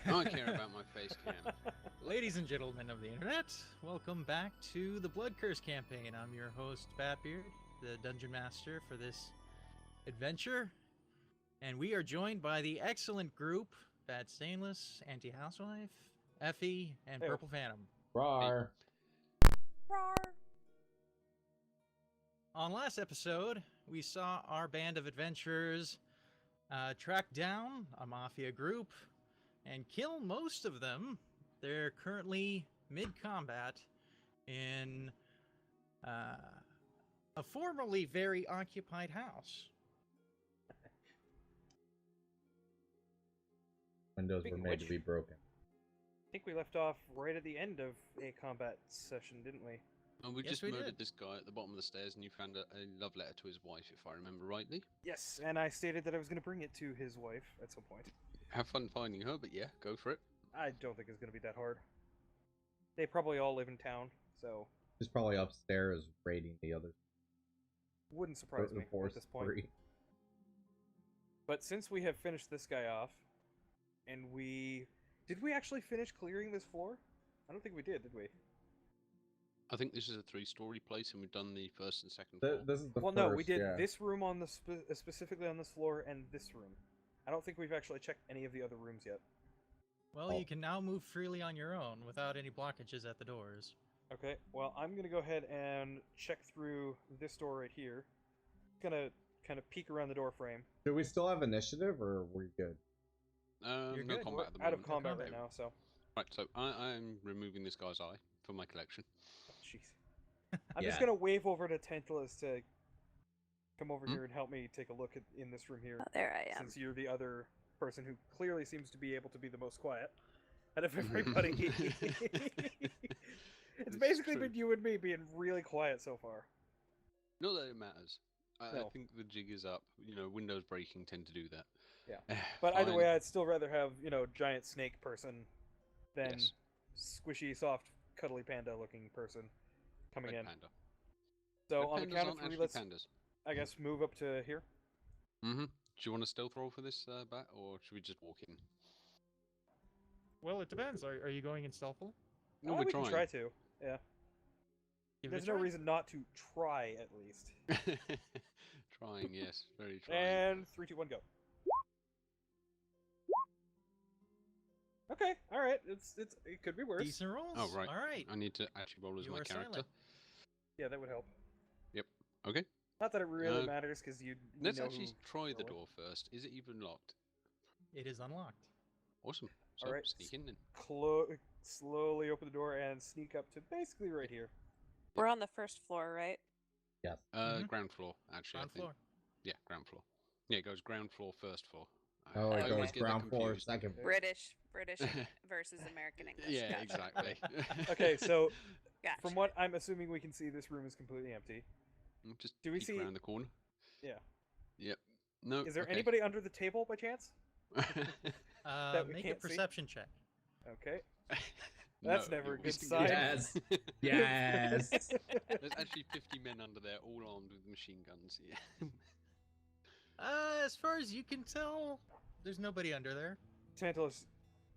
I care about my face cam. Ladies and gentlemen of the internet, welcome back to the Blood Curse campaign. I'm your host, Batbeard, the Dungeon Master for this adventure. And we are joined by the excellent group, Bad Stainless, Anti-Housewife, Effie, and Ew. Purple Phantom. Rar. On last episode, we saw our band of adventurers track down a mafia group and kill most of them. They're currently mid-combat in a formerly very occupied house. Windows Speaking were of made to which- be broken. I think we left off right at the end of a combat session, didn't we? And we Yes, just we murdered did. this guy at the bottom of the stairs, and you found a love letter to his wife, if I remember rightly. Yes, and I stated that I was going to bring it to his wife at some point. Have fun finding her, but yeah, go for it. I don't think it's going to be that hard. They probably all live in town, so He's probably upstairs raiding the others. wouldn't surprise me at this point. Free. But since we have finished this guy off, and did we actually finish clearing this floor? I don't think we did we? I think this is a 3-story place, and we've done the first and second floor. This is the Well, first, no, we did yeah. this room on the specifically on this floor and this room. I don't think we've actually checked any of the other rooms yet. Well, Oh. you can now move freely on your own without any blockages at the doors. Okay, well, I'm going to go ahead and check through this door right here. Gonna kind of peek around the door frame. Do we still have initiative, or are we good? You're No good. combat at the Out of moment. combat right now, so... Right, so I'm removing this guy's eye for my collection. Jeez. I'm Yeah. just gonna wave over to Tantalus to come over here and help me take a look in this room here. Oh, there I am. Since you're the other person who clearly seems to be able to be the most quiet out of everybody. It's basically true. been you and me being really quiet so far. Not that it matters. I No. think the jig is up. You know, windows breaking tend to do that. Yeah. But either Fine. way, I'd still rather have, giant snake person than Yes. squishy, soft, cuddly panda-looking person coming Red in. panda. So Red on the pandas count of aren't three, actually let's, pandas. I guess, move up to here. Mm-hmm. Do you want a stealth roll for this bat, or should we just walk in? Well, it depends. Are you going in stealthily? No, we we're can trying. try to. Yeah. Give it a There's no try. reason not to try, at least. Trying, yes, very trying. And 3, 2, 1, go. Okay, all right. It could be worse. Decent rolls. Oh, right. All right. I need to actually roll as You my are character. silent. Yeah, that would help. Okay. Not that it really Uh, matters, because we Let's know actually who try the roll it. door first. Is it even locked? It is unlocked. Awesome. So Alright. sneak in then. Slowly open the door and sneak up to basically right here. We're on the first floor, right? Yes. Mhm. Ground floor, actually. Ground I think. floor. Yeah, ground floor. Yeah, it goes ground floor, first floor. Oh, I it always goes get that ground floor, confused. second. British versus American English. Yeah, Gotcha. exactly. Okay, so Gotcha. from what I'm assuming we can see, this room is completely empty. Just Do we peek see- around the corner. Yeah. Yep. No. Is there okay. anybody under the table by chance? That we Make a can't see? perception check. Okay. That's No, never a you're good wasting sign. your Yes. time. Yes. There's actually 50 men under there, all armed with machine guns. Yeah. As far as you can tell, there's nobody under there. Tantalus,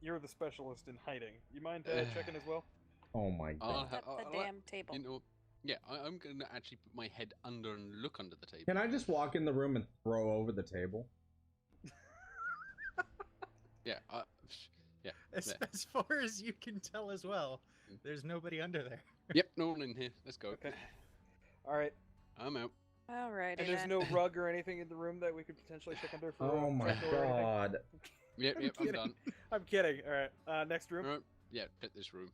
you're the specialist in hiding. You mind checking as well? Oh my I'll god. Lift up the I'll- damn table. You know, yeah, I'm going to actually put my head under and look under the table. Can I just walk in the room and throw over the table? Yeah. Yeah. As, there. as far as you can tell as well, there's nobody under there. Yep. No one in here. Let's go. Okay. All right. I'm out. Alrighty And there's then. no rug or anything in the room that we could potentially check under for. Oh a my trapdoor or anything? god. Yep. I'm Yep. I'm kidding. done. I'm kidding. All right. Next room. Alright. Yeah. Hit this room.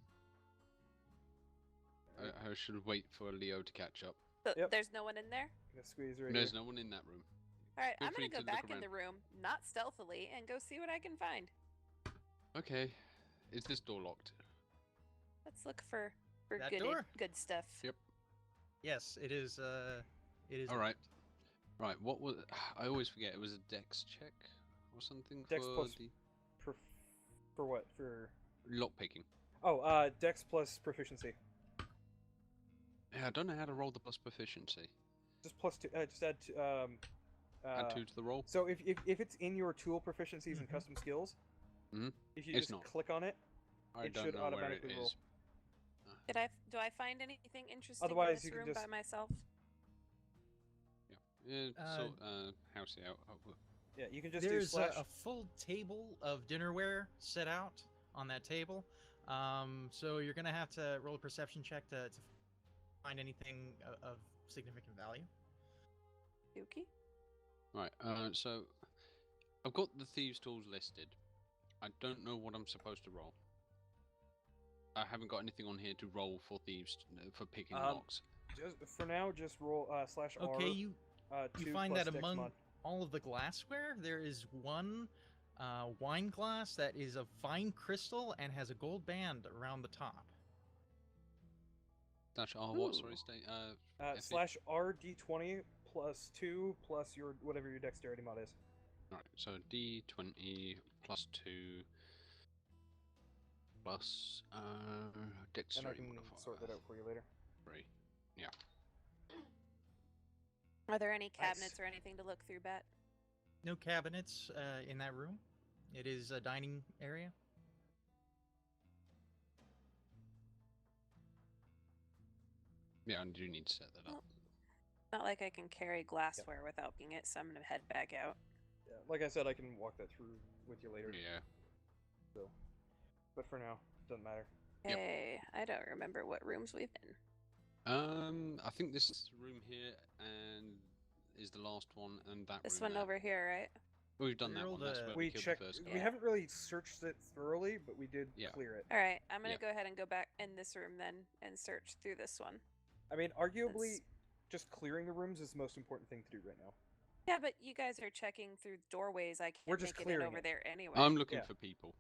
I should wait for Leo to catch up. So Yep. There's no one in there? Gonna squeeze right There's here. no one in that room. Alright, Feel I'm free gonna to go look back in the around. room, not stealthily, and go see what I can find. Okay. Is this door locked? Let's look for That good door? good stuff. Yep. Yes, it is. It is. All right. Right. What was? I always forget. It was a Dex check or something Dex for plus- the For what? For lock picking. oh, Dex plus proficiency. Yeah, I don't know how to roll the plus proficiency. Just plus 2. Just add. Add 2 to the roll. So if it's in your tool proficiencies and Mhm. custom skills, Mhm. If you It's just not. click on it, I It don't should know where it automatically roll. is. Do I find anything interesting Otherwise, in you this can room by just- myself? Yeah, sort house it out. yeah, you can just do There's slash. a full table of dinnerware set out on that table. So you're gonna have to roll a perception check to find anything of significant value. Yuki? Right. So I've got the thieves' tools listed. I don't know what I'm supposed to roll. I haven't got anything on here to roll for thieves for picking locks. Just for now, just roll slash R. Okay, you 2 find plus that Dex among mod. all of the glassware, there is one wine glass that is of fine crystal and has a gold band around the top. Dash R what? Sorry, Ooh. stay. F8. Slash R D20 plus 2 plus your whatever your dexterity mod is. Right. So D20 plus 2 plus And I dexterity can modifier. sort that out for you later. 3. Yeah. Are there any Nice. cabinets or anything to look through, Bet? No cabinets in that room. It is a dining area. Yeah, I do need to set that up. Not like I can carry glassware without being it, so I'm gonna head back out. Yeah, like I said, I can walk that through with you later. Yeah. So, but for now, doesn't matter. Yep. Hey, I don't remember what rooms we've been. I think this room here and is the last one, and that This room one there. over here, right? We've done that Rolled one. That's a- where We killed checked. the first guy. We Yeah. haven't really searched it thoroughly, but we did Yeah. clear it. All right, I'm gonna Yeah. go ahead and go back in this room then and search through this one. I mean, arguably, That's- just clearing the rooms is the most important thing to do right now. Yeah, but you guys are checking through doorways. I can't We're just make it in clearing over it. there anyway. I'm looking Yeah. for people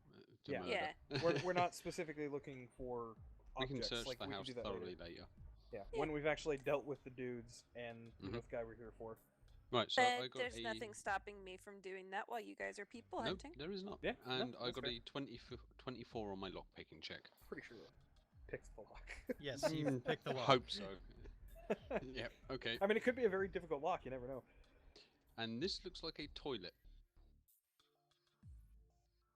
to Yeah. murder. Yeah. We're not specifically looking for We can objects. search like the we can house do that thoroughly later. later. Yeah, Yeah. when we've actually dealt with the dudes and the Mhm. north guy we're here for. Right, so I But got there's a. nothing stopping me from doing that while you guys are people No, hunting. there is not. Yeah, no, And I that's got fair. a 24 on my lock picking check. Pretty sure that picks the lock. Yes, you pick the lock. Hope so. Yeah. Okay. I mean, it could be a very difficult lock. You never know. And this looks like a toilet.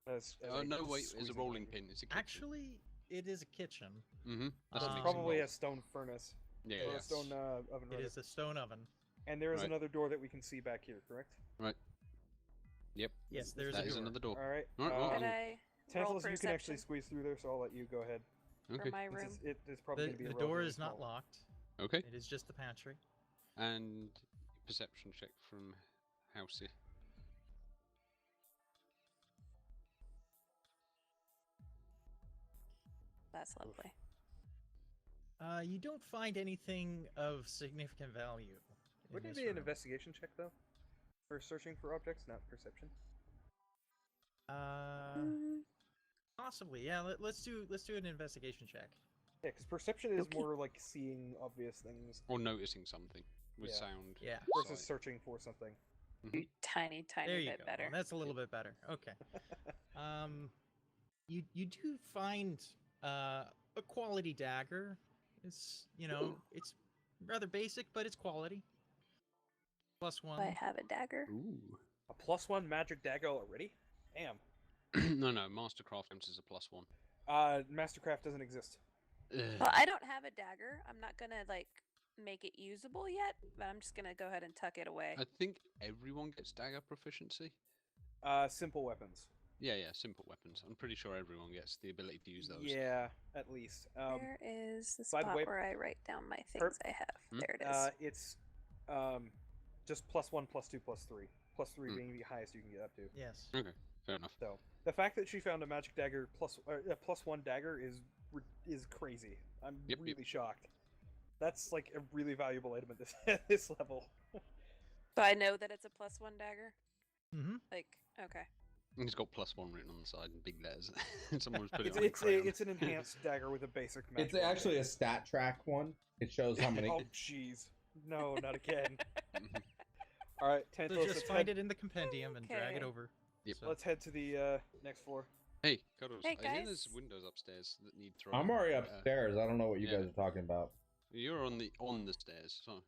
As Oh I no, wait, it's a squeezing rolling language. pin. It's a kitchen. Actually, it is a kitchen. Mm-hmm. That's Um, probably a stone furnace Yeah. or Yeah. a stone oven. It rather. is a stone oven. And there is Right. another door that we can see back here, correct? Yep. Yes, there's That a is door. another door. All right. Alright, well, Could I roll Tantalus, you can actually perception squeeze through there, so I'll let you go ahead. for Okay. my Since room? it's probably The, going to be the a door relatively is not small- locked. Okay. It is just the pantry. And perception check from Housey. That's lovely. You don't find anything of significant value. in Wouldn't it this be an room. investigation check though, for searching for objects, not perception? Mm, Possibly, yeah. Let's do an investigation check. Yeah, because perception is Okay. more like seeing obvious things Or noticing something with Yeah. sound. Yeah. versus sight. searching for something. tiny There you bit go. better. Well, that's a little bit better. Okay. You do find a quality dagger. It's it's rather basic, but it's quality. +1. I have a dagger. Ooh. A +1 magic dagger already? Damn. no, Mastercraft counts as a +1. Mastercraft doesn't exist. Well, I don't have a dagger. I'm not gonna like make it usable yet, but I'm just gonna go ahead and tuck it away. I think everyone gets dagger proficiency. Simple weapons. Yeah, simple weapons. I'm pretty sure everyone gets the ability to use those. Yeah, at least. Where is the by the spot way, where I write down my things perp- I have? Hmm? There it is. It's just +1, +2, +3. +3 Hmm. being the highest you can get up to. Yes. Okay, fair enough. So the fact that she found a magic dagger +1 dagger is crazy. I'm Yep, really shocked. That's like a really valuable item at this at this level. So I know that it's a +1 dagger. Mm-hmm. Like, okay. It's got +1 written on the side in big letters. Someone's put it It's on it's, crayon. it's an enhanced dagger with a basic magic. It's weapon. actually a stat track one. It shows how many. Oh jeez. No, not again. Mhm. All right, So Tantalus, just let's find head, it in the compendium and drag it Okay. over. Yep. So- let's head to the next floor. Hey, Cuddles, Hey, I hear there's guys. windows upstairs that need throwing. I'm already upstairs. I don't know what you yeah. guys are talking about. You're on the stairs, so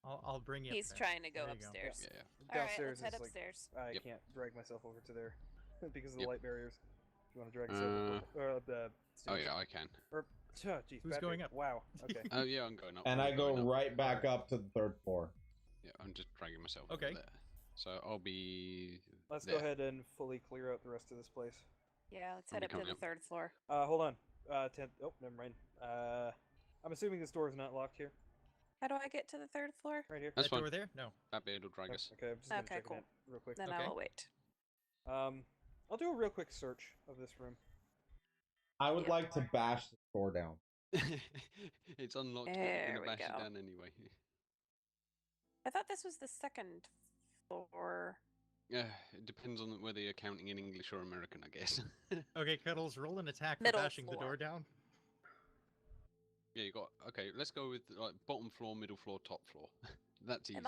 I'll bring you. up He's there. trying to go There you go. upstairs. yeah. All right, Downstairs let's head is like upstairs. I Yep. can't drag myself over to there because of the Yep. light barriers. you want to drag us over? Or the Oh yeah, I can. Or, geez, Who's going up? Wow. Okay. Oh yeah, I'm going up. And we're I go going up. right back Alright. up to the 3rd floor. Yeah, I'm just dragging myself Okay. over there. So I'll be. Let's there. go ahead and fully clear out the rest of this place. Yeah, let's I'll head be up to coming the up. 3rd floor. Hold on. 10. Oh, never mind. I'm assuming this door is not locked here. How do I get to the 3rd floor? Right here. That's That fine. door there? No. That beard will drag us. Okay, I'm just gonna Okay, check cool. it out real quick. Then Okay. I will wait. I'll do a real quick search of this room. I would Yep. like to bash the door down. It's unlocked, but There you're gonna we bash it go. down anyway. I thought this was the 2nd floor. Yeah, it depends on whether you're counting in English or American, I guess. Okay, Cuddles, roll an attack for Middle bashing the floor. door down. Yeah, you got. Okay, let's go with like bottom floor, middle floor, top floor. That's easier.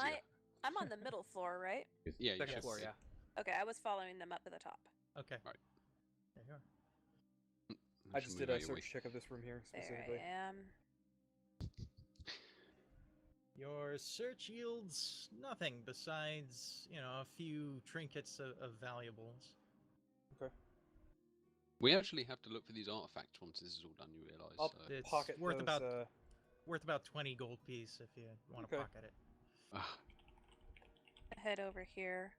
I'm on the middle floor, right? Yeah, you Second should floor, be. yeah. Okay, I was following them up to the top. Okay. Right. There you are. I should just move did a out your way. search check of this room here There specifically. I am. Your search yields nothing besides, a few trinkets of valuables. We actually have to look for these artifacts once this is all done. You realise? I'll It's pocket worth those, about 20 gold piece if you want to Okay. pocket it. Ah, Head over here.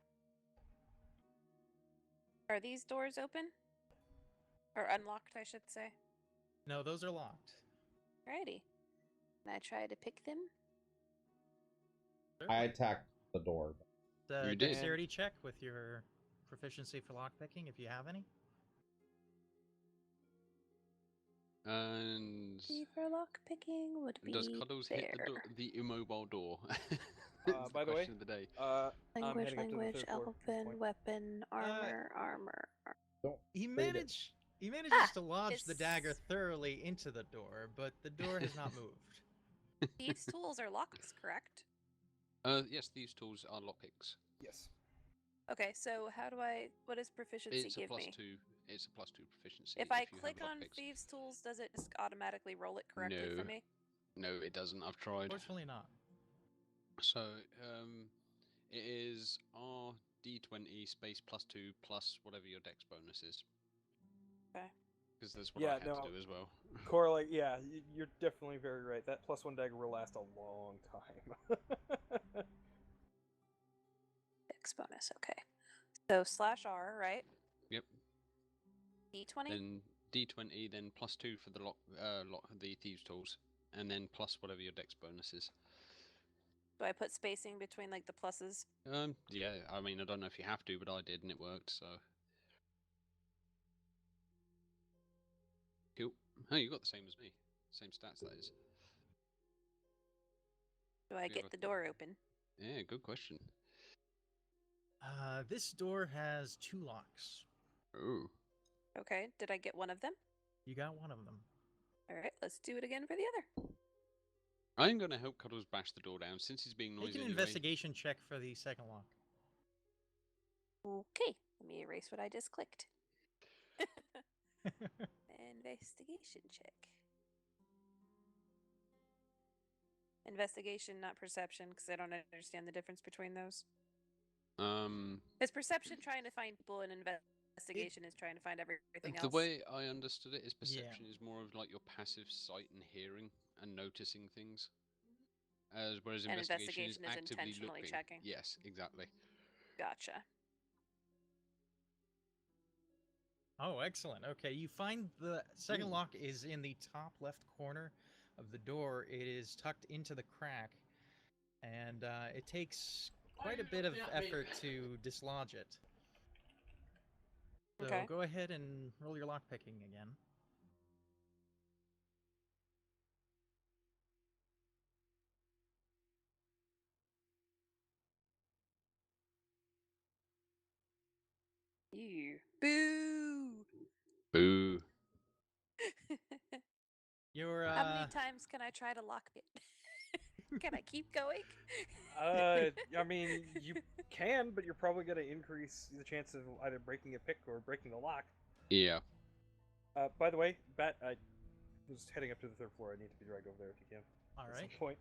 Are these doors open? Or unlocked, I should say. No, those are locked. Alrighty. Can I try to pick them? I attacked the door. The You did. dexterity check with your proficiency for lockpicking, if you have any. and Key for lock picking would be does Cuddles hit there. the immobile door? By the way, question of the day. I'm Language, heading up to the language, 3rd floor at this elven, point. weapon, armor. Don't He read it. manages Ah, to lodge the dagger it's- thoroughly into the door, but the door has not moved. Thieves' tools are locks, correct? Yes, these tools are lockpicks. Yes. Okay, so what does proficiency It's a give plus me? 2. It's a plus 2 proficiency. If I you have click on lockpicks. thieves' tools, does it just automatically roll it correctly for No. me? No, it doesn't. I've tried. Fortunately not. So, it is RD20 space plus 2 plus whatever your dex bonus is. Okay. Because that's what Yeah, I had no. to do as well. Cora, yeah, you're definitely very right. That +1 dagger will last a long time. Dex bonus, okay. So /R, right? Yep. D20? Then D20, then plus 2 for the the thieves tools, and then plus whatever your dex bonus is. Do I put spacing between like the pluses? Yeah. I mean, I don't know if you have to, but I did, and it worked. So. Cool. Oh, you got the same as me. Same stats, that is. Do I Yeah, get but- the door open? Yeah, good question. This door has 2 locks. Oh. Okay, did I get one of them? You got one of them. Alright, let's do it again for the other. I'm going to help Cuddles bash the door down since he's being noisy Make an anyway. investigation check for the second lock. Okay, let me erase what I just clicked. Investigation check. Investigation, not perception, because I don't understand the difference between those. Is perception trying to find people, and investigation is trying to find everything The else? way I understood it is Yeah. perception is more of like your passive sight and hearing and noticing things. Whereas And investigation is investigation is actively intentionally looking. checking. Yes, exactly. Gotcha. Oh, excellent. Okay, you find the second Ooh. lock is in the top left corner of the door. It is tucked into the crack, and it takes quite a bit of effort to dislodge it. So Okay. go ahead and roll your lockpicking again. Ew. Boo! Boo. Your How many times can I try to lock it? Can I keep going? I mean, you can, but you're probably going to increase the chance of either breaking a pick or breaking the lock. Yeah. By the way, Bat, I was heading up to the 3rd floor. I need to be dragged over there if you can. all At right. some point.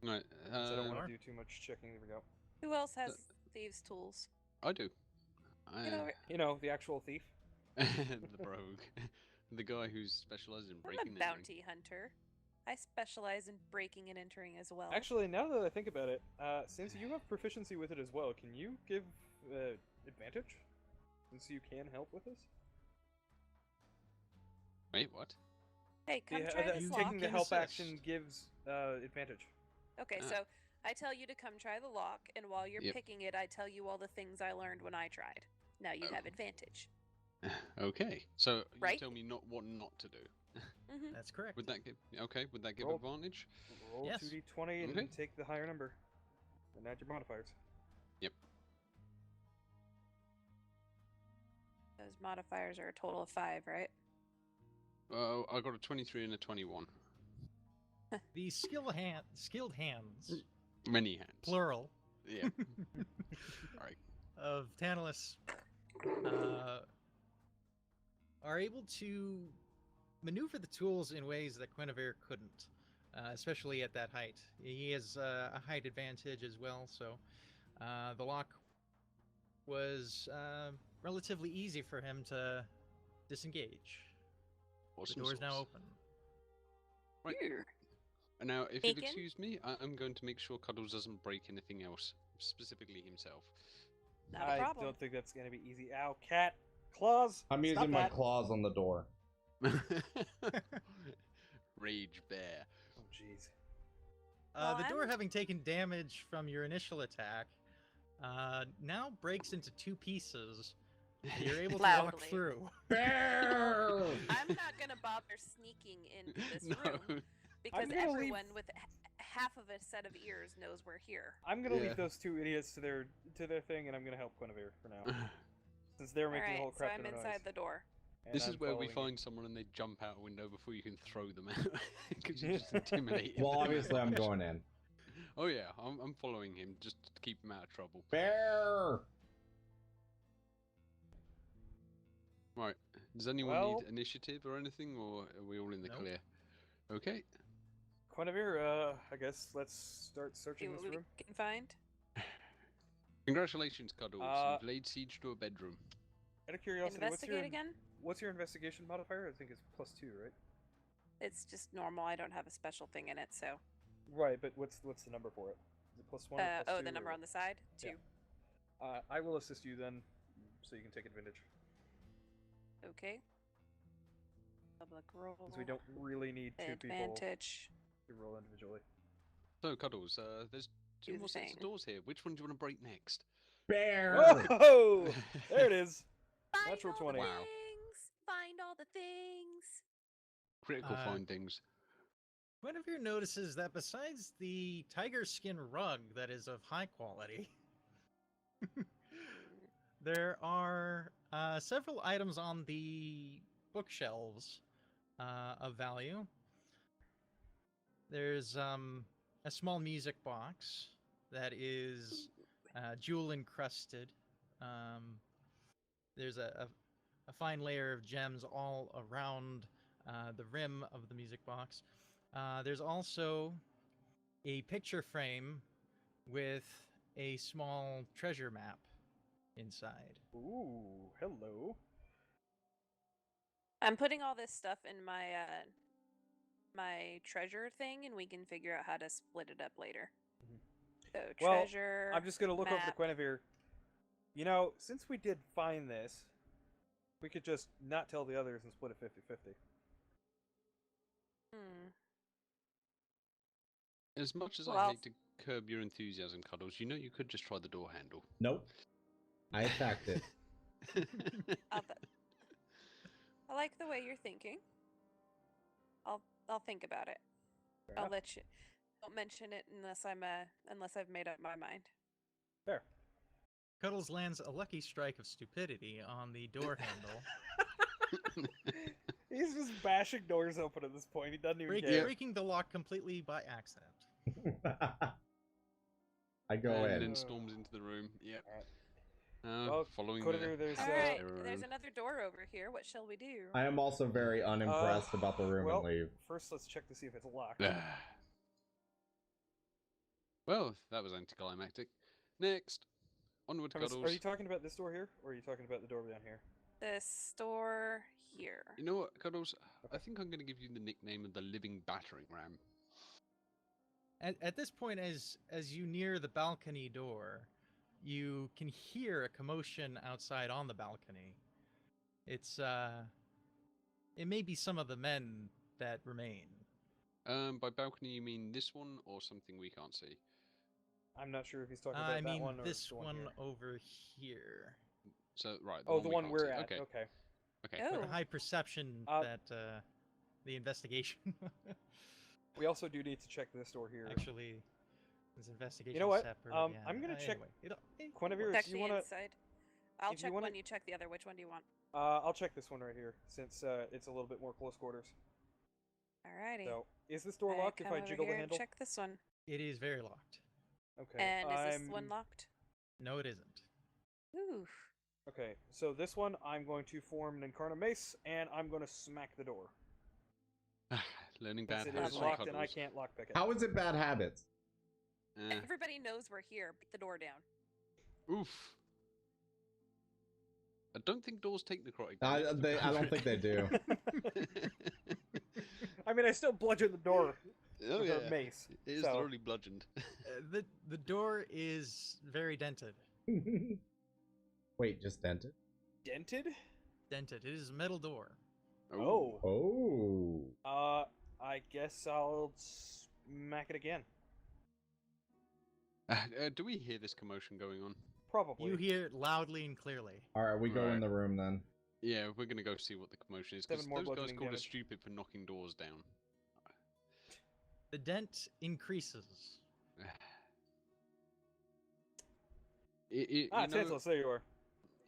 Right. So I don't Sure. want to do too much checking. There we go. Who else has thieves' tools? I do. Get over. You know, the actual thief. The rogue. The guy who's specialized in breaking I'm and a entering. bounty hunter. I specialize in breaking and entering as well. Actually, now that I think about it, since you have proficiency with it as well, can you give advantage? Since you can help with this? Wait, what? Hey, come try this lock. Taking the can help assist. action gives advantage. Okay, so I tell you to come try the lock, and while you're Yep. picking it, I tell you all the things I learned when I tried. Now you have advantage. Okay, so Right? you tell me what not to do. Mm-hmm. That's correct. Would that give Roll. advantage? Roll Yes. 2d20 and Okay. take the higher number. And add your modifiers. Yep. Those modifiers are a total of 5, right? I got a 23 and a 21. The skilled hands, Many hands. plural, Yeah. All right. of Tantalus are able to maneuver the tools in ways that Guinevere couldn't, especially at that height. He has a height advantage as well, so the lock was relatively easy for him to disengage. Awesome The door is now sauce. open. Right. Here. Now, if you'll Bacon? excuse me, I'm going to make sure Cuddles doesn't break anything else, specifically himself. Not a I problem. don't think that's going to be easy. Ow, cat! Claws! I'm Stop using my that. claws on the door. Rage bear. Oh, jeez. The door, I'm- having taken damage from your initial attack, now breaks into 2 pieces. You're able to walk Loudly. through. I'm not gonna bother sneaking into this room because gonna leave- everyone with half of a set of ears knows we're here. I'm going to Yeah. leave those 2 idiots to their thing, and I'm going to help Guinevere for now. Since they're making the whole Alright, so crap I'm ton of inside noise. the door. And This I'm is where we following you. find someone and they jump out a window before you can throw them out because you just intimidated Well, them. obviously I'm going in. Oh yeah, I'm following him just to keep him out of trouble. Bear! Right. Does anyone Well- need initiative or anything, or are we all in the Nope. clear? Okay. Guinevere, I guess let's start See searching what this we room. can find. Congratulations, Cuddles. Uh, You've laid siege to a bedroom. Out of curiosity, Investigate again? what's your investigation modifier? I think it's +2, right? It's just normal. I don't have a special thing in it, so. Right, but what's the number for it? Is it +1 or +2? The number on the side? 2. Yeah. I will assist you then, so you can take advantage. Okay. Public roll. Since we don't really need 2 people Advantage. to roll individually. So, Cuddles, there's Do 2 the more sets of thing. doors here. Which one do you want to break next? Bear! Whoa! There it is. Find Natural all 20. the Wow. things. Find all the things. Critical Uh, findings. Guinevere notices that besides the tiger skin rug that is of high quality, there are several items on the bookshelves of value. There's a small music box that is jewel encrusted. There's a fine layer of gems all around the rim of the music box. There's also a picture frame with a small treasure map inside. Ooh, hello. I'm putting all this stuff in my my treasure thing, and we can figure out how to split it up later. Mhm. So Well, treasure. I'm just gonna look over to map. Guinevere. You know, since we did find this, we could just not tell the others and split it 50-50. Hmm. As much as Well, I hate to curb your enthusiasm, Cuddles, you know you could just try the door handle. Nope. I attacked it. I like the way you're thinking. I'll think about it. Fair I'll enough. let you. Don't mention it unless I've made up my mind. Fair. Cuddles lands a lucky strike of stupidity on the door handle, He's just bashing doors open at this point. He doesn't even care. breaking the lock completely by accident. I go and in. then storms into the room. Yep. Alright. Well, following Guinevere, the there's, All uh, right, error there's and- another door over here. What shall we do? I am also very unimpressed about the room well, and leave. First, let's check to see if it's locked. Well, that was anticlimactic. Next. Onward, Thomas, Cuddles. are you talking about this door here, or are you talking about the door down here? This store here. You know what, Cuddles? Okay. I think I'm going to give you the nickname of the living battering ram. At this point, as you near the balcony door, you can hear a commotion outside on the balcony. It's it may be some of the men that remain. By balcony, you mean this one or something we can't see? I'm not sure if he's talking about I that mean one or this the one here. over here. So, right. Oh, the we one can't we're see. at. Okay. Okay. Okay. Oh. High perception Uh, that the investigation. We also do need to check this door here. Actually, this investigation You know what? separate. I'm yeah. gonna check- Anyway, Guinevere, Check if you the wanna, inside. I'll if you check wanna- one, you check the other. Which one do you want? I'll check this one right here since it's a little bit more close quarters. Alrighty. So, is this door locked if come I over jiggle the here and handle? check this one. it is very locked. Okay. And is this one locked? No, it isn't. Ooh. Okay, so this one I'm going to form an Incarna Mace, and I'm going to smack the door. Learning Since bad it habits is from locked and I Cuddles. can't lockpick it. How is it bad habits? Everybody knows we're here. Break the door down. Oof. I don't think doors take necrotic I damage, to be don't think they do. I mean, I still bludgeon the door Oh with yeah. a mace. It is so- thoroughly bludgeoned. The door is very dented. Wait, just dented? Dented? Dented. It is a metal door. Oh. Oh. I guess I'll smack it again. Do we hear this commotion going on? Probably. You hear it loudly and clearly. All right, we go in Right. the room then. Yeah, we're gonna go see what the commotion is because 7 more those guys bludgeoning called us damage. stupid for knocking doors down. The dent increases. You Ah, know, Tantalus, there you are.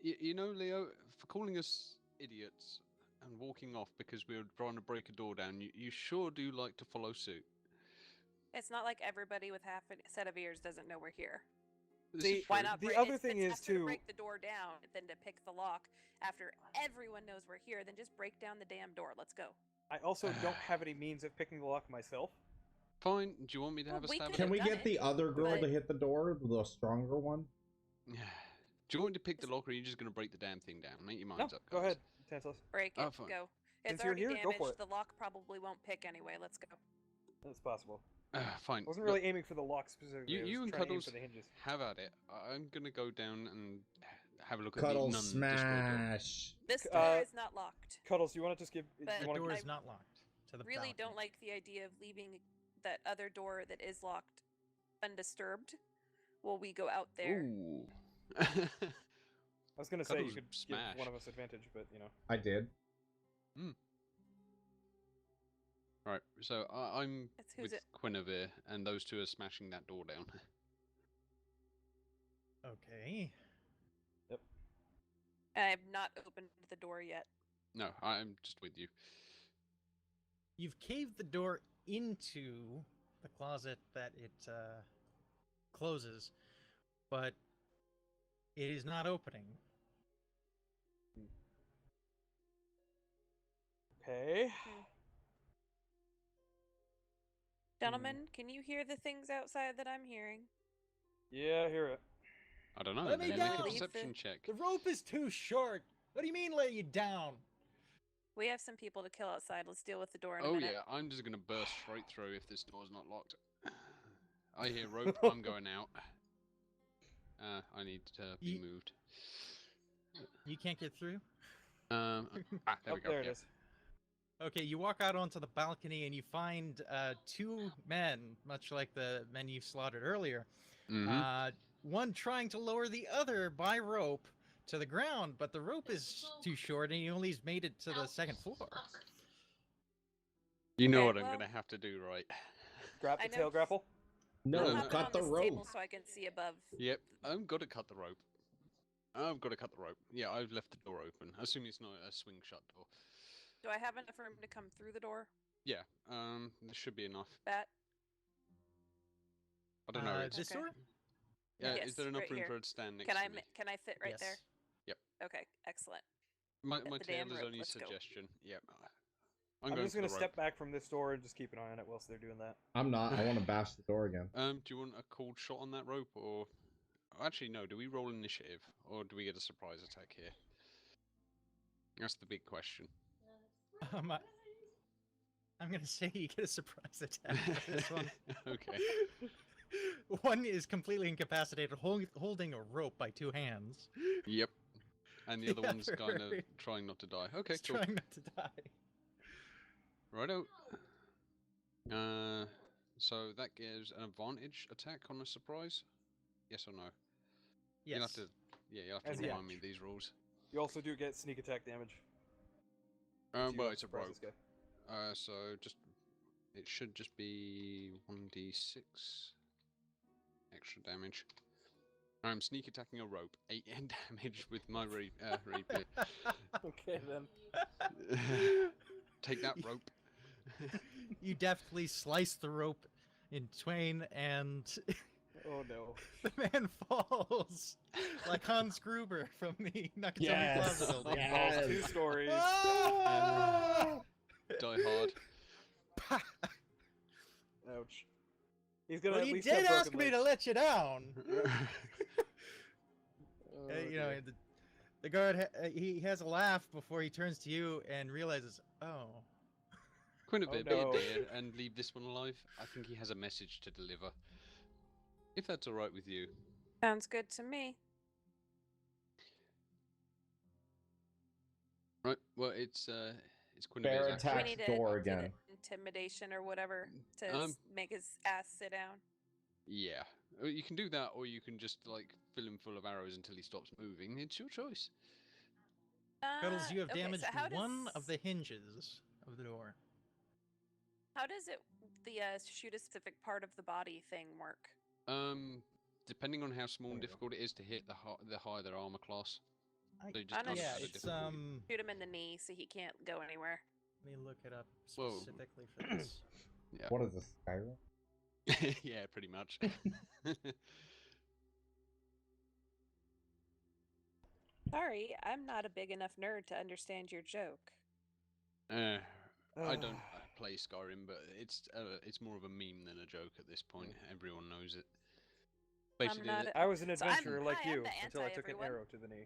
you know, Leo, for calling us idiots and walking off because we were trying to break a door down, you sure do like to follow suit. It's not like everybody with half a set of ears doesn't know we're here. This See, is Why true. not? The break, other if thing it's is faster to too- break the door down than to pick the lock after everyone knows we're here. Then just break down the damn door. Let's go. I also don't have any means of picking the lock myself. Fine. Do you want me to Well, have a we stab could at Can have we done get it, the other girl but- to hit the door, the stronger one? it? Do you want me to pick the lock, or are you just going to break the damn thing down? Make your No, minds up, go guys. ahead, Tantalus. Break it. Oh, fine. Go. It's Since you're already here, go damaged. for it. The lock probably won't pick anyway. Let's go. That's possible. Fine. I wasn't Look, really aiming for the lock specifically. I was you and trying to aim Cuddles for the hinges. have at it. I'm going to go down and have a look at the Cuddle nun display door. smash. This door Uh, is not locked. Cuddles, you want to just give? But- The you wanna door I is not locked to the Really don't balcony. like the idea of leaving that other door that is locked undisturbed while we go out there. Ooh. I was gonna say you Cuddles could smash. give one of us advantage, but you know. I did. Right, so I'm That's who's with it? Guinevere, and those two are smashing that door down. Okay. I have not opened the door yet. No, I'm just with you. You've caved the door into the closet that it closes, but it is not opening. Okay. Gentlemen, can you hear the things outside that I'm hearing? Yeah, I hear it. I don't know. Let me Make down. a Leave perception the- check. The rope is too short. What do you mean, lay you down? We have some people to kill outside. Let's deal with the door in a Oh minute. yeah, I'm just gonna burst straight through if this door's not locked. I hear rope. I'm going out. I need to be Ye- moved. You can't get through? There Oh, we go. there it yeah. is. Okay, you walk out onto the balcony and you find two men, much like the men you slaughtered earlier. Mhm. One trying to lower the other by rope to the ground, but the rope is too short and he only's made it to the second floor. You know Okay, what I'm well- gonna have to do, right? Grab I the know. tail grapple. No, No, I'll no, hop cut on the this rope. table so I can see above. Yep, I've got to cut the rope. I've got to cut the rope. Yeah, I've left the door open. Assuming it's not a swing shut door. Do I have enough room to come through the door? Yeah, there should be enough. Bat? I don't know. it's- This Okay. door? yeah, Yes, is there enough right room here. for it to stand next Can I to me? can I fit right Yes. there? Yep. Okay, excellent. My the tail damn is rope, only let's go. suggestion. Yep. I'm going just for gonna the step rope. back from this door and just keep an eye on it whilst they're doing that. I'm not. I want to bash the door again. Do you want a cold shot on that rope, or Actually, no. Do we roll initiative, or do we get a surprise attack here? That's the big question. I'm gonna say you get a surprise attack for this one. Okay. One is completely incapacitated, holding a rope by 2 hands. Yep. And the other one's kind of trying not to die. Okay, He's cool. trying not to die. Righto. So that gives an advantage attack on a surprise? Yes or no? Yes. You'll have to, you'll have to As remind me of these rules. You also do get sneak attack damage. Well, it's a surprise rope. this guy. So it should just be 1d6 extra damage. I'm sneak attacking a rope, 8 damage with my rapier. Okay then. Take that rope. You deftly slice the rope in twain, and Oh no. the man falls like Hans Gruber from the Nakatomi Yes. Plaza building. Yes. 2 stories. Ah! Die hard. Ouch. He's gonna But at he least did have ask broken me to legs. let you down. Oh, You know, dear. the guard, he has a laugh before he turns to you and realizes, oh. Quinevere, Oh, no. be a dear and leave this one alive. I think he has a message to deliver. If that's alright with you. Sounds good to me. Right, well, it's Bear Quinevere's We action. attacks need to door do the again. intimidation or whatever to Um, make his ass sit down. Yeah. You can do that, or you can just, like, fill him full of arrows until he stops moving. It's your choice. Cuddles, you have Okay, so damaged how one does- of the hinges of the door. How does it the shoot a specific part of the body thing work? Depending on how small and There you go. difficult it is to hit, the higher their armor class. So you just Honestly, gotta Yeah, add a it's, difficulty. Shoot him in the knee so he can't go anywhere. Let me look it up Whoa. specifically for this. Yeah. What is this, Skyrim? Yeah, pretty much. Sorry, I'm not a big enough nerd to understand your joke. I don't play Skyrim, but it's more of a meme than a joke at this point. Everyone knows it. Basically, not I was an So I'm- adventurer like hi, I'm you the until I took an anti-everyone. arrow to the knee.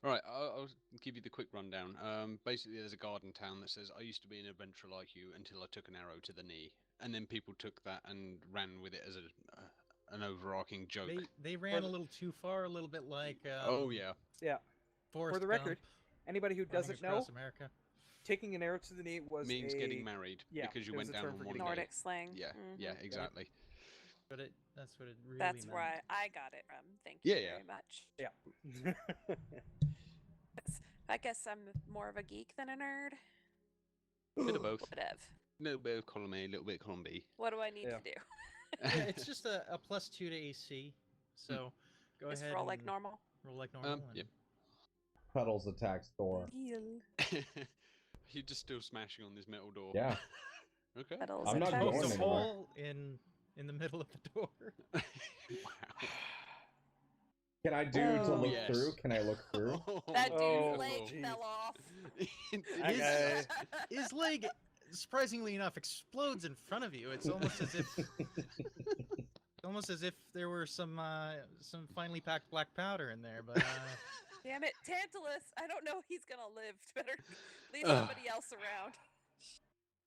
Right, I'll give you the quick rundown. Basically, there's a garden town that says, I used to be an adventurer like you until I took an arrow to the knee. And then people took that and ran with it as an overarching joke. They ran a little too far, a little bit like Oh, yeah. Yeah. Forrest For the record, Gump anybody who running doesn't know, across America. taking an arrow to the knee was Means a... getting married yeah, because you it was went a down term on for one getting knee. Nordic slang. Yeah, Mhm. yeah, exactly. But that's what it really That's meant. why I got it from. Thank you Yeah, yeah. very much. Yeah. I guess I'm more of a geek than a nerd. Bit of both. Whatever. A little bit of column A, a little bit of column B. What do I need Yeah. to do? Yeah, it's just a +2 to AC. So go Just ahead roll like and normal. roll like normal. and- Yep. Cuddles attacks door. You're just still smashing on this metal door. Yeah. Okay. Petals I'm not attacks. going Pokes a anywhere. hole in the middle of the door. Wow. Can I do to Oh, look yes. through? Can I look through? That dude's Oh, leg jeez. fell off. That guy- His leg, surprisingly enough, explodes in front of you. It's almost as if there were some finely packed black powder in there. But Damn it, Tantalus! I don't know if he's gonna live. Better leave Ugh. somebody else around.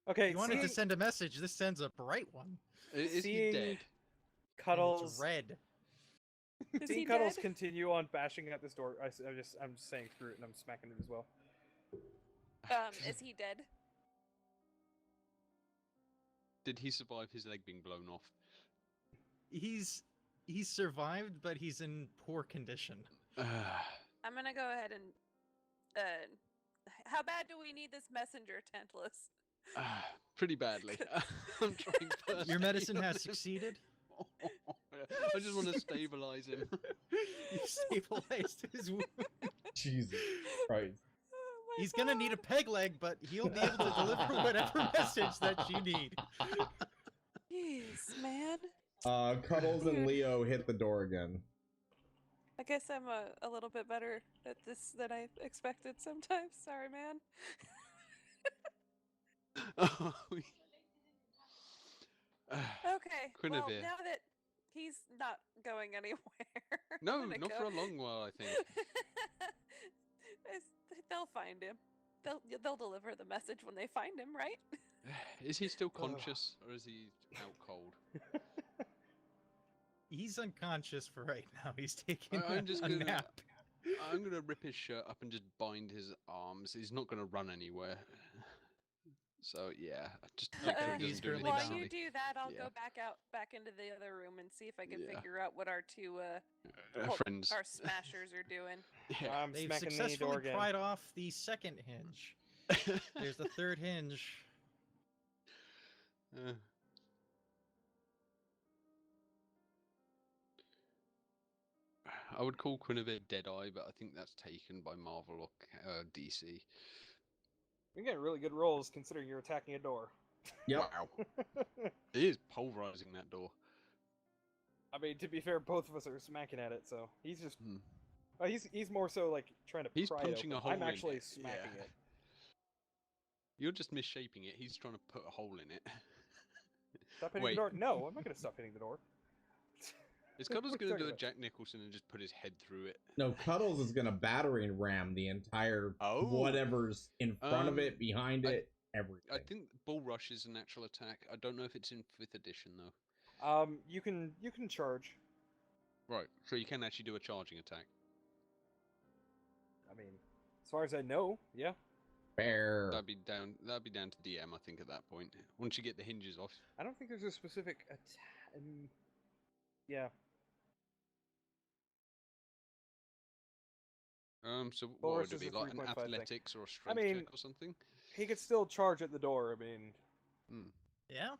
Okay, you wanted to seeing send a message. This sends a bright one. Is he Seeing- dead? And Cuddles, it's red. Is seeing he Cuddles dead? continue on bashing at this door, I'm just saying through it and I'm smacking it as well. Is he dead? Did he survive his leg being blown off? He's survived, but he's in poor condition. I'm gonna go ahead and. How bad do we need this messenger, Tantalus? Pretty badly. I'm trying first. Your medicine has succeeded. I just want to stabilize him. You stabilized his wound. Jesus Christ. Oh my He's gonna need a God. peg leg, but he'll be able to deliver whatever message that you need. Jeez, man. Cuddles and Leo hit the door again. I guess I'm a little bit better at this than I expected sometimes. Sorry, man. Okay. Well, Quinevere. now that He's not going anywhere. No, I'm gonna not go. for a long while, I think. They'll find him. They'll deliver the message when they find him, right? Is he still conscious, or is he out cold? He's unconscious for right now. He's taking I'm just a gonna, nap. I'm gonna rip his shirt up and just bind his arms. He's not gonna run anywhere. So yeah, just make sure he He's doesn't do currently anything While you silly. do that, I'll Yeah. go back into the other room and see if I can Yeah. figure out what our two Friends. our smashers are doing. Yeah. I'm They've smacking the successfully door again. pried off the second hinge. There's the third hinge. I would call Quinevere Deadeye, but I think that's taken by Marvel or DC. You're getting really good rolls considering you're attacking a door. Yep. Wow. He is pulverizing that door. I mean, to be fair, both of us are smacking at it, so he's just. Hmm. He's more so like trying to. He's pry punching it a open. hole I'm in actually it, smacking yeah. it. You're just missaping it. He's trying to put a hole in it. Stop hitting Wait. the door. No, I'm not gonna stop hitting the door. Is What Cuddles are you going to do talking a about? Jack Nicholson and just put his head through it? No, Cuddles is gonna battering ram the entire Oh. whatever's in front of Um, it, behind it, everything. I think Bull Rush is a natural attack. I don't know if it's in 5th edition though. You can charge. Right, so you can actually do a charging attack. I mean, as far as I know, yeah. Bear. That'd be down to DM, I think, at that point. Once you get the hinges off. I don't think there's a specific attack. Yeah. So Bull what Rush would it is be, a like an 3.5 thing. athletics or a strength mean- check or something? He could still charge at the door. I mean, Yeah?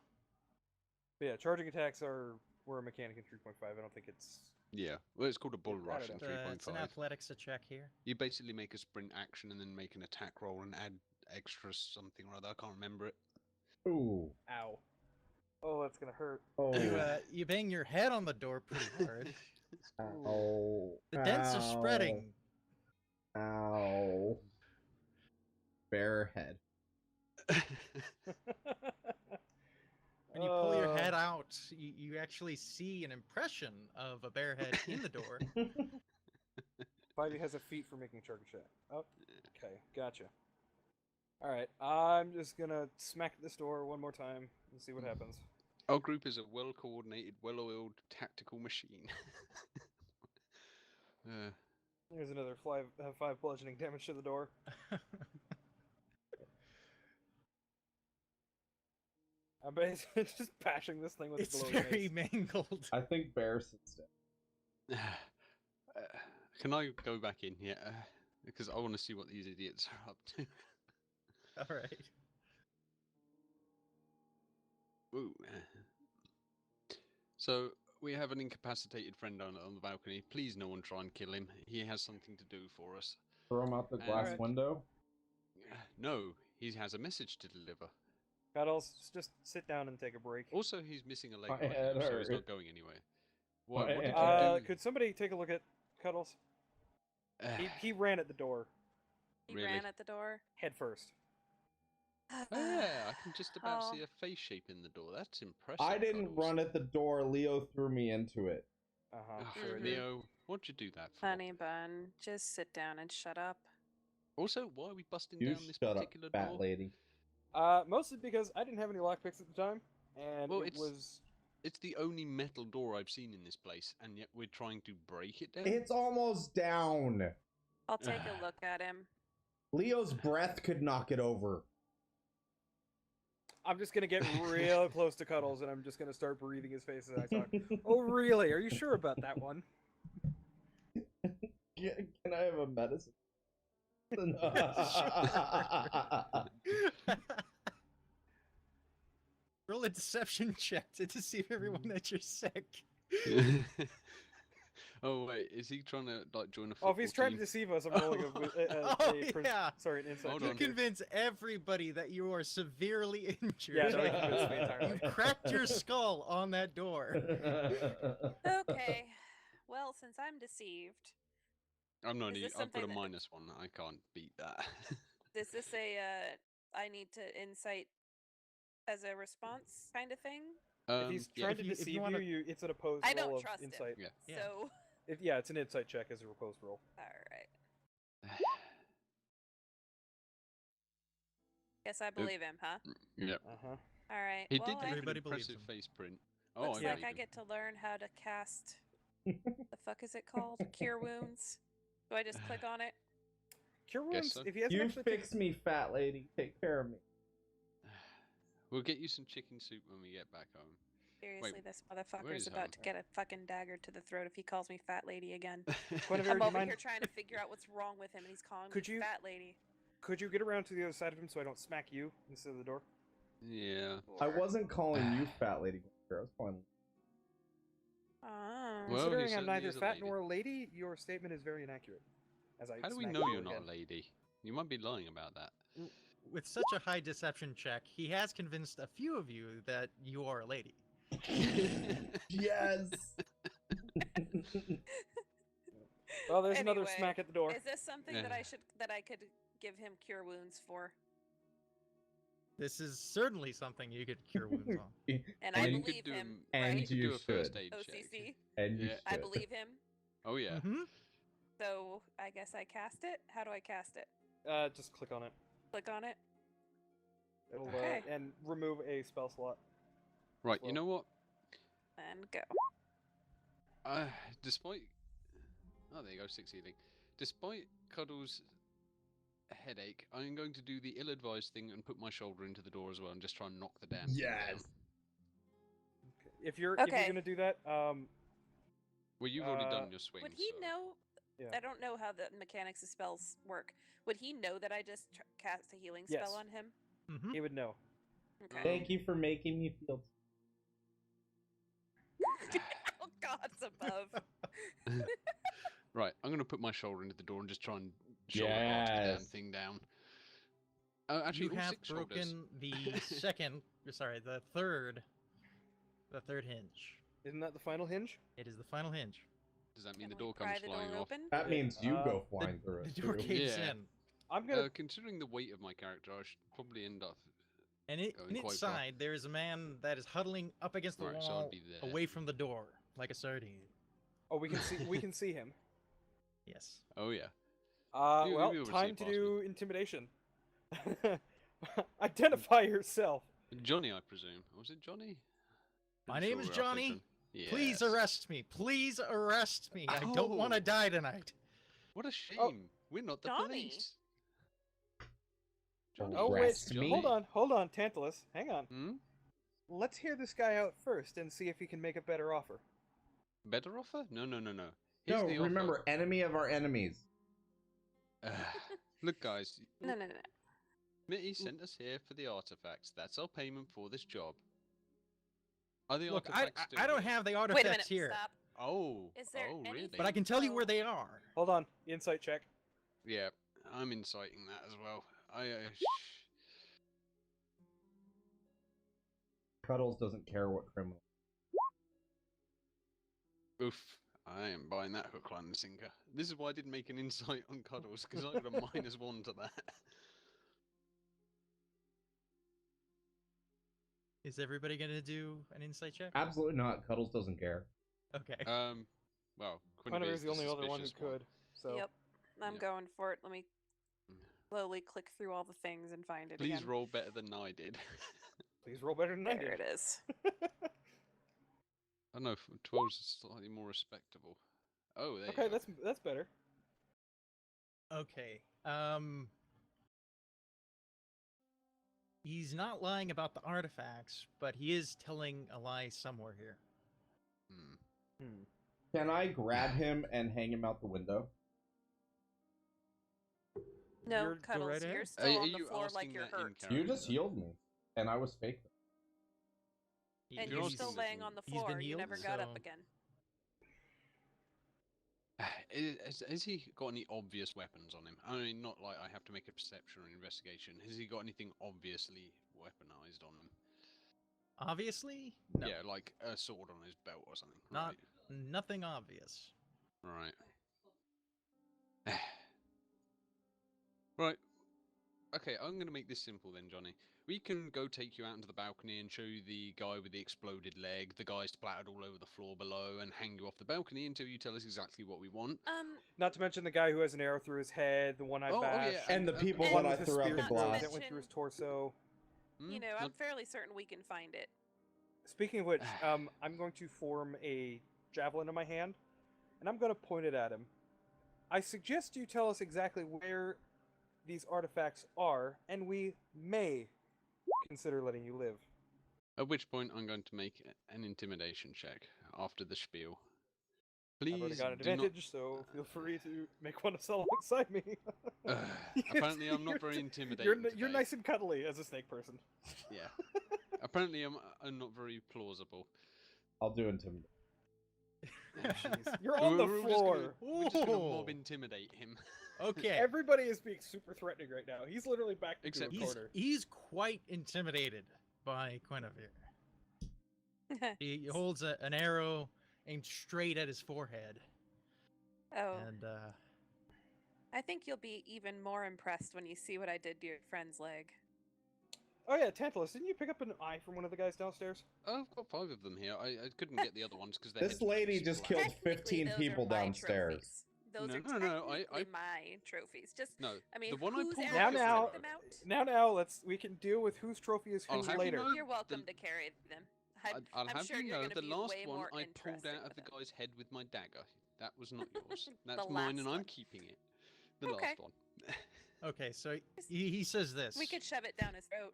but yeah, charging attacks were a mechanic in 3.5. I don't think it's. Yeah, well, it's called a Bull I Rush don't in know. It's an 3.5. athletics check here. You basically make a sprint action and then make an attack roll and add extra something or other. I can't remember it. Ooh. Ow. Oh, that's gonna hurt. Oh. You bang your head on the door pretty hard. Ow. The dents are spreading. Ow. Bear head. When you pull your head out, you actually see an impression of a bear head in the door. Spivey has a feat for making charge check. Oh, okay, gotcha. All right, I'm just gonna smack this door one more time and see what happens. Our group is a well-coordinated, well-oiled tactical machine. There's another 5 bludgeoning damage to the door. I'm basically just bashing this thing with It's a glowing very mace. mangled. I think Bear sits down. Can I go back in here? Because I want to see what these idiots are up to. All right. Ooh. So we have an incapacitated friend on the balcony. Please, no one try and kill him. He has something to do for us. Throw him out the glass Alright. window. No, he has a message to deliver. Cuddles, just sit down and take a break. Also, he's missing a leg My right head now, so he's hurt. not going anywhere. What My did head- you do? Could somebody take a look at Cuddles? He ran at the door, He Really? ran at the door. head first. Oh, yeah, I can just about Oh. see a face shape in the door. That's impressive. I didn't Cuddles. run at the door. Leo threw me into it. Uh-huh. Oh, Sure Mhm. did. Leo, what'd you do that for? Honey bun, just sit down and shut up. Also, why are we busting You down this shut up, particular fat door? lady. Mostly because I didn't have any lockpicks at the time, and Well, it was. It's the only metal door I've seen in this place, and yet we're trying to break it down? It's almost down. I'll take a look at him. Leo's breath could knock it over. I'm just gonna get real close to Cuddles, and I'm just gonna start breathing his face as I talk. Oh, really? Are you sure about that one? Can I have a medicine? Roll a deception check to see everyone that you're sick. Oh wait, is he trying to like join a Oh, football if he's trying to team? deceive us, I'm rolling Yeah. sorry, an insight. Hold You on. convince everybody that you are severely injured. Yeah, no, he convinced me entirely. You've cracked your skull on that door. Okay. Well, since I'm deceived, I'm not. Is this I've got a something that- -1. I can't beat that. is this a I need to insight as a response kind of thing? If he's Yeah. trying to if you deceive wanna- you, it's an opposed I roll don't of trust him. insight. Yeah. Yeah. So, Yeah, it's an insight check as a opposed roll. all right. Guess I believe him, huh? Yeah. Uh-huh. All right. He well, did have an Everybody believes impressive him. face print. Oh, looks I like believe I him. get to learn how to cast. The fuck is it called? Cure wounds. Do I just click on it? Cure Guess wounds. so. If he hasn't You actually fix me, fat lady. Take care of me. We'll get you some chicken soup when we get back home. Seriously, this where motherfucker's is about home? to get a fucking dagger to the throat if he calls me fat lady again. Guinevere, I'm do you over mind- here trying to figure out what's wrong with him, and he's calling Could me you- fat lady. could you get around to the other side of him so I don't smack you instead of the door? Yeah. I wasn't calling you fat lady. I was calling. Oh. Well, he Considering I'm certainly neither is a fat lady. nor a lady, your statement is very inaccurate. As I How do we smack know you you're not again. a lady? You might be lying about that. With such a high deception check, he has convinced a few of you that you are a lady. Yes. Well, there's another Anyway, smack at the door. Is this something that I could give him cure wounds for? This is certainly something you could cure wounds on. And I you could believe do him, and right? You you do a first should. aid check. OCC. And you Yeah. I should. believe him. Oh yeah. Mm-hmm. So I guess I cast it. How do I cast it? Just click on it. Click on it. It'll Okay. and remove a spell slot. Right. well. You know what? And go. Despite there you go, succeeding. Despite Cuddle's headache, I'm going to do the ill-advised thing and put my shoulder into the door as well and just try and knock the damn thing down. Yes. Okay. If you're Okay. gonna do that, Well, you've already done Uh, your swing. Would he so... know? Yeah. I don't know how the mechanics of spells work. Would he know that I just cast a healing Yes. spell on him? Mm-hmm. he would know. Okay. Thank you for making me feel. Oh, gods above. Right, I'm going to put my shoulder into the door and just try and shoulder blast the damn Yes. thing down. Actually, You all have 6 shoulders. broken the the third hinge. Isn't that the final hinge? It is the final hinge. Does that mean Can the we door pry comes the flying door off? open? That means you go The- flying through it. The door too. caves Yeah. in. I'm gonna. Considering the weight of my character, I should probably end up... And Going quite far. inside, there is a man that is huddling up against the Right, so I'd wall, be there. away from the door, like a sardine. Oh, we can see. We can see him. Yes. Oh, yeah. Well, you'll be able to see time it to past do intimidation. Identify yourself. Johnny, I presume. Was it Johnny? My Pretty name is we're after Johnny. John- Please Yes. arrest me. Please arrest me. I don't want to Oh. die tonight. What a shame. Oh. We're not the Johnny. police. Johnny. Oh wait, Arrest me? hold on, Tantalus. Hang on. Hmm? Let's hear this guy out first and see if he can make a better offer. Better offer? No. Here's No, the remember, offer. enemy of our enemies. Look, guys. No. Mitty sent us here for the artifacts. That's our payment for this job. Are the Look, artifacts still I don't here? have the Wait a artifacts minute. here, Stop. Oh. Is there really? anything- but I can tell you where Oh. they are. Hold on, insight check. Yeah, I'm inciting that as well. Cuddles doesn't care what criminal. Oof. I am buying that hook, line, and sinker. This is why I didn't make an insight on Cuddles, because I got a -1 to that. Is everybody gonna do an insight check? Absolutely not. Cuddles doesn't care. Okay. Well, Guinevere's the only other one who suspicious one. could. So Yep. I'm Yep. going for it. Let me slowly click through all the things and find it Please again. roll better than I did. please roll better than I There did. it is. I don't know, 12's slightly more respectable. Oh, there you Okay, go. that's better. Okay. He's not lying about the artifacts, but he is telling a lie somewhere here. Can I grab him and hang him out the window? No, You're- go Cuddles, right ahead. you're Are still on you the floor like asking you're that in hurt. character? You just healed me, and I was fake. And You're you're asking still this laying one. on the He's been floor. You healed, never got up so- again. Has he got any obvious weapons on him? I mean, not like I have to make a perception or investigation. Has he got anything obviously weaponized on him? Obviously, no. Yeah, like a sword on his belt or something. Not nothing obvious. Right. Right. okay, I'm going to make this simple then, Johnny. We can go take you out into the balcony and show you the guy with the exploded leg, the guy splattered all over the floor below, and hang you off the balcony until you tell us exactly what we want. Not to mention the guy who has an arrow through his head, the one I Oh, bashed, yeah, And the people And that one I with his threw out spear the not through to glass. that went through his torso. You know, I'm fairly certain we can find it. Speaking of which, I'm going to form a javelin in my hand, and I'm going to point it at him. I suggest you tell us exactly where these artifacts are, and we may consider letting you live. At which point, I'm going to make an intimidation check after the spiel. Please I've already got an do not... advantage, so feel free to make one alongside me. Apparently, I'm not very intimidating. You're nice and cuddly as a snake person. Yeah. Apparently, I'm not very plausible. I'll do intimidate. Jeez. You're on the floor. We're just gonna Ooh. mob intimidate him. Okay. Everybody is being super threatening right now. He's literally backed into Except a corner. He's quite intimidated by Guinevere. He holds an arrow aimed straight at his forehead. Oh, And I think you'll be even more impressed when you see what I did to your friend's leg. Oh yeah, Tantalus, didn't you pick up an eye from one of the guys downstairs? I've got 5 of them here. I couldn't get the other ones because This lady just killed Technically, 15 those people are my downstairs. trophies. Those No, are no, no, technically my trophies. Just, No, I mean, the one I whose pulled arrows out took just them out? Now, we can deal with whose trophy is I'll whose have you later. know- You're welcome the- to carry them. I'll I'm have sure you you're know gonna the be last way one more I pulled interested out of the with it. guy's head with my dagger. That was not yours. That's The mine, and last I'm one. keeping it. The Okay. last one. okay, so he says this. We could shove it down his throat.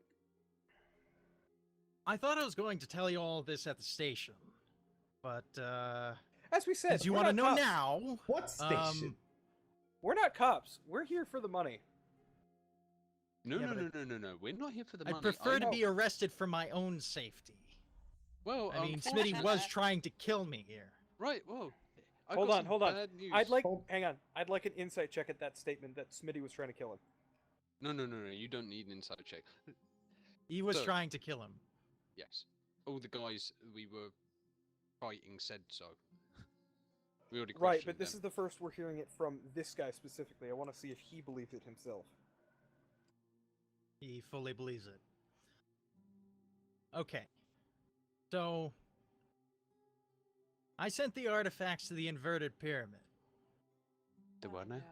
I thought I was going to tell you all this at the station, but As we said, since you we're want to not know cops. now, What station? We're not cops. We're here for the money. No, Yeah, no, but no, no, no, no. We're not here for the I money. prefer to know. be arrested for my own safety. Well, I mean, unfortunately- Smitty was trying to kill me here. Right. Well, I've Hold got on, some hold on. bad news. Hang on. I'd like an insight check at that statement that Smitty was trying to kill him. No, no, no, no. You don't need an inside check. He was So- trying to kill him. Yes. All the guys we were fighting said so. We already Right, questioned but this them. is the first we're hearing it from this guy specifically. I want to see if he believes it himself. He fully believes it. Okay. So, I sent the artifacts to the inverted pyramid. The Oh, what now? no.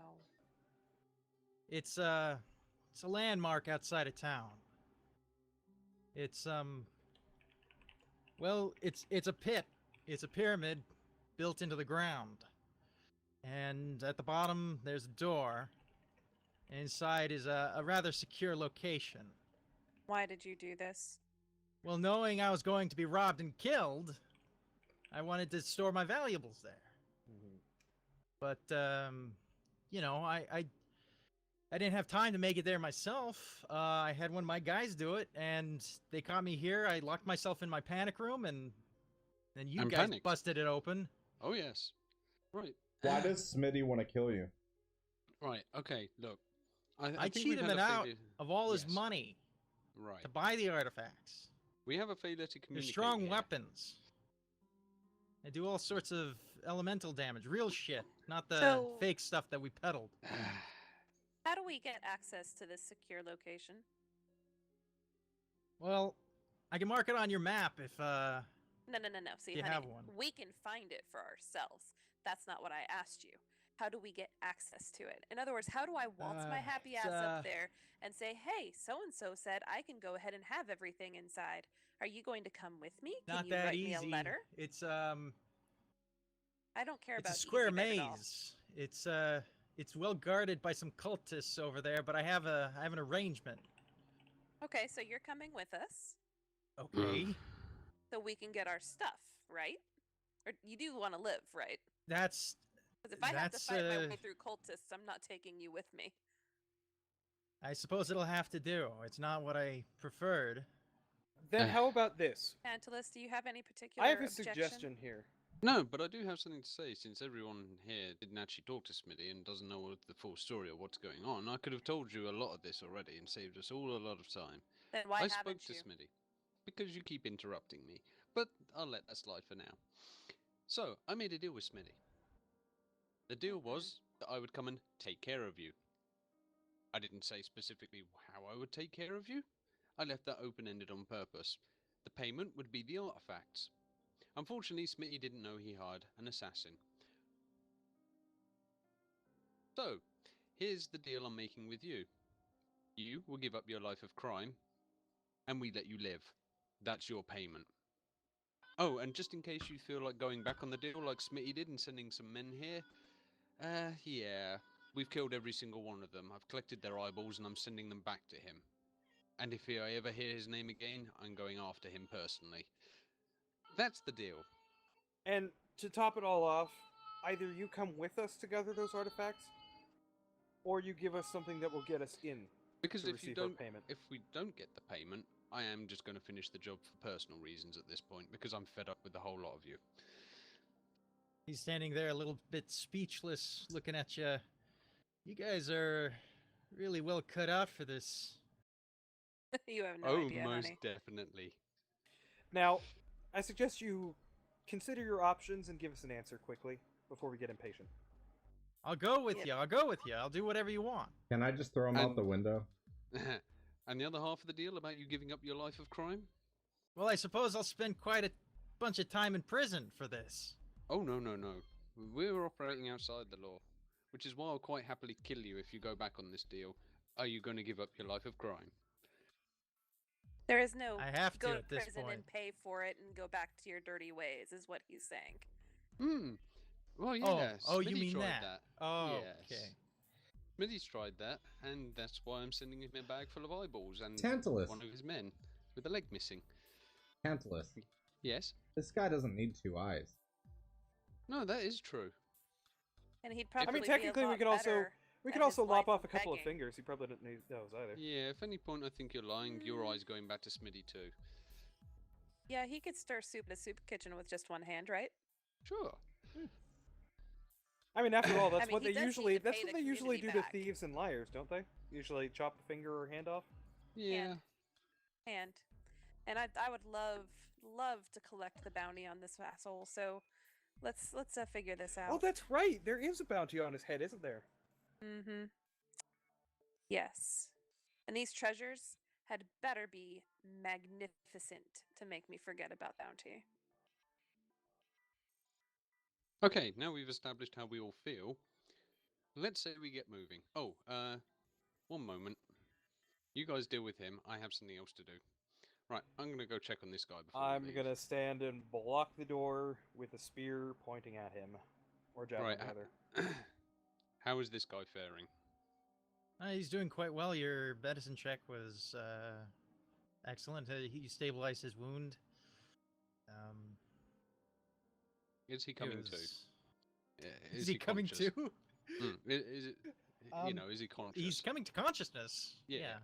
It's a landmark outside of town. It's well, it's a pit. It's a pyramid built into the ground. And at the bottom there's a door. Inside is a rather secure location. Why did you do this? Well, knowing I was going to be robbed and killed, I wanted to store my valuables there. But you know, I didn't have time to make it there myself. I had one of my guys do it, and they caught me here. I locked myself in my panic room, and then you I'm guys panicked. busted it open. Oh yes. Right. Why does Smitty want to kill you? Right. Okay. Look. I think we've cheated had him a out failure- of all his Yes. money Right. to buy the artifacts. We have a failure to They're communicate. strong here. weapons. They do all sorts of elemental damage, real shit, not the So- fake stuff that we peddled. How do we get access to this secure location? Well, I can mark it on your map if No. See, You honey, have one. we can find it for ourselves. That's not what I asked you. How do we get access to it? In other words, how do I waltz my happy it's, ass up there and say, "Hey, so and so said I can go ahead and have everything inside. Are you going to come with me? Can not you that write easy. me a letter?" It's I don't care it's about a square easy, babe, at all. maze. It's well guarded by some cultists over there, but I have an arrangement. Okay, so you're coming with us, Okay. so we can get our stuff, right? Or you do want to live, right? That's Because if I have to That's, fight my way through cultists, I'm not taking you with me. I suppose it'll have to do. It's not what I preferred. Then how about this? Tantalus, do you have any particular I have a objection? suggestion here. No, but I do have something to say. Since everyone here didn't actually talk to Smitty and doesn't know the full story of what's going on, I could have told you a lot of this already and saved us all a lot of time. Then why I haven't spoke to you? Smitty because you keep interrupting me, but I'll let that slide for now. So I made a deal with Smitty. The deal was that I would come and take care of you. I didn't say specifically how I would take care of you. I left that open-ended on purpose. The payment would be the artifacts. Unfortunately, Smitty didn't know he hired an assassin. So, here's the deal I'm making with you. You will give up your life of crime, and we let you live. That's your payment. Oh, and just in case you feel like going back on the deal like Smitty did and sending some men here, yeah, we've killed every single one of them. I've collected their eyeballs and I'm sending them back to him. And if I ever hear his name again, I'm going after him personally. That's the deal. And to top it all off, either you come with us to gather those artifacts, or you give us something that will get us in Because to if receive our payment. if we don't get the payment, I am just going to finish the job for personal reasons at this point, because I'm fed up with the whole lot of you. He's standing there a little bit speechless, looking at you. You guys are really well cut out for this. You have no idea, most honey. definitely. Now, I suggest you consider your options and give us an answer quickly before we get impatient. I'll go with Yep. you. I'll go with you. I'll do whatever you want. Can I just throw him out the window? And the other half of the deal about you giving up your life of crime? Well, I suppose I'll spend quite a bunch of time in prison for this. Oh, no, no, no. We're operating outside the law, which is why I'll quite happily kill you if you go back on this deal. Are you going to give up your life of crime? There is no I have go to to at this prison point. and pay for it and go back to your dirty ways, is what he's saying. Well, yeah. Oh, you Smitty mean tried that? Oh, yes. okay. Smitty's tried that, and that's why I'm sending him a bag full of eyeballs and Tantalus. one of his men with a leg missing. Tantalus. Yes? This guy doesn't need 2 eyes. No, that is true. And he'd probably I mean, be technically, a lot we could also better we at could his also life lop off of a couple of begging. fingers. He probably didn't need those either. Yeah, if any point I think you're lying, your eye's going back to Smitty too. Yeah, he could stir soup in a soup kitchen with just one hand, right? Sure. I mean, after all, that's I mean, what he they does need usually to that's pay what the they usually do community to back. thieves and liars, don't they? Usually chop a finger or hand off. Yeah. And I would love to collect the bounty on this asshole. So let's figure this out. Oh, that's right. There is a bounty on his head, isn't there? Mm-hmm. Yes. And these treasures had better be magnificent to make me forget about bounty. Okay, now we've established how we all feel. Let's say we get moving. Oh, one moment. You guys deal with him. I have something else to do. Right, I'm gonna go check on this guy before we I'm leave. gonna stand and block the door with a spear pointing at him, or javelin Right. rather. How is this guy faring? He's doing quite well. Your medicine check was excellent. He stabilized his wound. Is he coming to? Is he coming conscious? to? Is it? Is he conscious? He's coming to consciousness. Yeah. Yeah.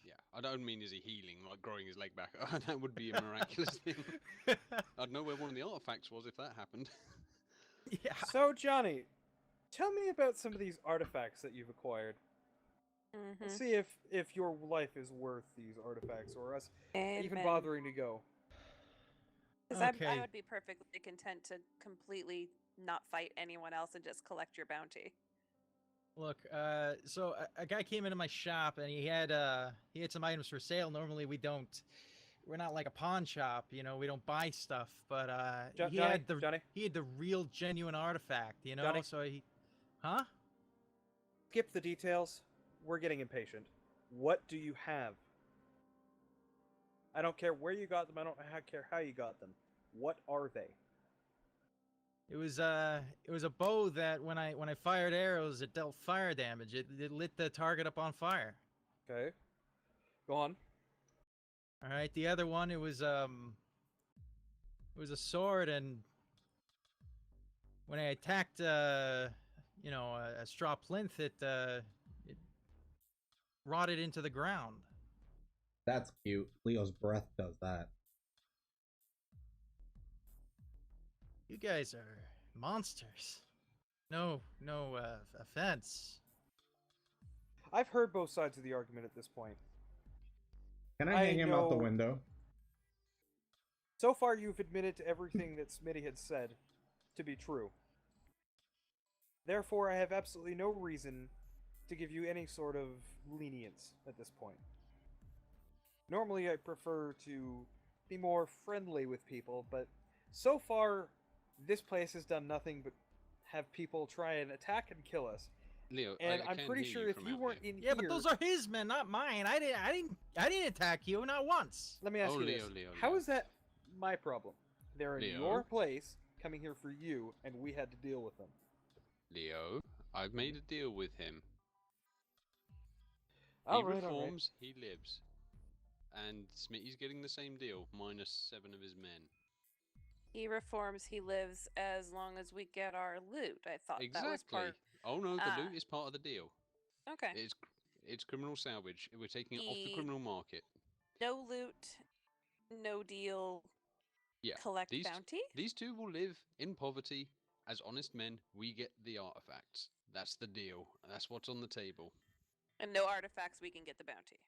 Yeah, I don't mean is he healing, like growing his leg back. That would be a miraculous thing. I'd know where one of the artifacts was if that happened. Yeah. So, Johnny, tell me about some of these artifacts that you've acquired. Mm-hmm. Let's see if your life is worth these artifacts, or us even Amen. bothering to go. Because Okay. I would be perfectly content to completely not fight anyone else and just collect your bounty. Look, so a guy came into my shop and he had some items for sale. Normally we're not like a pawn shop, you know, we don't buy stuff. But he had the real genuine artifact, you know. Johnny? So he, huh? Skip the details. We're getting impatient. What do you have? I don't care where you got them. I don't care how you got them. What are they? It was a bow that when I fired arrows, it dealt fire damage. It lit the target up on fire. Okay. Go on. All right. The other one, it was a sword, and when I attacked a straw plinth, it rotted into the ground. That's cute. Leo's breath does that. You guys are monsters. No offense. I've heard both sides of the argument at this point. Can I hang him out the know- window? So far, you've admitted to everything that Smitty had said to be true. Therefore, I have absolutely no reason to give you any sort of lenience at this point. Normally, I prefer to be more friendly with people, but so far, this place has done nothing but have people try and attack and kill us. Leo, And I I'm can pretty hear sure you if from you out weren't here. in Yeah, here, but those are his men, not mine. I didn't attack you, not once. let me ask Oh, you Leo, this: Leo, how Leo. is that my problem? They're in Leo? your place, coming here for you, and we had to deal with them. Leo, I've made a deal with him. All He right, all right. reforms, he lives. And Smitty's getting the same deal, minus 7 of his men. He reforms, he lives, as long as we get our loot. I thought that was Exactly. part. Oh no, the loot is part of the deal. Okay. It's criminal salvage. We're taking it off the The- criminal market. No loot, no deal. Yeah. Collect These bounty. these two will live in poverty as honest men. We get the artifacts. That's the deal. That's what's on the table. And no artifacts, we can get the bounty.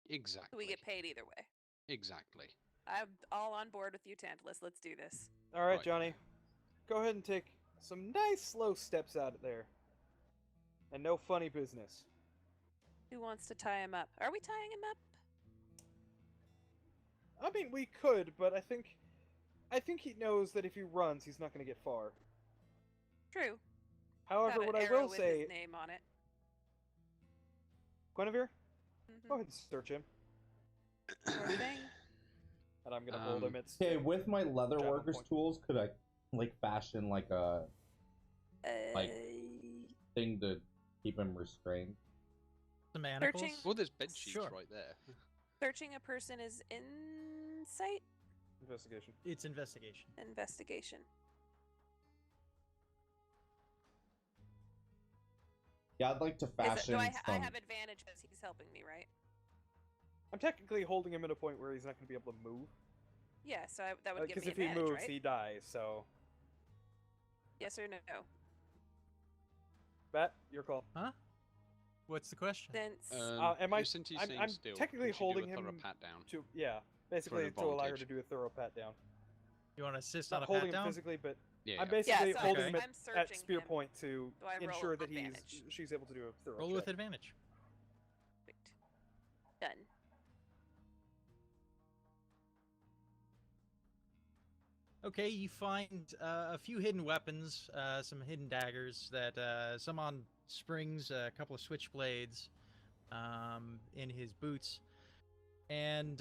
Exactly. We get paid either way. Exactly. I'm all on board with you, Tantalus. Let's do this. All right, Right. Johnny. Go ahead and take some nice slow steps out of there. And no funny business. Who wants to tie him up? Are we tying him up? I mean, we could, but I think he knows that if he runs, he's not going to get far. True. However, Got what an I arrow will with say, his name on it. Guinevere, Mhm. go ahead and search him, Sure thing. and I'm going to hold him. It's Okay, with my leather Javelin workers point. tools, could I like fashion like a Like- thing to keep him restrained? The manacles. Searching. Well, there's bed sheets Sure. right there. Searching a person is insight? investigation. It's investigation. Investigation. Yeah, I'd like to Is it, fashion do I some. have advantage because he's helping me, right? I'm technically holding him at a point where he's not going to be able to move. Yeah, so that would give Because me if he advantage, moves, right? he dies. So, Yes or no? Bat, your call. Huh? What's the question? Since Am I- Since he's I'm- staying I'm still, technically we should do holding a thorough him pat down. Basically to allow her advantage. to do a thorough pat down. You want to assist Not on a holding pat him down? physically, but Yeah. I'm yeah. basically so holding I'm- him I'm at searching spear him. point to Do I roll ensure that advantage? she's able to do a thorough Roll check. with advantage. Perfect. Done. Okay, you find a few hidden weapons, some hidden daggers that some on springs, a couple of switchblades in his boots, and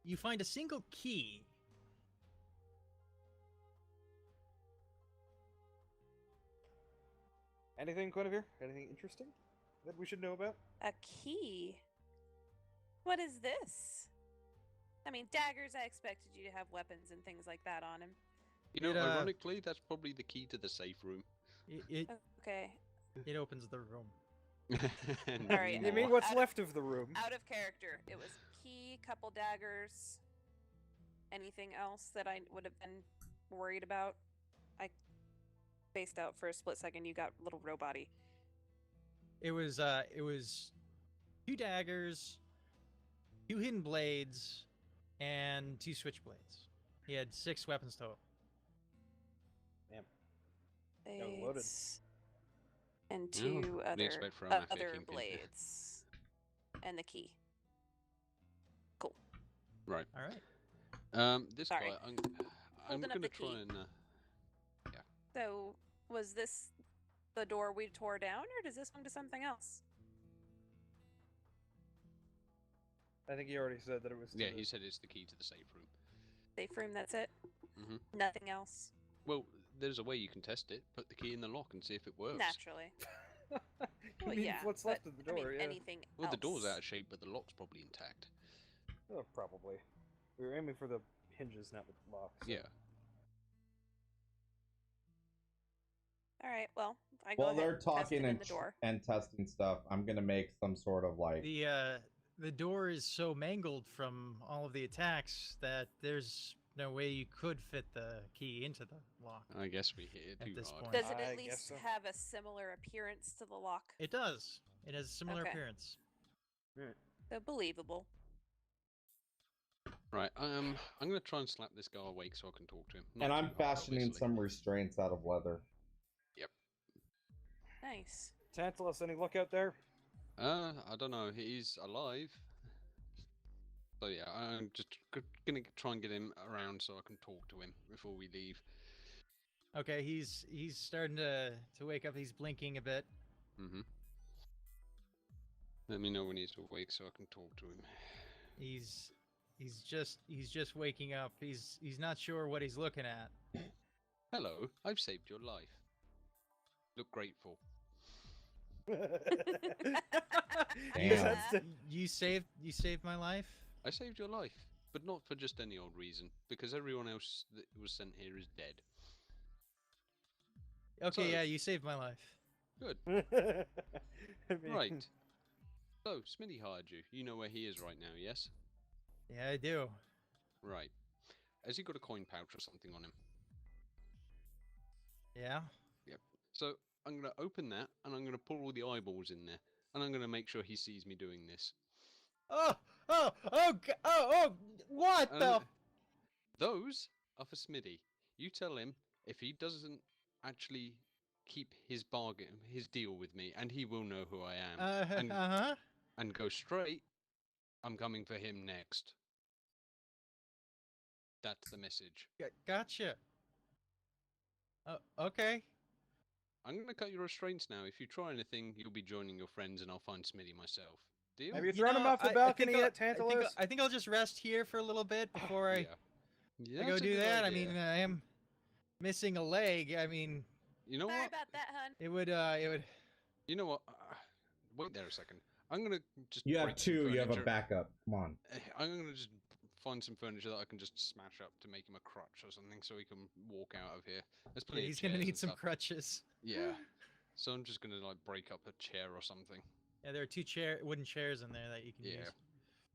you find a single key. Anything, Guinevere? Anything interesting that we should know about? A key. What is this? I mean, daggers. I expected you to have weapons and things like that on him. You know, It, ironically, that's probably the key to the safe room. Okay. It opens the room. Alright, You mean Well, what's out of- left of the room? Out of character. It was key, couple daggers. Anything else that I would have been worried about? I spaced out for a split second. You got little robot-y. It was two daggers, two hidden blades, and two switchblades. He had 6 weapons total. Got it loaded. Blades and Yeah, two what do you other expect from a mafia other kingpin? blades and the key. Cool. Right. All right. This Sorry. guy, I'm Holding up gonna the try key. and. So, was this the door we tore down, or does this belong to something else? I think he already said that it was. to Yeah, the- he said it's the key to the safe room. Safe room. That's it. Mhm. Nothing else. Well, there's a way you can test it. Put the key in the lock and see if it works. Naturally. You Well, mean yeah. what's but, left of the I door? mean, Yeah. anything Well, the door's else. out of shape, but the lock's probably intact. Oh, probably. We were aiming for the hinges, not the lock. So. Yeah. All right. Well, I go While ahead they're and test talking it in and the door. and testing stuff, I'm gonna make some sort of like. The door is so mangled from all of the attacks that there's no way you could fit the key into the lock. I guess we hit it At too this hard. point. Does it I at guess least so. have a similar appearance to the lock? It does. It has a similar Okay. appearance. So believable. Right. I'm gonna try and slap this guy awake so I can talk to him. Not And I'm too hard, fashioning obviously. some restraints out of leather. Nice. Tantalus, any luck out there? I don't know. He's alive. So yeah, I'm just gonna try and get him around so I can talk to him before we leave. Okay, he's starting to wake up. He's blinking a bit. Mm-hmm. Let me know when he's awake so I can talk to him. He's just waking up. He's not sure what he's looking at. Hello, I've saved your life. Look grateful. Damn. You saved my life. I saved your life, but not for just any old reason, because everyone else that was sent here is dead. Okay, So- yeah, you saved my life. Good. I mean, Right. So, Smitty hired you. You know where he is right now, yes? Yeah, I do. Right. Has he got a coin pouch or something on him? Yeah. So, I'm going to open that, and I'm going to pull all the eyeballs in there, and I'm going to make sure he sees me doing this. Oh, what the? Uh, Those are for Smitty. You tell him if he doesn't actually keep his bargain, his deal with me, and he will know who I am. And go straight, I'm coming for him next. That's the message. Gotcha. Okay. I'm going to cut your restraints now. If you try anything, you'll be joining your friends, and I'll find Smitty myself. Deal? have you thrown him off the I balcony think yet, I think, Tantalus? I think I'll just rest here for a little bit before I Yeah, go that's a do good that. I idea. mean, I am missing a leg. I mean, You know Sorry what? about that, hun. it would. You know what? Wait there a second. I'm gonna just. You have break some two. You have a furniture. backup. Come on. I'm gonna just find some furniture that I can just smash up to make him a crutch or something, so he can walk out of here. There's Yeah, plenty of he's gonna chairs need and some stuff. crutches. Yeah. So I'm just gonna like break up a chair or something. Yeah, there are two wooden chairs in there that you can Yeah. use.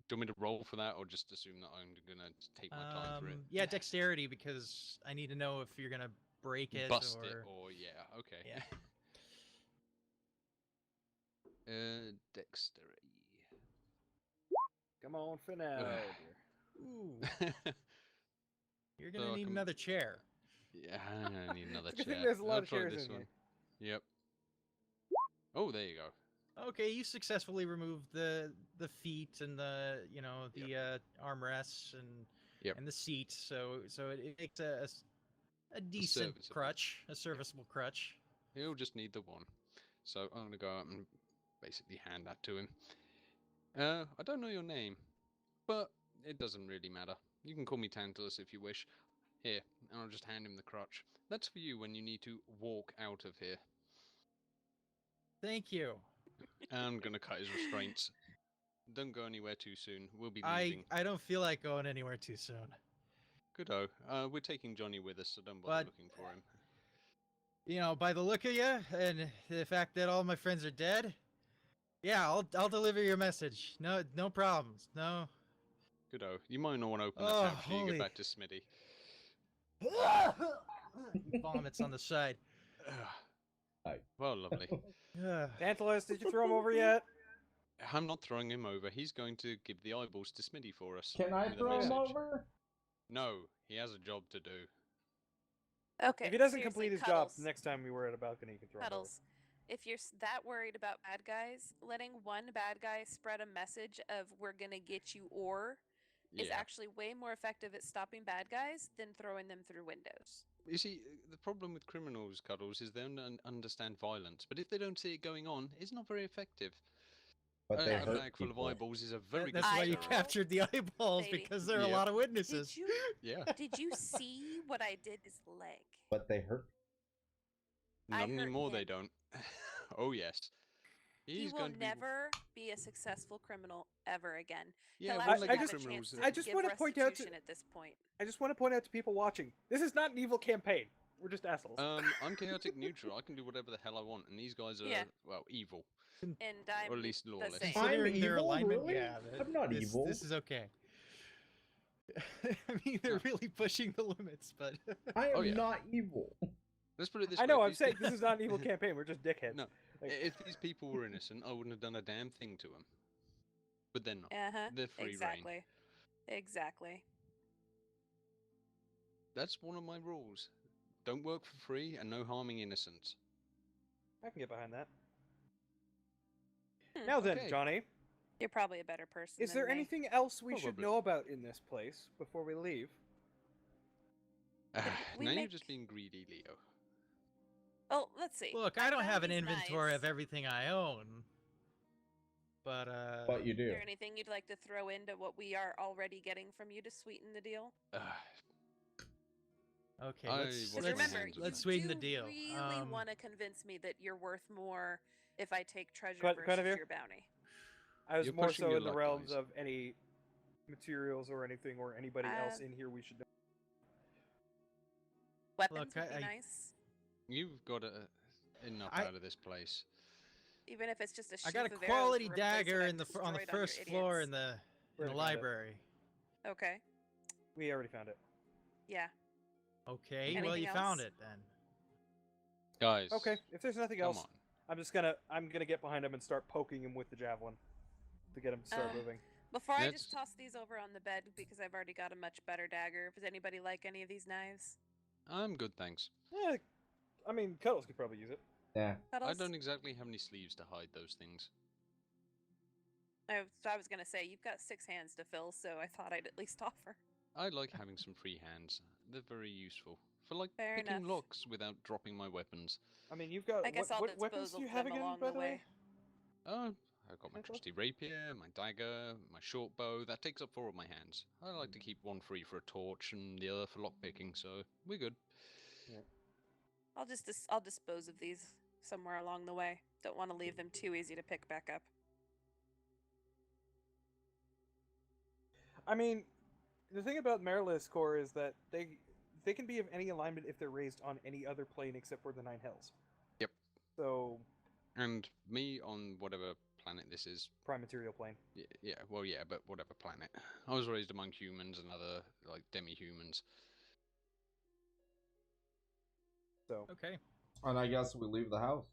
Do you want me to roll for that, or just assume that I'm gonna take my time through it? Yeah, dexterity, because I need to know if you're gonna break it Bust or. it, or yeah, okay. Yeah. Dexterity. Come on, for now. Ooh, you're So gonna I need can- another chair. Yeah, I'm gonna need another It's a good chair. thing there's a lot I'll of try chairs this in one. Yep. Oh, there you go. Okay, you successfully removed the feet and the armrests and Yep. and the seat, so it makes a decent serviceable. crutch, a serviceable crutch. He'll just need the one. So I'm gonna go out and basically hand that to him. I don't know your name, but it doesn't really matter. You can call me Tantalus if you wish. Here, and I'll just hand him the crutch. That's for you when you need to walk out of here. Thank you. I'm gonna cut his restraints. Don't go anywhere too soon. We'll be leaving. I don't feel like going anywhere too soon. Good-o. We're taking Johnny with us, so don't bother But- looking for him. You know, by the look of you and the fact that all my friends are dead, yeah, I'll deliver your message. No problems. No. Good-o. You might not want to open that Oh, pouch till you holy- get back to Smitty. He vomits on the side. Well, lovely. Tantalus, did you throw him over yet? I'm not throwing him over. He's going to give the eyeballs to Smitty for us. Can I with a throw him message. over? No, he has a job to do. Okay. If he doesn't seriously, complete his Cuddles, job, next time we were at a balcony, you can throw him over. Cuddles, if you're that worried about bad guys, letting one bad guy spread a message of "we're gonna get you" is Yeah. actually way more effective at stopping bad guys than throwing them through windows. You see, the problem with criminals, Cuddles, is they don't understand violence. But if they don't see it going on, it's not very effective. But they A hurt bag full of people. eyeballs is a very good That's why you deterrent. captured the eyeballs, Baby. because there are a Yep. lot of witnesses. Yeah. Did you see what I did his leg? But they hurt. I Not hurt anymore, they him. don't. Oh, yes. He He's will going to be... never be a successful criminal ever again. Yeah, He'll we'll actually let I have the a criminals... chance I to just give wanna point out to- restitution at this point. I just want to point out to people watching, this is not an evil campaign. We're just assholes. I'm chaotic neutral. I can do whatever the hell I want, and these guys are, Yeah. well, evil. And I'm Or at least the lawless. same. Considering their evil, alignment, really? yeah, I'm not this, evil. This is okay. I mean, they're No. really pushing the limits, but I am Oh, yeah. not evil. Let's put it this I way. know, if I'm these saying pe- this is not an evil campaign. We're just dickheads. No. Like, If these people were innocent, I wouldn't have done a damn thing to them. But they're not. Uh-huh. They're free reign. Exactly. Exactly. That's one of my rules. Don't work for free and no harming innocents. I can get behind that. Now then, Okay. Johnny, You're probably a better person. is than there me. anything else we should Probably. know about in this place before we leave? we Now you're make- just being greedy, Leo. Oh, let's see. Look, I don't found have an these inventory knives. of everything I own. But But you Is do. there anything you'd like to throw into what we are already getting from you to sweeten the deal? okay, I let's wash Because my remember, hands of let's that. sweeten the do deal. really want to convince me that you're worth more if I take treasure Quite versus of you. your bounty. I was You're more pushing so your in the luck, realms guys. of any materials or anything or anybody else in here we should know. Weapons Look, would be I- nice, You've got enough I- out of this place. even if it's just a I got a sheaf of arrows quality to replace what dagger I've in the on the destroyed first your floor idiots. in the We already found it. library. Okay, We already found it. yeah. Okay, well Anything you found else? it then. Guys. Okay, if there's nothing Come else, on. I'm gonna get behind him and start poking him with the javelin to get him to start moving. Before I Let's- just toss these over on the bed because I've already got a much better dagger. Does anybody like any of these knives? I'm good, thanks. Yeah, I mean, Cuddles could probably use it. Yeah. I Cuddles? don't exactly have any sleeves to hide those things. I was gonna say you've got 6 hands to fill, so I thought I'd at least offer. I like having some free hands. They're very useful. For like Fair picking enough. locks without dropping my weapons. I mean, you've got I guess what, I'll what weapons dispose do you of have them again, along by the the way. way? Oh, I've got my That's all. trusty rapier, my dagger, my short bow. That takes up 4 of my hands. I like to keep one free for a torch and the other for lockpicking, so we're good. I'll dispose of these somewhere along the way. Don't want to leave them too easy to pick back up. I mean, the thing about Marilith's core is that they can be of any alignment if they're raised on any other plane except for the Nine Hells. Yep. So, And me on whatever planet this is. prime material plane. Yeah, well, yeah, but whatever planet. I was raised among humans and other, like, demi-humans. So Okay. And I guess we leave the house.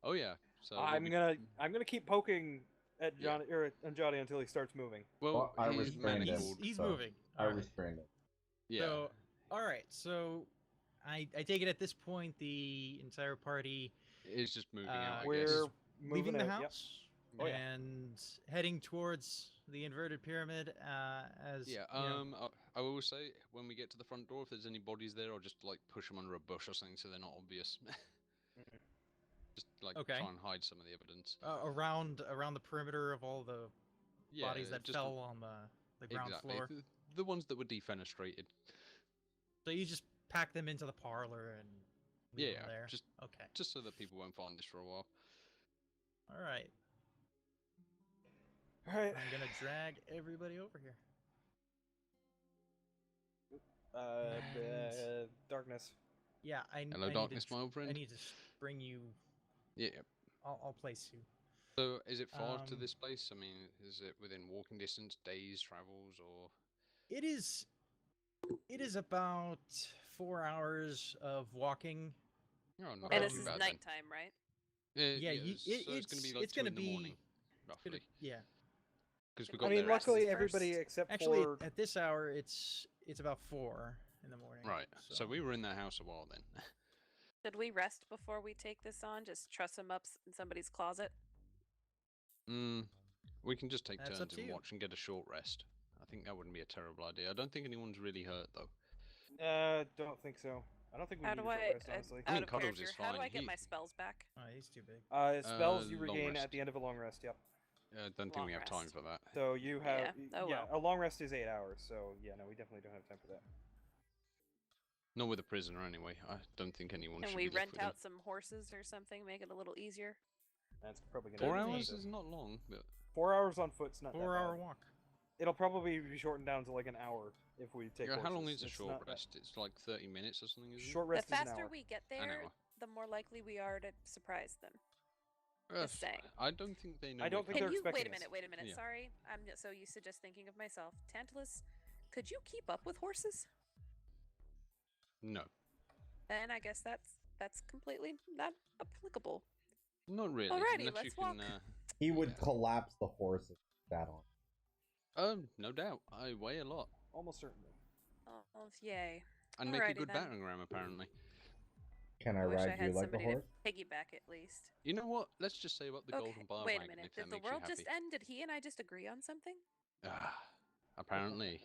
Oh, yeah. So I'm we'll be- gonna keep poking at Yeah. Johnny or on Johnny until he starts moving. Well, I he's restrained him. manacled. He's so moving. I Alright. restrained it. Yeah. So, all right. So, I take it at this point the entire party It's just moving out, I We're guess. moving leaving the out, yep. house Oh, yeah. and heading towards the inverted pyramid. As Yeah, you know, I will say, when we get to the front door, if there's any bodies there, I'll just, like, push them under a bush or something so they're not obvious. Just, like, Okay. try and hide some of the evidence. around the perimeter of all the Yeah, bodies that just fell on the ground exactly. floor. The ones that were defenestrated. So you just pack them into the parlor and leave them Yeah, there. just Okay. just so that people won't find this for a while. All right. All right. I'm gonna drag everybody over here. Darkness. Yeah, Hello, I darkness, need to, my old friend. I need to bring you. Yeah. I'll place you. So, is it far to Um, this place? I mean, is it within walking distance, days travels, or? It is. It is about 4 hours of walking. Oh, not And too this is bad nighttime, right? then. Yeah, so it's going to be like it's 2 gonna in the morning, Gonna- roughly. yeah. Because we I got I mean, there. at- luckily first. everybody except Actually, for at this hour, it's about 4 in the morning. Right. So we were in that house a while then. Should we rest before we take this on? Just truss them up in somebody's closet? We can just take That's up turns to and you. watch and get a short rest. I think that wouldn't be a terrible idea. I don't think anyone's really hurt though. don't think so. I don't think we How need do a I? short rest, honestly. I mean, Out of Cuddles character, is how do fine. I get He- my spells back? Oh, he's too big. Spells you long regain rest. at the end of a long rest. Yep. I don't think Long we have time rest. for that. So you have Yeah. Oh, yeah. well. A long rest is 8 hours. So yeah, no, we definitely don't have time for that. Not with a prisoner anyway. I don't think anyone Can should we be left rent with him. out some horses or something? Make it a little easier? That's probably gonna 4 be hours expensive. is not long, but 4 hours on foot's not that 4-hour bad. walk. It'll probably be shortened down to like an hour if we take. yeah, how long horses. is a It's short not that- rest? It's like 30 minutes or something, isn't Short The rest is an faster hour. we get An there, hour. the more likely we are to surprise them. it? Just saying. I don't think they know. I don't we're think they're Can you wait a expecting us. minute? Wait a minute. Yeah. Sorry, I'm so used to just thinking of myself. Tantalus, could you keep up with horses? No, Then I guess that's completely not applicable. not really. Alrighty, unless you let's can. walk. He would Yeah. collapse the horse if he sat on. No doubt. I weigh a lot Almost certainly. Oh, yay. and make a Alrighty good then. battering ram, apparently. Can I I wish I ride you had like a somebody horse? to piggyback at least. You know what? Let's just say about the Okay, golden bar wait a wagon minute. if that Did the makes you world happy. just end? Did he and I just agree on something? Ah, apparently.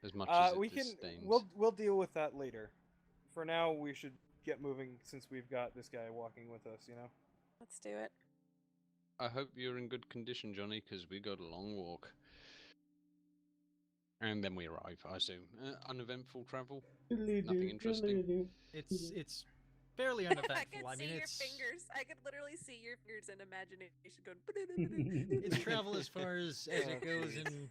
As much as it We can. disdains. We'll deal with that later. For now, we should get moving since we've got this guy walking with us. You know. Let's do it. I hope you're in good condition, Johnny, because we got a long walk. And then we arrive, I assume. Uneventful travel? Nothing interesting? It's fairly I uneventful. could I mean, see your it's fingers. I could literally see your fingers in imagination going. it's travel as far as Oh, it goes jeez. in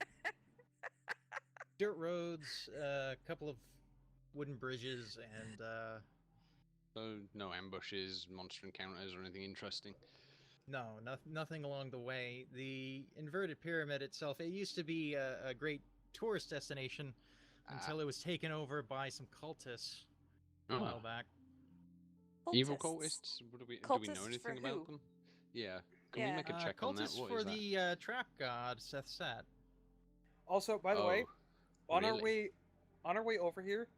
dirt roads, a couple of wooden bridges, and So, no ambushes, monster encounters, or anything interesting? nothing along the way. The inverted pyramid itself, it used to be a great tourist destination until it was taken over by some cultists a while back. Evil cultists? Do we know Cultists anything for about who? them? Yeah. Can we Yeah. make a check on that? Cultists What for is that? the trap god Seth Sat. Also, by the way, Oh, on our really? way over here,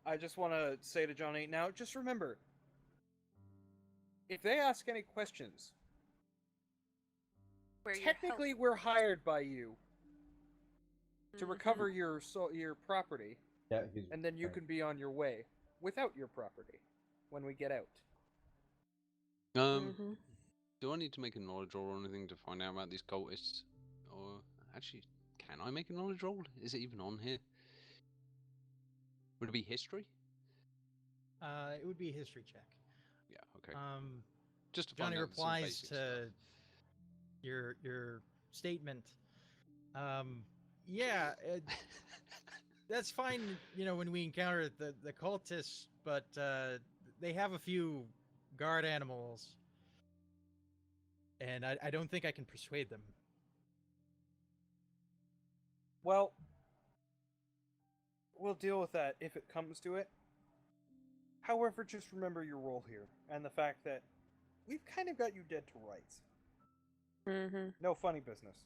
I just want to say to Johnny, now just remember, if they ask any questions, Where your technically we're hired by you to Mhm. recover your property, Yeah, he's and then you right. can be on your way without your property when we get out. Mhm. Do I need to make a knowledge roll or anything to find out about these cultists? Or, actually, can I make a knowledge roll? Is it even on here? Would it be history? It would be a history check. Yeah, okay. Just to Johnny find out some replies basic to stuff. your statement. Yeah, that's fine. You know, when we encounter the cultists, but they have a few guard animals, and I don't think I can persuade them. Well, we'll deal with that if it comes to it. However, just remember your role here and the fact that we've kind of got you dead to rights. Mhm. No funny business.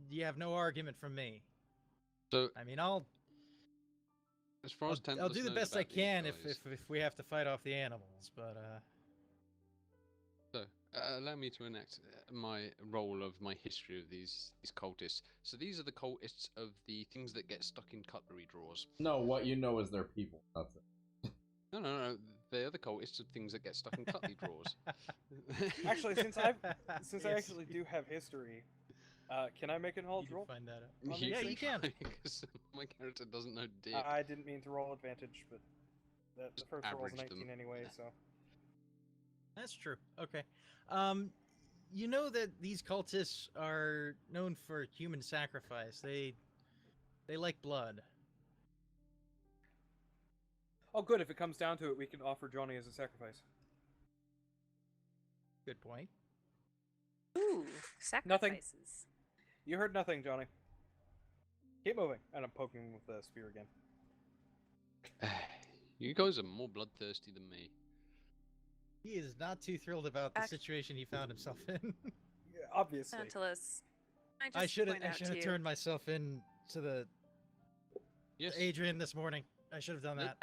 You have no argument from me. So, I mean, as far as I'll Tantalus do the knows best I about these can guys, if we have to fight off the animals, but So, allow me to enact my role of my history of these cultists. So these are the cultists of the things that get stuck in cutlery drawers. No, what you know is they're people. That's it. No. They are the cultists of things that get stuck in cutlery drawers. Actually, since I actually Yes, do have history, can I make a you knowledge can roll? find that out. on these Yeah, things? you can. Because my character doesn't know dick. I didn't mean to roll advantage, but the Just first roll is average 19 them. anyway, so. That's true. Okay. You know that these cultists are known for human sacrifice. They like blood. Oh, good. If it comes down to it, we can offer Johnny as a sacrifice. Good point. Ooh, sacrifices. You heard nothing, Johnny. Keep moving. And I'm poking him with the spear again. You guys are more bloodthirsty than me. He is not too thrilled about the situation he found himself in. Yeah, obviously. Tantalus. I should have point out to you, turned myself in to the Yes. Adrian this morning. I should have done that.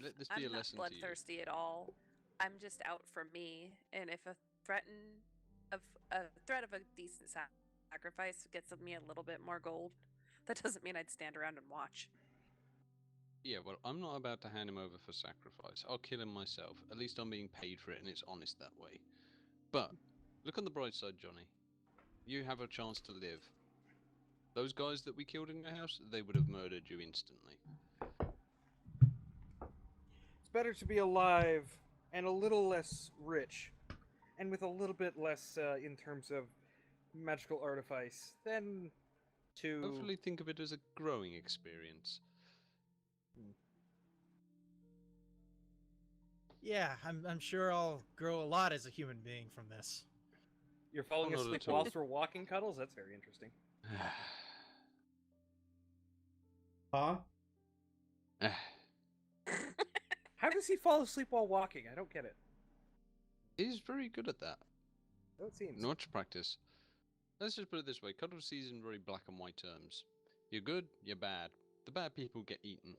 Let this be a I'm not lesson to you. bloodthirsty at all. I'm just out for me, and if a threat of a decent sacrifice gets me a little bit more gold, that doesn't mean I'd stand around and watch. Yeah, well, I'm not about to hand him over for sacrifice. I'll kill him myself. At least I'm being paid for it, and it's honest that way. But look on the bright side, Johnny. You have a chance to live. Those guys that we killed in your house, they would have murdered you instantly. It's better to be alive and a little less rich, and with a little bit less in terms of magical artifice, than to. Hopefully think of it as a growing experience. Yeah, I'm sure I'll grow a lot as a human being from this. You're falling Oh, not asleep at all. whilst we're walking, Cuddles? That's very interesting. Huh? How does he fall asleep while walking? I don't get it. He's very good at that. So it seems. Not to practice. Let's just put it this way. Cuddle sees in very black and white terms. You're good, you're bad. The bad people get eaten.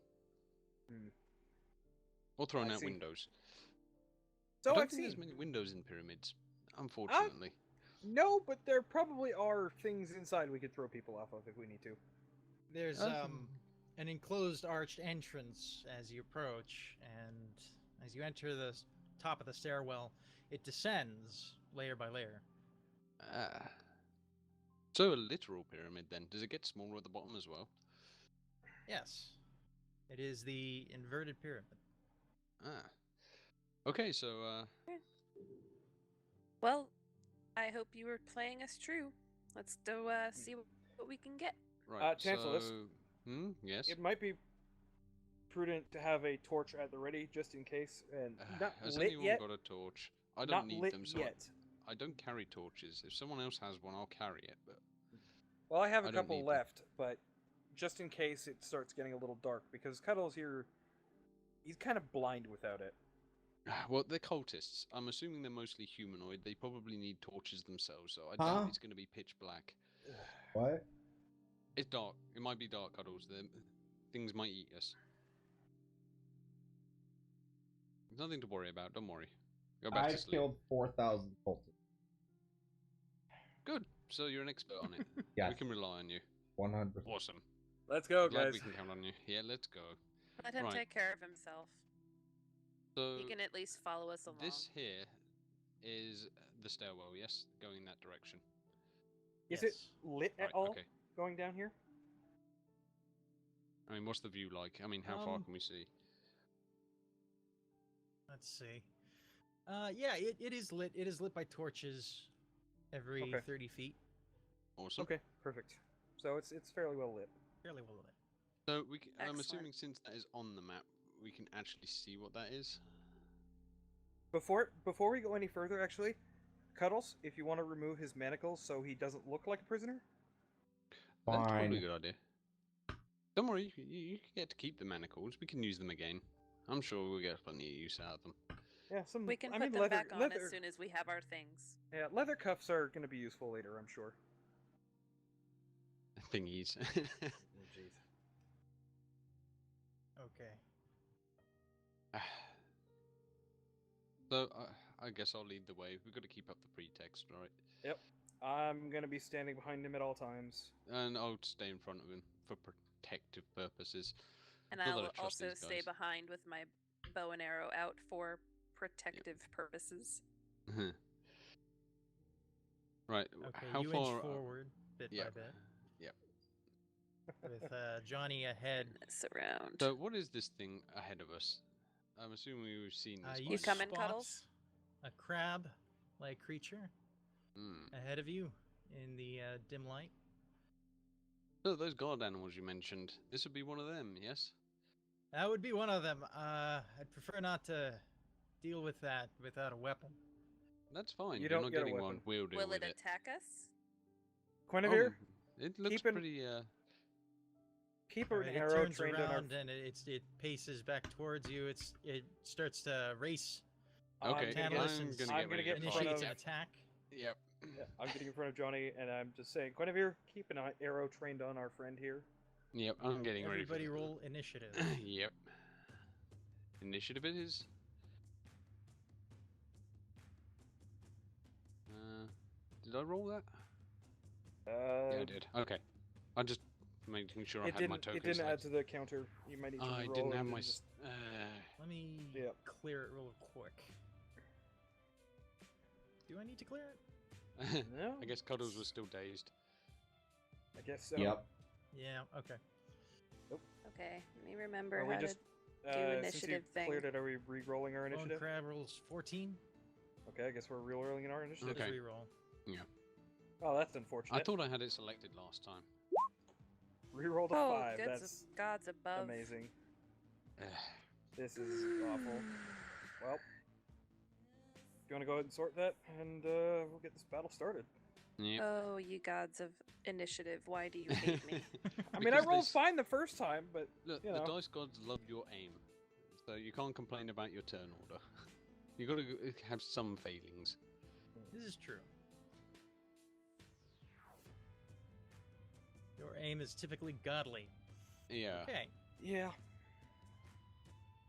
Or throwing I out see. windows. So I don't I've think seen. there's many windows in pyramids, unfortunately. No, but there probably are things inside we could throw people off of if we need to. There's Um, an enclosed arched entrance as you approach, and as you enter the top of the stairwell, it descends layer by layer. Ah. So a literal pyramid then. Does it get smaller at the bottom as well? Yes, it is the inverted pyramid. Ah. Okay, so Well, I hope you were playing us true. Let's go see what we can get. right. Tantalus, So yes. it might be prudent to have a torch at the ready just in case, and not Has lit anyone yet. got a torch? I don't Not need lit them, so yet. I don't carry torches. If someone else has one, I'll carry it. But Well, I have a I don't couple need them. left, but just in case it starts getting a little dark, because Cuddles here, he's kind of blind without it. well, they're cultists. I'm assuming they're mostly humanoid. They probably need torches themselves, so I Huh? doubt it's going to be pitch black. What? It's dark. It might be dark, Cuddles. Things might eat us. Nothing to worry about. Don't worry. Go back to I've sleep. killed 4,000 cultists. Good. So you're an expert on it. Yes. We can rely on you. 100%. Awesome. Let's go, Glad guys. we can count on you. Yeah, let's go. Let him Right. take care of himself. So He can at least follow us along. this here is the stairwell. Yes, going in that direction. Is Yes. it lit at Right. all Okay. going down here? I mean, what's the view like? I mean, how far can we see? Let's see. Yeah, it is lit. It is lit by torches every Okay. 30 feet. Awesome. Okay, perfect. So it's fairly well lit. Fairly well lit. So I'm Excellent. assuming since that is on the map, we can actually see what that is. Before we go any further, actually, Cuddles, if you want to remove his manacles so he doesn't look like a prisoner. That's probably a Fine. good idea. Don't worry, you get to keep the manacles. We can use them again. I'm sure we'll get plenty of use out of them. Yeah, some. We can I put mean, them leather, back on leather, as soon as we have our things. Yeah, leather cuffs are going to be useful later, I'm sure. Thingies. Oh, jeez. Okay. So I guess I'll lead the way. We've got to keep up the pretext, right? Yep. I'm going to be standing behind him at all times. And I'll stay in front of him for protective purposes. And Not that I I will trust also these stay guys. behind with my bow and arrow out for protective purposes. Right. Okay, How you far? inch forward bit yeah. by bit, Yep. with Johnny ahead. It's around. So what is this thing ahead of us? I'm assuming we've seen this. You by You now. coming, spot Cuddles? a crab-like creature Hmm. ahead of you in the dim light. So those guard animals you mentioned. This would be one of them, yes? That would be one of them. I'd prefer not to deal with that without a weapon. That's fine. You You're don't not get a getting one. weapon. We'll deal Will with it it. attack us? Guinevere, It looks keep an- pretty. keep Alright, an it arrow turns trained on our. around and it paces back towards you. It starts to race. I'm Okay, gonna Tantalus get- and gonna I'm get gonna ready get to in fight. front initiates of. an attack. Yep. Yeah, I'm getting in front of Johnny, and I'm just saying, Guinevere, keep an arrow trained on our friend here. Yep. I'm getting ready for Everybody the- roll initiative. Yep. Initiative it is. Did I roll that? Yeah, I did. Okay. I just making sure I It had my didn't. tokens. It didn't add selected. to the counter. You might need to I roll didn't it have and my. just- Let me Yep. clear it real quick. Do I need to clear it? No. I guess Cuddles was still dazed. I guess so. Yep. Yeah, okay. Okay, let me remember Are we how just do since you initiative thing. cleared it? Are we re-rolling our Lone initiative? crab rolls 14. Okay, I guess we're re-rolling in our initiative. Okay. Just reroll. Oh, that's unfortunate. I thought I had it selected last time. Re-rolled a Oh, 5. goods That's of gods above. amazing. This is awful. Well, do you want to go ahead and sort that, and we'll get this battle started? Yep. Oh, you gods of initiative, why do you hate me? I mean, I Because rolled they s- fine the first time, but Look, you the know. dice gods love your aim, so you can't complain about your turn order. You got to have some failings. This is true. Your aim is typically godly. Yeah. Okay. Yeah.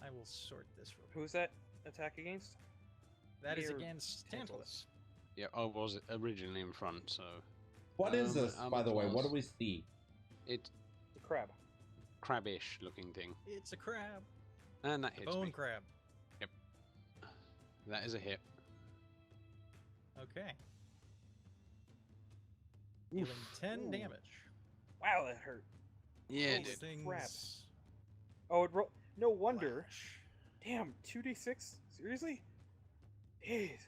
I will sort this real quick. Who's that attack against? That is Mere against Tantalus. Yeah, I was originally in front, so What is this, I'm by at the way? What do last. we see? It's The crab. crabbish looking thing, It's a crab. and that A hits bone me. crab. That is a hit. Okay. Dealing 10 Ooh. damage. Wow, that hurt. Yeah, it These did. crap. things Oh, it no wonder. flash. Damn, 2d6? Seriously? Jeez.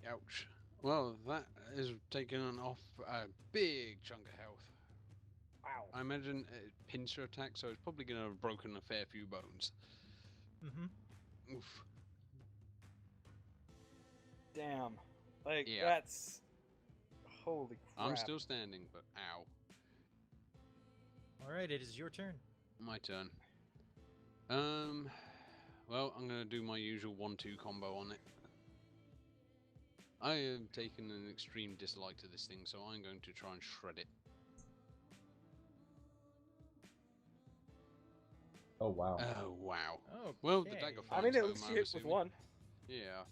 Ouch. Well, that is taking off a big chunk of health. Wow. I imagine pincer attack, so it's probably going to have broken a fair few bones. Mm-hmm. Oof. Damn. Like, Yeah. that's... Holy crap. I'm still standing, but ow. All right, it is your turn. My turn. Well, I'm going to do my usual 1-2 combo on it. I have taken an extreme dislike to this thing, so I'm going to try and shred it. Oh wow. Oh, wow. Oh, Well, the dagger I mean, finds at home, least I'm you hit with assuming. one. Yeah.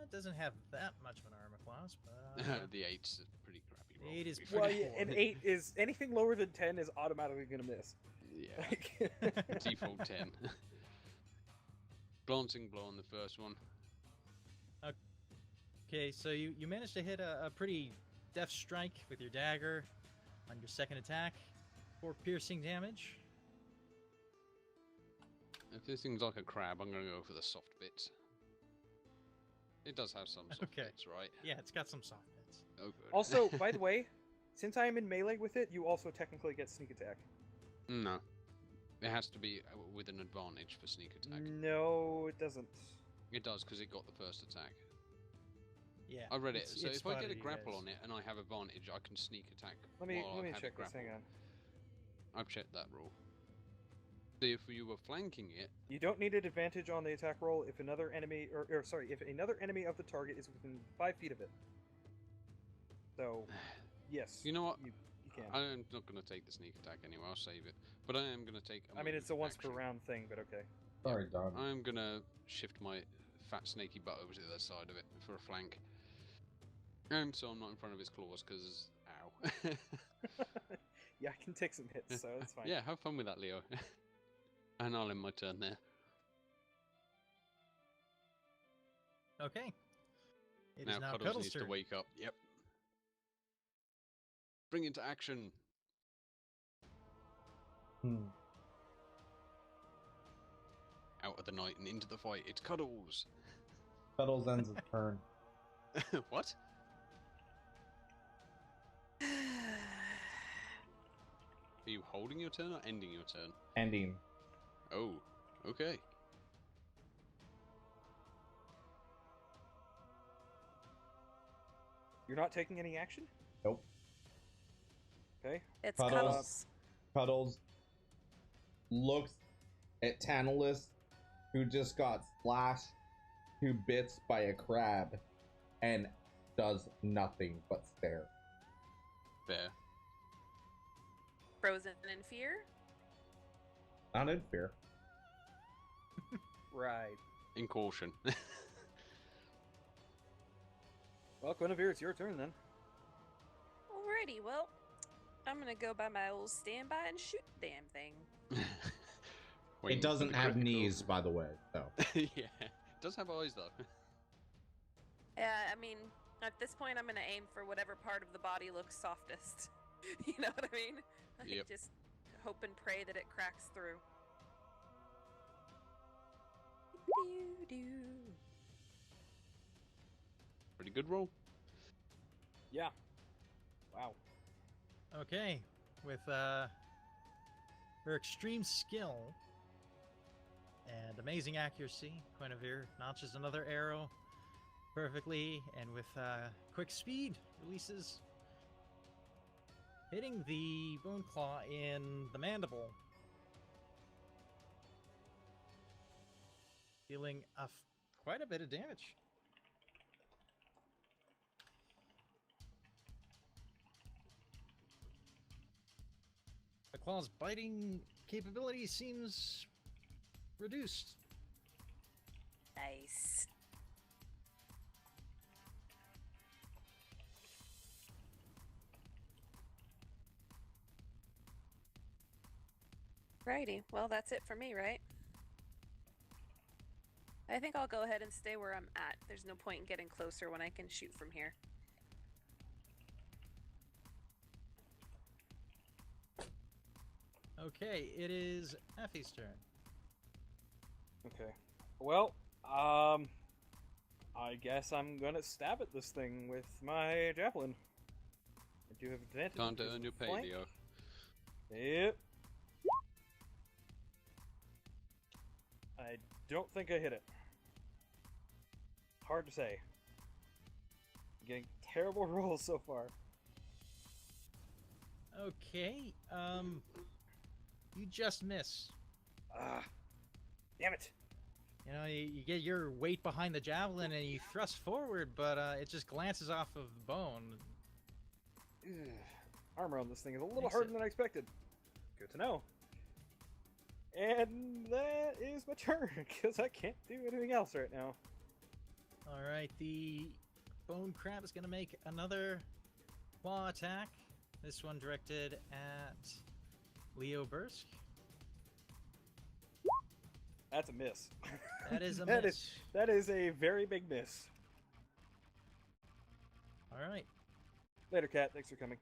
It doesn't have that much of an armor class, but The 8's a pretty crappy roll. 8 to is be Well, fair. pretty yeah, an 8 is... Anything lower than 10 is automatically gonna miss. Yeah. Like... Default 10. Glancing blow on the first one. okay. So you managed to hit a pretty deft strike with your dagger on your second attack for piercing damage. If this thing's like a crab, I'm going to go for the soft bits. It does have some soft Okay. bits, right? Yeah, it's got some soft bits. Oh, good. Also, by the way, since I am in melee with it, you also technically get sneak attack. No. It has to be with an advantage for sneak attack. No, it doesn't. It does, because it got the first attack. Yeah. I read it. it's- So it's if I get a spotted you grapple guys. on it and I have advantage, I can sneak attack. Let me while I have check it this. Hang grappled. on. I've checked that rule. So if you were flanking it, You don't need an advantage on the attack roll if another enemy, or sorry, if another enemy of the target is within 5 feet of it. So, yes. you know what? You can. I'm not going to take the sneak attack anyway. I'll save it. But I am going to take. I mean, it's a once per action. round thing, but okay. Sorry, Don. I'm going to shift my fat snaky butt over to the other side of it for a flank. And so I'm not in front of his claws, because ow. Yeah, I can take some hits, so it's fine. Yeah, have fun with that, Leo. And I'll end my turn there. Okay. It Now is now Cuddles Cuddles' needs turn. to wake up. Yep. Bring into action. Hmm. Out of the night and into the fight. It's Cuddles. Cuddles ends his turn. What? Are you holding your turn or ending your turn? Ending. Oh, okay. You're not taking any action? Nope. Okay. It's Cuddles. Cuddles. Cuddles looks at Tantalus, who just got slashed to bits by a crab, and does nothing but stare. Fair. Frozen in fear. Not in fear. Right. In caution. Well, Guinevere, it's your turn then. Alrighty, well, I'm gonna go by my old standby and shoot the damn thing. Waiting It for doesn't the have critical. knees, by the way, though. Yeah. It does have eyes, though. Yeah, I mean, at this point, I'm gonna aim for whatever part of the body looks softest. You know what I mean? Like, Yep. just hope and pray that it cracks through. Doo-doo. Pretty good roll. Yeah. Wow. Okay. With her extreme skill and amazing accuracy, Guinevere notches another arrow perfectly, and with quick speed, releases, hitting the bone claw in the mandible, dealing quite a bit of damage. The claws biting, capability seems reduced. Nice. Righty. Well, that's it for me, right? I think I'll go ahead and stay where I'm at. There's no point in getting closer when I can shoot from here. Okay, it is Effie's turn. Okay. Well, I guess I'm gonna stab at this thing with my javelin. I do have advantage. Time to because earn of your pay, flank. Leo. Yep. I don't think I hit it. Hard to say. I'm getting terrible rolls so far. Okay, you just miss. Ah, damn it. You know, you get your weight behind the javelin and you thrust forward, but it just glances off of the bone. Ugh. Armor on this thing is a little Makes harder it- than I expected. Good to know. And that is my turn, because I can't do anything else right now. Alright, the bone crab is going to make another claw attack. This one directed at Leo Bursk. That's a miss. That is a That miss. That is a very big miss. Alright, Later, Cat. Thanks for coming.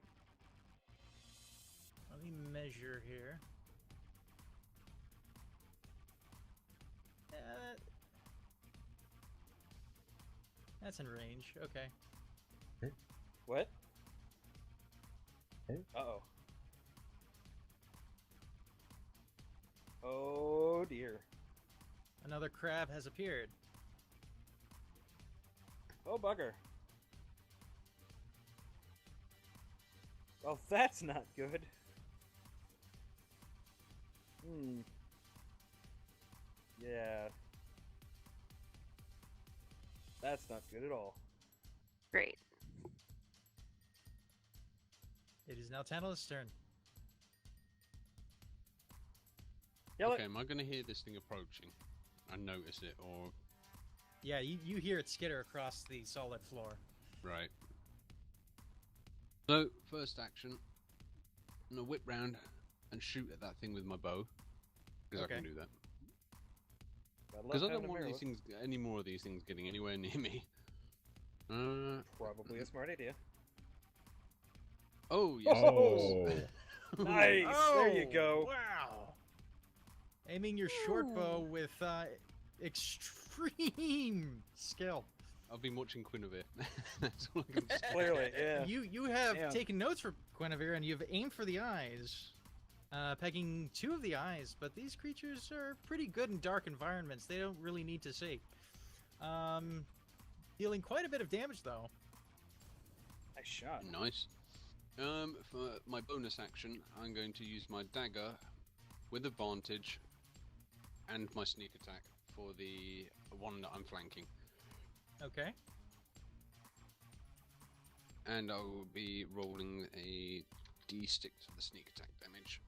let me measure here. That's in range. Okay. What? Hey. Uh-oh. Oh, dear. Another crab has appeared. Oh, bugger. Well, that's not good. Yeah. That's not good at all. Great. It is now Tantalus' turn. Yell Okay, it. am I going to hear this thing approaching? I notice it, or... Yeah, you hear it skitter across the solid floor. Right. So, first action, I'm going to whip round and shoot at that thing with my bow. Because Okay. I can do that. Gotta love Because I having don't a want mirror these things, any more of these things getting anywhere near me. Probably a smart idea. Oh, yes. Oh. Nice! There you go. Wow! Aiming your short bow with extreme skill. I've been watching Quinevere. That's all I can say. Clearly, yeah. You have Damn. taken notes for Guinevere and you've aimed for the eyes, pegging 2 of the eyes, but these creatures are pretty good in dark environments. They don't really need to see. Dealing quite a bit of damage though. Nice shot. Nice. For my bonus action, I'm going to use my dagger with advantage and my sneak attack for the one that I'm flanking. Okay. And I will be rolling a d6 for the sneak attack damage.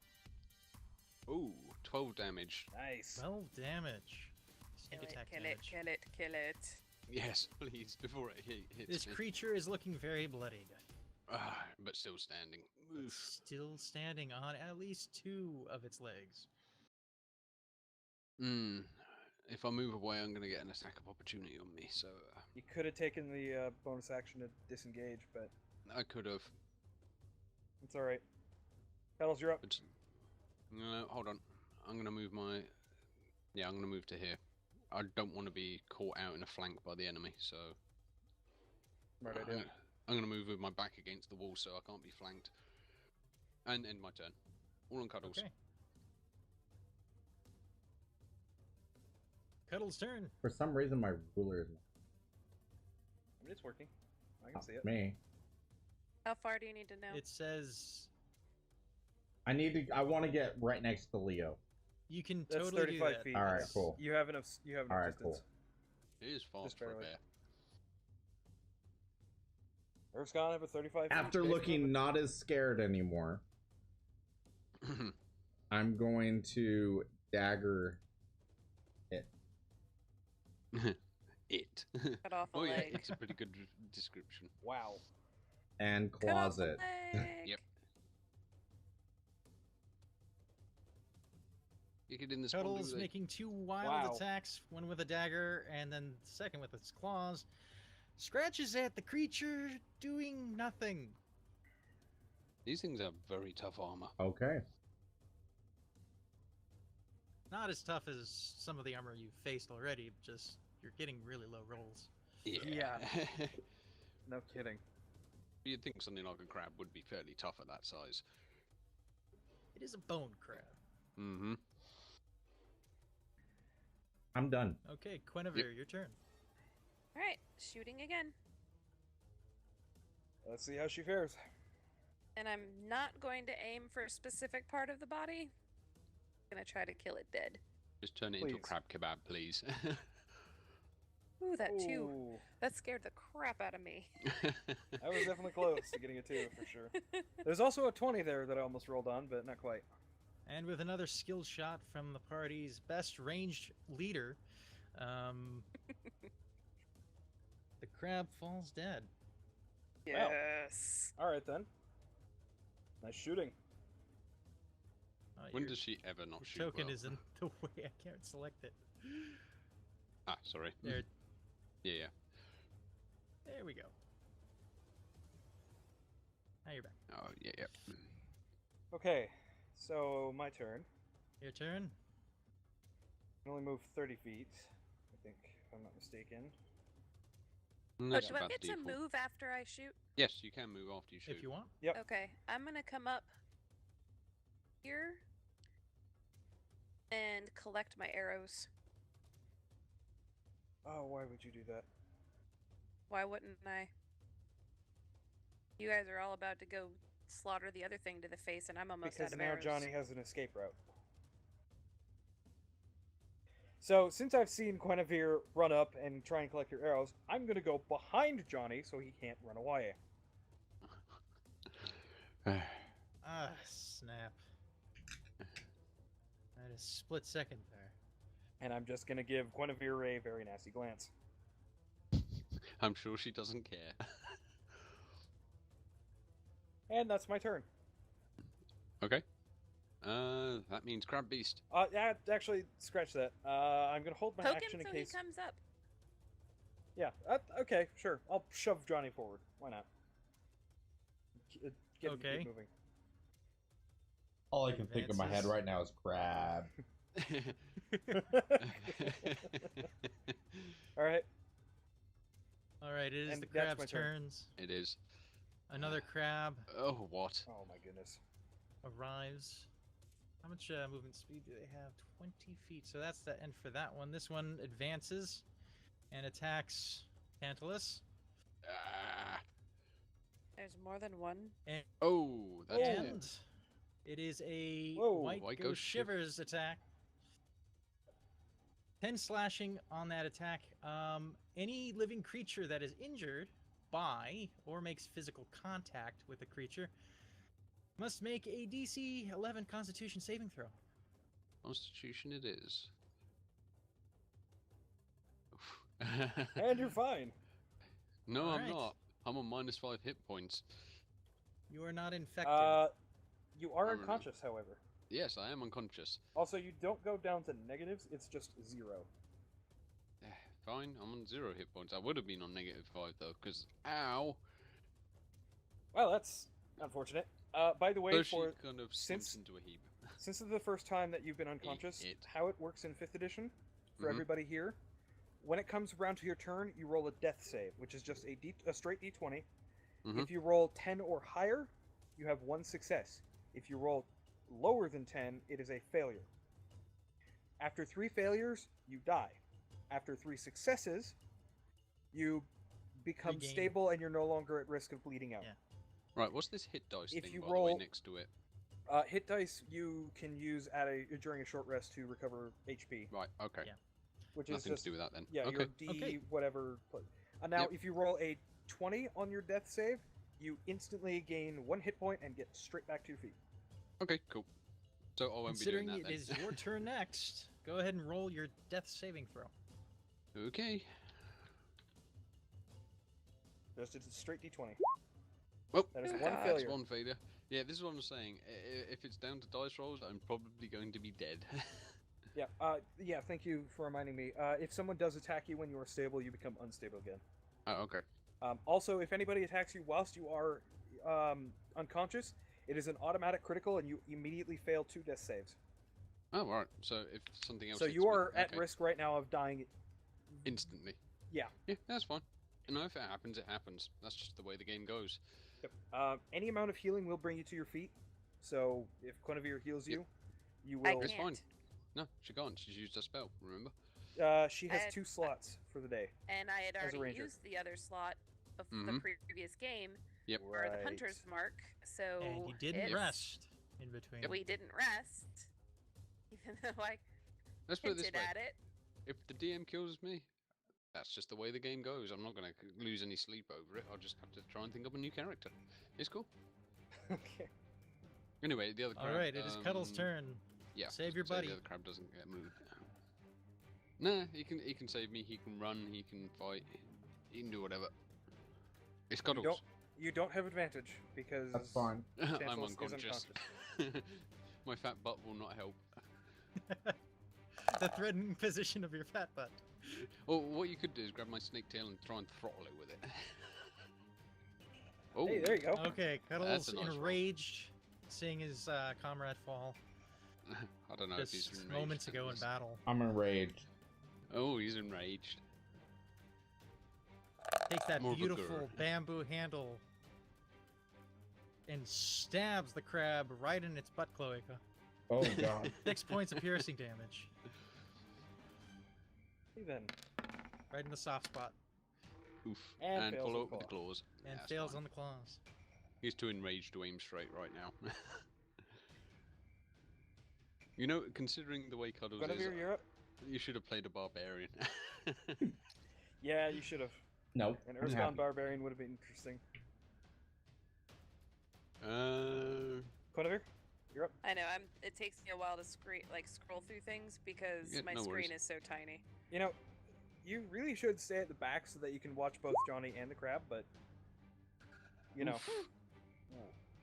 Ooh, 12 damage. Nice. 12 damage. Sneak Kill it, attack kill it, damage. kill it, kill it. Yes, please, before it hits This me. creature is looking very bloodied. But still standing. But Oof. still standing on at least 2 of its legs. If I move away, I'm going to get an attack of opportunity on me, so... You could have taken the bonus action to disengage, but I could have. it's alright. Petals, you're up. But... No, hold on. I'm going to move my... Yeah, I'm going to move to here. I don't want to be caught out in a flank by the enemy, so... Smart I'm idea. gonna- I'm going to move with my back against the wall so I can't be flanked. And end my turn. All on cuddles. Okay. Cuddle's turn. For some reason, my ruler is I mean, it's working. I can not see it. me. How far do you need to know? It says I want to get right next to Leo. you can That's totally 35 do that. feet. All right, That's- cool. You have enough. You have enough All right, distance. cool. It is fast Just for a barely. bear. Earth's gone over 35 feet. After Space looking movement. not as scared anymore, I'm going to dagger it. It. Cut off a Oh yeah, leg. it's a pretty good description. Wow. And Cut off a closet. leg. Yep. You get in the spawn Cuddles do they- making 2 wild Wow. attacks, one with a dagger, and then the second with its claws. Scratches at the creature, doing nothing. These things have very tough armor. Okay. Not as tough as some of the armor you've faced already, just you're getting really low rolls. Yeah. No kidding. You'd think something like a crab would be fairly tough at that size. It is a bone crab. Mm-hmm. I'm done. Okay, Guinevere, your turn. All right, shooting again. Let's see how she fares. And I'm not going to aim for a specific part of the body. I'm gonna try to kill it dead. Just turn it into a Please. crab kebab, please. Ooh, that 2. Ooh, That scared the crap out of me. that was definitely close to getting a 2 for sure. There's also a 20 there that I almost rolled on, but not quite. And with another skill shot from the party's best ranged leader, the crab falls dead. Wow. Yes. All right then. Nice shooting. When Your does she ever not shoot token well? is in the way. I can't select it. Ah, sorry. There, Yeah. there we go. Now you're back. Oh, yeah. Okay, so my turn. Your turn. I can only move 30 feet, I think, if I'm not mistaken. Oh, That's do I about get to default. move after I shoot? Yes, you can move after you shoot. If you want. Yep. Okay, I'm gonna come up here and collect my arrows. Oh, why would you do that? Why wouldn't I? You guys are all about to go slaughter the other thing to the face, and I'm almost Because out of now arrows. Johnny has an escape route. So, since I've seen Guinevere run up and try and collect your arrows, I'm going to go behind Johnny so he can't run away. Ah, snap. That is split second there. And I'm just going to give Guinevere a very nasty glance. I'm sure she doesn't care. And that's my turn. Okay. That means crab beast. Yeah, actually, scratch that. I'm going to hold my Poke action him in so case... he comes up. Yeah, okay, sure. I'll shove Johnny forward. Why not? Get Okay. moving. All I can think in my head Advances. right now is crab. All right. All right, it is And the that's my crab's turn. turns. It is. Another crab Oh, what? Oh my goodness. arrives. How much movement speed do they have? 20 feet. So that's the end for that one. This one advances and attacks Tantalus. Ah. There's more than one. Oh, that's it. And it is a Whoa. White White Ghost Ghost Shivers attack. 10 slashing on that attack. Any living creature that is injured by or makes physical contact with a creature must make a DC 11 Constitution saving throw. Constitution it is. And you're fine. No, I'm Alright. not. I'm on -5 hit points. You are not infected. You are No, no, no. unconscious, however. Yes, I am unconscious. Also, you don't go down to negatives, it's just 0. Fine, I'm on 0 hit points. I would have been on -5 though, because ow. Well, that's unfortunate. By the way, So she for kind of since- slumps into a heap. since it's the first time that you've been unconscious, it. how it works in 5th edition, for Mhm. everybody here, when it comes around to your turn, you roll a death save, which is just a straight d20. Mhm. If you roll 10 or higher, you have 1 success. If you roll lower than 10, it is a failure. After 3 failures, you die. After 3 successes, you become Regain. stable and you're no longer at risk of bleeding out. Yeah. Right, what's this hit dice If thing you by the way roll- next to it? Hit dice you can use during a short rest to recover HP, Right, okay. Yeah. which is Nothing just to do with that then. yeah, okay. your D Okay. whatever. Now, Yep. if you roll a 20 on your death save, you instantly gain 1 hit point and get straight back to your feet. Okay, cool. So I won't be doing Considering that it then. is your turn next, go ahead and roll your death saving throw. Okay. Just it's a straight d20. Well, That is one that's failure. one failure. Yeah, this is what I'm saying. If it's down to dice rolls, I'm probably going to be dead. Yeah. Yeah. Thank you for reminding me. If someone does attack you when you are stable, you become unstable again. Oh, okay. Also, if anybody attacks you whilst you are unconscious, it is an automatic critical, and you immediately fail 2 death saves. Oh, right. So if something else So hits you me- are at okay. risk right now of dying. Instantly. Yeah. Yeah, that's fine. You know, if it happens, it happens. That's just the way the game goes. Yep. Any amount of healing will bring you to your feet. So if Guinevere heals you, you I will. It's can't. fine. No, she can't. She's used her spell, remember? She has I- 2 slots for the day. And I had As a already ranger. used the other slot of the Mhm. previous game Yep. for the hunter's mark, so And you didn't it's- rest in between. We didn't rest, even though I Let's put it this hinted way. at it. If the DM kills me, that's just the way the game goes. I'm not going to lose any sleep over it. I'll just have to try and think of a new character. It's cool. Okay. Anyway, the other crab... All right, it is Cuddle's turn. Yeah. Save your so buddy. The other crab doesn't get moved. Nah, he can save me. He can run. He can fight. He can do whatever. It's Cuddles. You don't have advantage because That's fine. I'm Chancellor is unconscious. My fat butt will not help. The threatening position of your fat butt. Well, what you could do is grab my snake tail and try and throttle it with it. Oh, Hey, there you go. Okay, Cuddle's That's a nice roll. enraged, seeing his comrade fall I don't know if he's just enraged. moments ago in battle. I'm enraged. Oh, he's enraged. Takes that More of a beautiful girl. bamboo handle and stabs the crab right in its butt cloaca. Oh god. 6 points of piercing damage, Even. right in the soft spot, Oof. And And fails follow with up with the claw. claws. and That's fails fine. on the claws. He's too enraged to aim straight right now. You know, considering the way Cuddles Guinevere, is, you're up. you should have played a barbarian. Yeah, you should have. Nope. An I'm Earthbound happy. Barbarian would have been interesting. Guinevere, you're up. I know. It takes me a while to scroll through things because Yeah, my no screen worries. is so tiny. You know, you really should stay at the back so that you can watch both Johnny and the crab, but you know. Oof.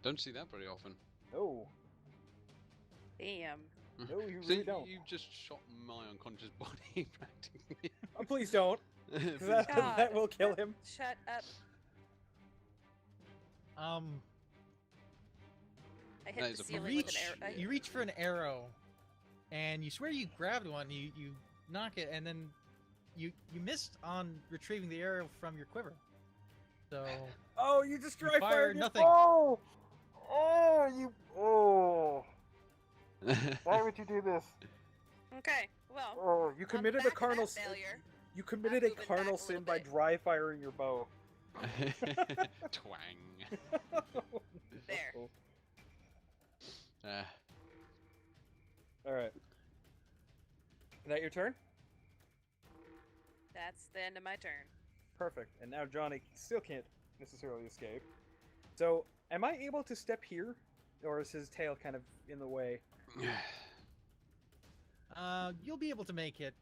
Don't see that very often. No. Damn. No, you See, really don't. you just shot my unconscious body practically. Oh, please don't. 'Cause that, God. that will kill him. Shut up. Um, I That hit is the a ceiling with an reach. arrow. You reach for an arrow, and you swear you grabbed one. You knock it, and then you missed on retrieving the arrow from your quiver. So Oh, you just dry fired fired your nothing. bow! Oh, you. Oh. Why would you do this? Okay, well, Oh, you committed a back to that carnal sin. failure. You committed a moving back carnal a sin little by bit. dry firing your bow. Twang. There. Uh, All right. Is that your turn? That's the end of my turn. Perfect. And now Johnny still can't necessarily escape. So, am I able to step here, or is his tail kind of in the way? you'll be able to make it,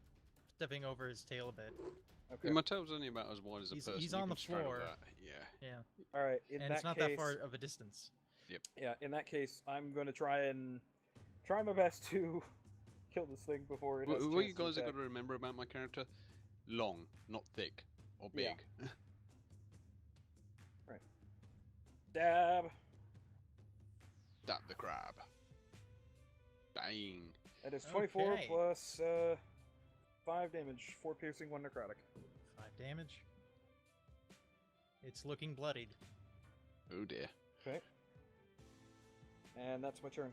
stepping over his tail a bit. Okay. my tail's only about as wide as a He's- person. he's You on can the straddle floor. that, Yeah. Yeah, All right. In and that it's not case, that far of a distance. yeah. In that case, I'm going to try my best to kill this thing before it has a What you chance to guys have attack. got to remember about my character: long, not thick or big. Yeah. Dab. Stab the crab. Dang. That is 24 Okay. plus 5 damage, 4 piercing, 1 necrotic. 5 damage. It's looking bloodied. Oh dear. Okay. And that's my turn.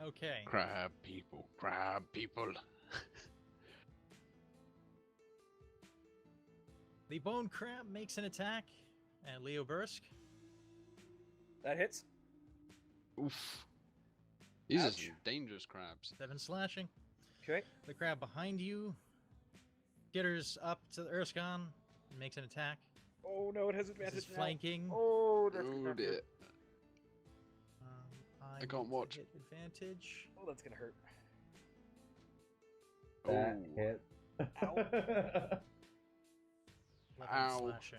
Okay. Crab people. Crab people. The bone crab makes an attack at Leo Bursk. That hits. Oof. These are Ouch. some dangerous crabs. 7 slashing. Okay. The crab behind you jitters up to the Erskine and makes an attack. Oh no, it has This advantage is now. flanking. Oh, that's Oh not dear. good. I I can't watch. Hit advantage. Oh, that's gonna hurt. That Oh. hit. Ow. 11 Ow. slashing.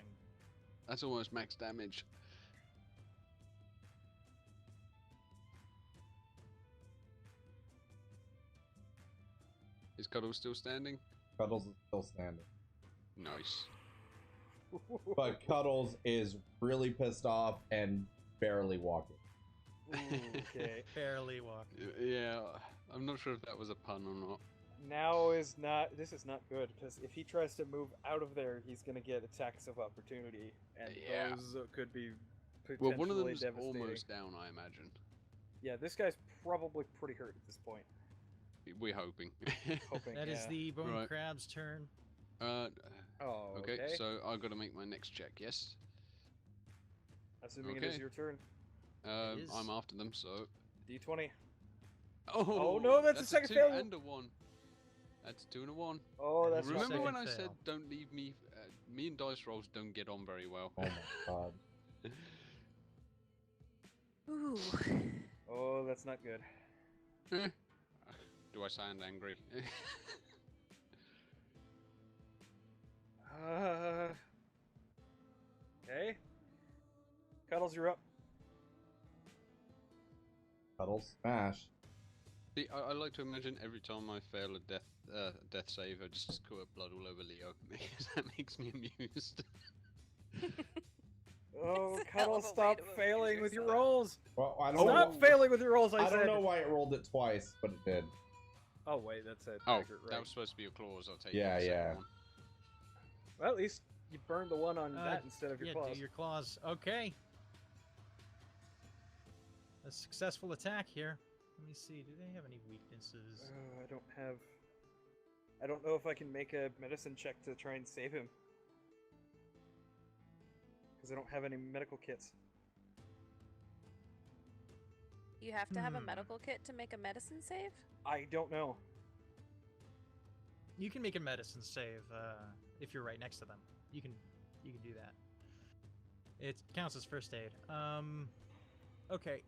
That's almost max damage. Is Cuddles still standing? Cuddles is still standing. Nice. But Cuddles is really pissed off and barely walking. Ooh, okay. Barely walking. Yeah, I'm not sure if that was a pun or not. Now is not. This is not good because if he tries to move out of there, he's gonna get attacks of opportunity, and Yeah. those could be Well, potentially one of them's devastating. almost down, I imagine. Yeah, this guy's probably pretty hurt at this point. We're hoping. Hoping. That is yeah. the bone Right. crab's turn. Oh, okay, okay. so I've got to make my next check, yes? Assuming it is okay. your turn. is. I'm after them, so... D20. Oh, no, that's a second two failure. and a 1. That's 2 and a 1. Oh, that's not Remember good. when I Second said fail. don't leave me... me and dice rolls don't get on very well. Oh my god. Ooh. Oh, that's not good. Do I sound angry? Okay. Cuddles, you're up. Cuddles smash. See, I like to imagine every time I fail a death save, I just squirt blood all over Leo, because that makes me amused. Oh, It's a hell Cuddles, of a way stop to amuse failing with your yourself. rolls. Well, I don't Stop know. failing with your rolls, I I said. don't know why it rolled it twice, but it did. Oh, wait, that's a Oh, accurate, that right? was supposed to be a clause, I'll take Yeah, the second yeah. one. Well, at least you burned the one on that instead of your Yeah, claws. do your claws. Okay. A successful attack here. Let me see. Do they have any weaknesses? I don't know if I can make a medicine check to try and save him. Because I don't have any medical kits. You have to have a Hmm. medical kit to make a medicine save? I don't know. You can make a medicine save if you're right next to them. You can do that. It counts as first aid. Okay.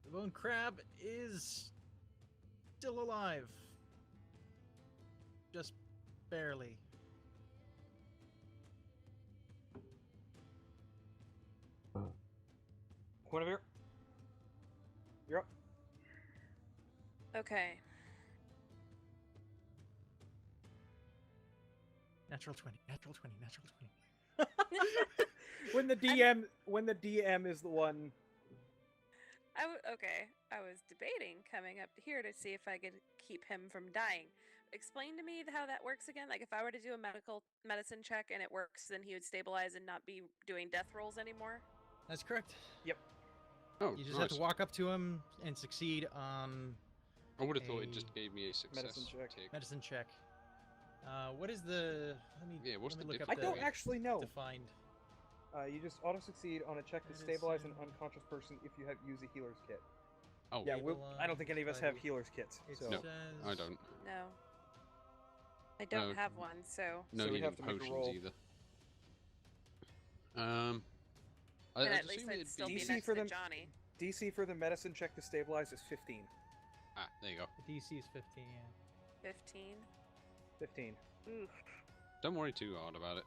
The bone crab is still alive. Just barely. Guinevere? You're up. Okay. Natural 20. Natural 20. Natural 20. When the DM is the one. Okay. I was debating coming up here to see if I could keep him from dying. Explain to me how that works again. Like, if I were to do a medicine check and it works, then he would stabilize and not be doing death rolls anymore. That's correct. Yep. Oh, You just nice. have to walk up to him and succeed on I would have thought it a just gave me a success medicine check. tick. medicine check. What is the? Yeah, what's let the me look I up difference? don't actually know. defined. You just auto succeed on a check to stabilize an Medicine. unconscious person if you have use a healer's kit. Oh, Yeah, I don't think any of us have Stabilize. healer's kits. It So No, says I don't. No. I don't No. have one, so. No So we'd healing have to make a potions roll. either. Then I'd at least assume I'd it'd still be... be DC next for to them- Johnny. DC for the medicine check to stabilize is 15. Ah, there you go. the DC is 15. Yeah. 15. 15. Ooh. Don't worry too hard about it.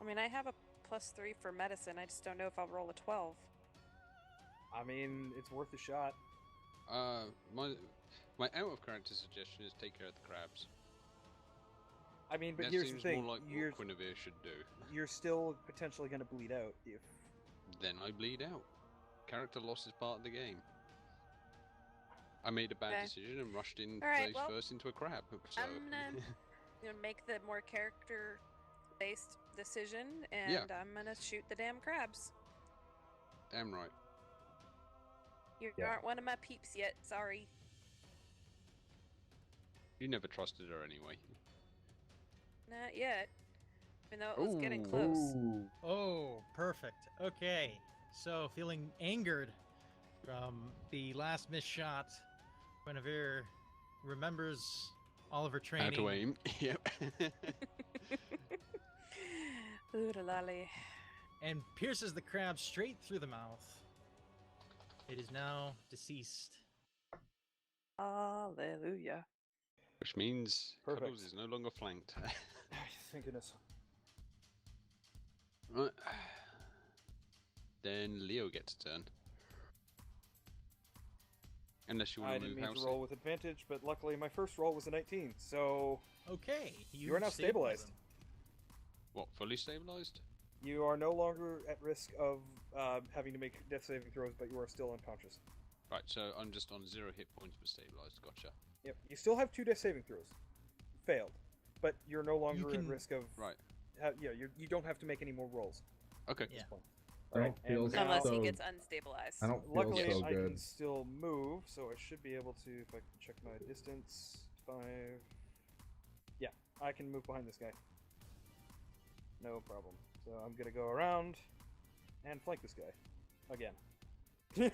I mean, I have a +3 for medicine. I just don't know if I'll roll a 12. I mean, it's worth a shot. My out of character suggestion is take care of the crabs. I mean, but That here's the seems thing: more like you're what Guinevere should do. you're still potentially going to bleed out if. Then I bleed out. Character loss is part of the game. I made a bad Okay. decision and rushed in Alright, face well, first into a crab. So. I'm gonna make the more character-based decision, and Yeah. I'm gonna shoot the damn crabs. Damn right. You Yeah. aren't one of my peeps yet. Sorry. You never trusted her anyway. Not yet. Even though it was getting Ooh. close. Ooh. Oh, perfect. Okay. So, feeling angered from the last missed shot, Guinevere remembers all of her How training to aim. Yep. Ooh, lolly. and pierces the crab straight through the mouth. It is now deceased. Hallelujah. Which means Perfect. Cuddles is no longer flanked. Thank goodness. Right. Then Leo gets a turn. Unless you want I to didn't move mean to house. roll with advantage, but luckily my first roll was a 19, so Okay, you are now stabilize stabilized. him. What, fully stabilized? You are no longer at risk of having to make death saving throws, but you are still unconscious. Right, so I'm just on 0 hit points but stabilized. Gotcha. Yep, you still have 2 death saving throws. Failed. But you're no longer at can- risk of... Right. You don't have to make any more rolls Okay. at this Yeah. point. I don't and feel now- Unless he so- gets unstabilized. I don't feel Luckily, so I good. can still move, so I should be able to, if I can check my distance, 5... Yeah, I can move behind this guy. No problem. So I'm gonna go around and flank this guy. Again.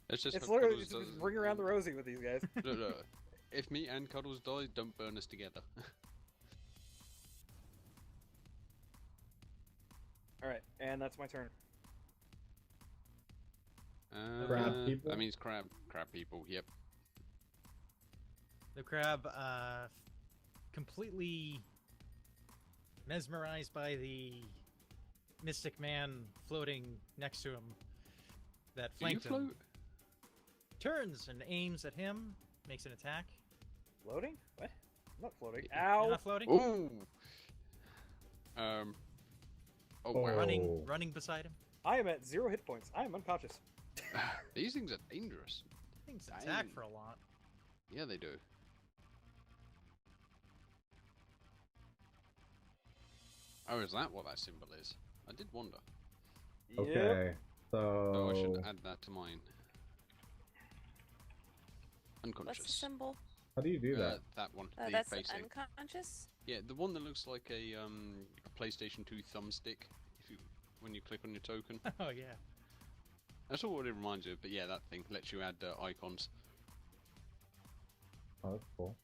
Let's just It's hope literally Cuddles just doesn't- ring around the rosy with these guys. No. If me and Cuddles die, don't burn us together. Alright, and that's my turn. Crab people? That means crab people, yep. The crab, completely mesmerized by the mystic man floating next to him that Do you flanked him, float? turns and aims at him, makes an attack. Floating? What? I'm not floating. You're Ow! You're not floating? Ooh! Oh wow. Oh. Running beside him. I am at 0 hit points. I am unconscious. These things are dangerous. Things attack Dang. for a lot. Yeah, they do. Oh, is that what that symbol is? I did wonder. Okay, Yep. Oh, I should so add that to mine. What's the Unconscious. symbol? how do you do that? That one. Oh, the that's facing. unconscious? Yeah, the one that looks like a PlayStation 2 thumbstick. When you click on your token. Oh yeah. That's all what it reminds you of. But yeah, that thing lets you add icons. Oh, that's cool.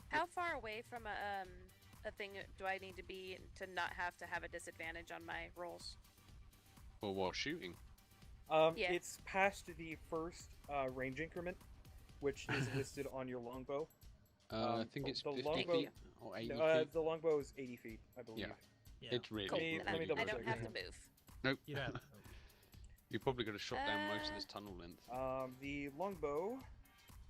How far away from a thing do I need to be to not have to have a disadvantage on my rolls? Or while shooting. Yeah. It's past the first range increment, which is listed on your longbow. I think it's the 50 longbow- feet or 80 No, feet. the longbow is 80 feet, I believe. Yeah. Yeah. It's really, Cool. me- Then let me I double don't check have it. to move. Nope. You don't have to. You probably could have shot down most of this tunnel length. The longbow.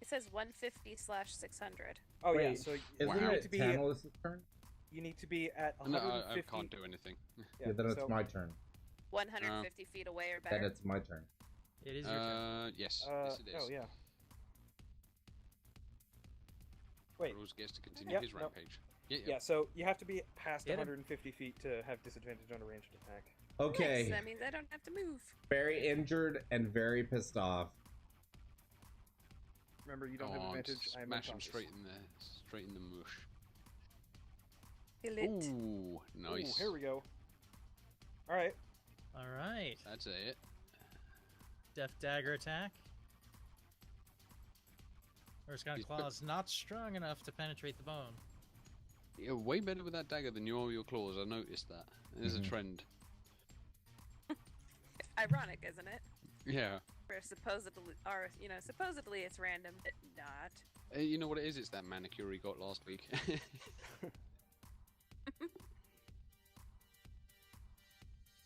It says 150/600. Oh yeah, Wait, so Isn't you need it to be Tantalus' turn? you need to be at No, 150. I can't do anything. Yeah, then it's so, my turn. 150 feet away or Then better. it's my turn. It is your turn. Yes, yes it is. Oh yeah. Wait. Rose gets to continue Yep, his no. rampage. Yeah, Yeah, so you have to be past Get him. 150 feet to have disadvantage on a ranged attack. Okay, Nice, that means I don't have to move. very injured and very pissed off. Remember, you Go don't have on, advantage. I am smash him unconscious. straight in the mush. Feel it. Ooh, nice. Ooh, here we go. All right. All right. That's it. Death dagger attack. Urskon He's claw is not strong enough to penetrate the bone. You're way better with that dagger than you are with your claws. I noticed that. There's a trend. Ironic, isn't it? Yeah. Where supposedly it's random, but not. You know what it is? It's that manicure he got last week.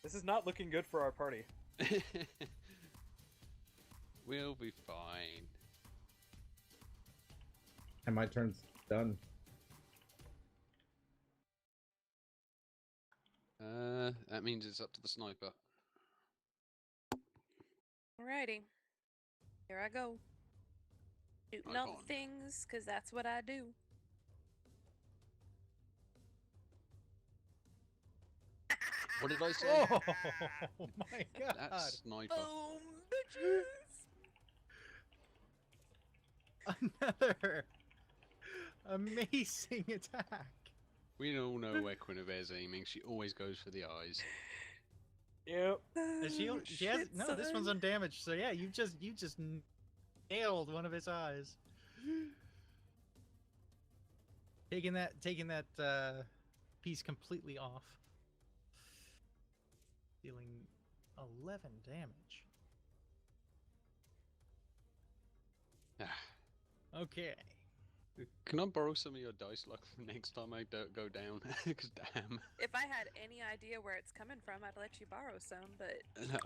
This is not looking good for our party. We'll be fine. And my turn's done. That means it's up to the sniper. Alrighty. Here I go. Shooting all Icon. the things, because that's what I do. What did I say? Oh my god! That sniper. Boom, bitches! Another amazing attack. We all know where Quinnivere's aiming. She always goes for the eyes. Yep. She has no. This one's undamaged. So yeah, you just nailed one of his eyes. Taking that piece completely off. dealing 11 damage. Okay. Can I borrow some of your dice luck for next time I go down? Because damn. If I had any idea where it's coming from, I'd let you borrow some, but... No,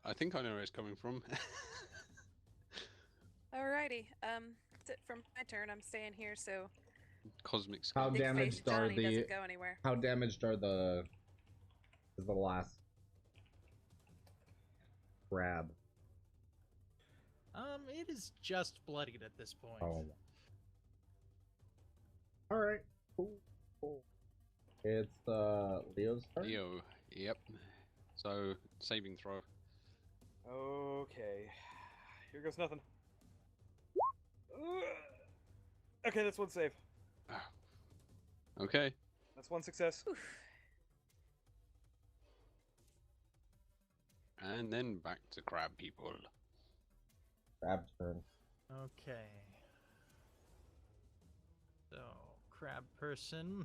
I think I know where it's coming from. Alrighty, that's it from my turn. I'm staying here, so Cosmic How Scale. Big Face damaged are Johnny the? doesn't go anywhere. How damaged are the? Is the last crab? It is just bloodied at this point. Oh. All right. Cool. It's Leo's turn. Leo. Yep. So saving throw. Okay. Here goes nothing. Okay, that's one save. Okay. That's one success. Oof. And then back to crab people. Crab turn. Okay. So, crab person.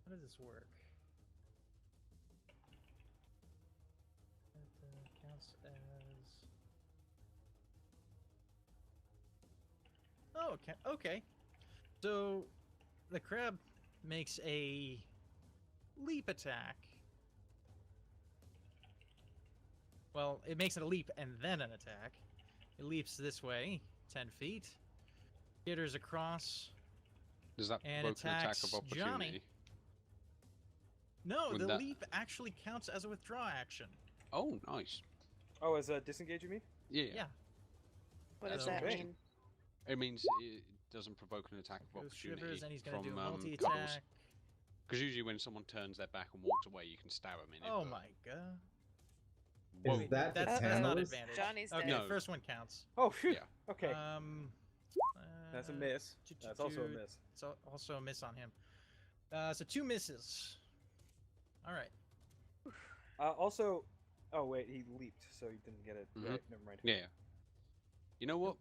How does this work? It counts as... Oh, okay. So, the crab makes a leap attack. Well, it makes it a leap and then an attack. It leaps this way, 10 feet. Jitters across. Does that And provoke an attack attacks of opportunity? Johnny. No, Would the that- leap actually counts as a withdraw action. Oh, nice. Oh, as a disengage, you mean? Yeah. Yeah. What does So- that Okay. mean? It means it doesn't provoke an attack of Goes opportunity shivers, and he's going to from do a Cuddles. multi-attack. Because usually when someone turns their back and walks away, you can stab them in it. Oh but- my god. Whoa. Is that That's the not Tantalus? advantage. Johnny's Okay, dead. No. first one counts. Oh, phew. Yeah. Okay. That's a miss. That's also a miss. It's also a miss on him. So 2 misses. All right. Also, oh wait, he leaped, so he didn't get it. Mhm. Right, never mind. Yeah. You know what?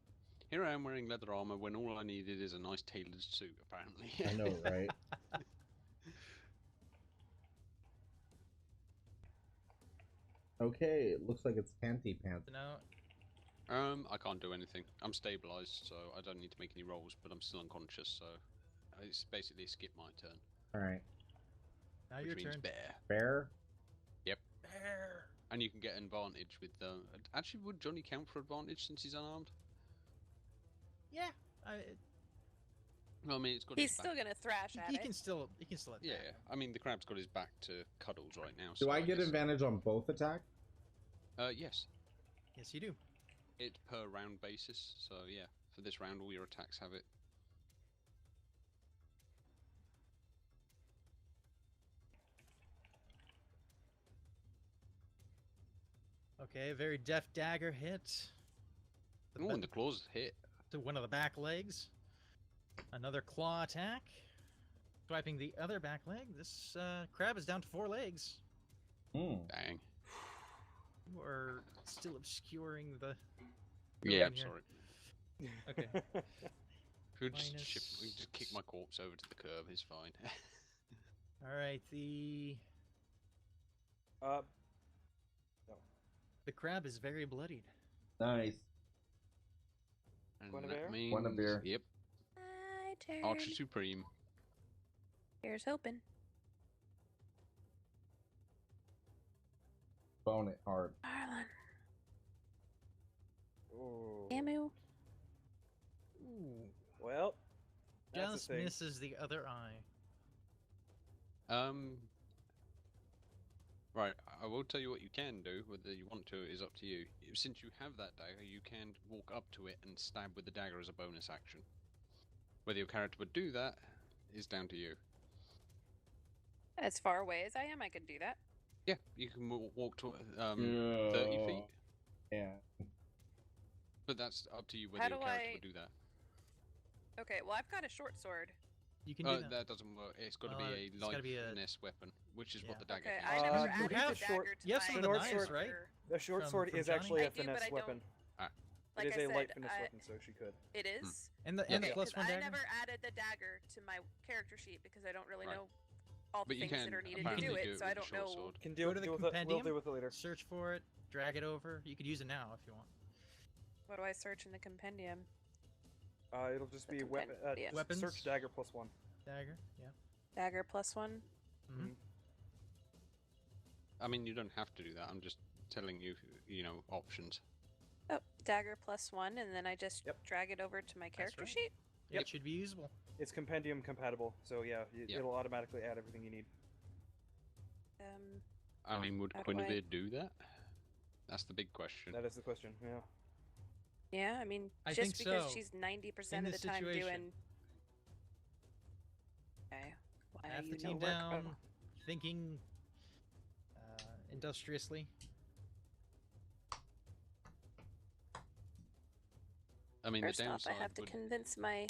Here I am wearing leather armor when all I needed is a nice tailored suit, apparently. I know, right? Okay, it looks like it's Panty Pants. So now, I can't do anything. I'm stabilized, so I don't need to make any rolls, but I'm still unconscious, so it's basically skip my turn. Alright. now Which your means turn. bear. Bear? Bear. And you can get advantage with the... Actually, would Johnny count for advantage since he's unarmed? Yeah. Well, I mean, it's got He's his still back. gonna thrash at He it. can still attack. Yeah, I mean, the crab's got his back to Cuddles right now. Do so I get guess- advantage on both attacks? Yes. Yes, you do. It's per round basis, so yeah. For this round, all your attacks have it. Okay, a very deft dagger hit. Oh, and the claws hit. To one of the back legs. Another claw attack. Swiping the other back leg. This crab is down to 4 legs. Hmm. Dang. You are still obscuring the. Yeah, I'm here. sorry. Okay. Who just Minus- just kick my corpse over to the curb, it's fine. All right. The crab is very bloodied. Nice. And Guinevere? that means... Guinevere. Yep. My turn. Archer Supreme. Here's hoping. Bone it hard. Arlen. Oh. Amu. Ooh. Well, that's Just a thing. misses the other eye. Right, I will tell you what you can do, whether you want to is up to you. Since you have that dagger, you can walk up to it and stab with the dagger as a bonus action. Whether your character would do that is down to you. As far away as I am, I could do that. Yeah, you can walk to 30 feet. Yeah. But that's up to you whether How your do character I- would do that. Okay, well, I've got a short sword. You can do that. That doesn't work. It's got to Well, be it's a gotta light be a- finesse weapon, which is what Yeah. the dagger Okay, is. I never you added have the short- dagger to you have my some of the knives, character. right? The short From sword is Johnny? actually I a do, but finesse I don't- weapon. Like it is I a said, light finesse weapon, so she could. it is. And the Yeah. and the Yeah. plus one I dagger. never added the dagger to my character sheet because I don't really Right. know all the But you things can that are needed to apparently do do it, it so I with a don't short know. sword. Can Go do to the deal with it. We'll compendium. deal with it later. Search for it. Drag it over. You could use it now if you want. What do I search in the compendium? It'll just The be weapon. compendium. Weapons. Search dagger +1. Dagger. Yeah. Dagger +1. Mm-hmm. I mean, you don't have to do that. I'm just telling you, options. Oh, dagger +1, and then I just Yep. drag it over to my character right. sheet. Yep. It should be usable. It's compendium compatible, so yeah, Yeah. it'll automatically add everything you need. I mean, would How do I- Guinevere do that? That's the big question. That is the question. Yeah. Yeah, I mean, I just think because so. she's 90% In of the this time situation. doing. Okay. Why Half do the you know team work down, better? thinking industriously. I mean, First the off, downside I have to would, convince my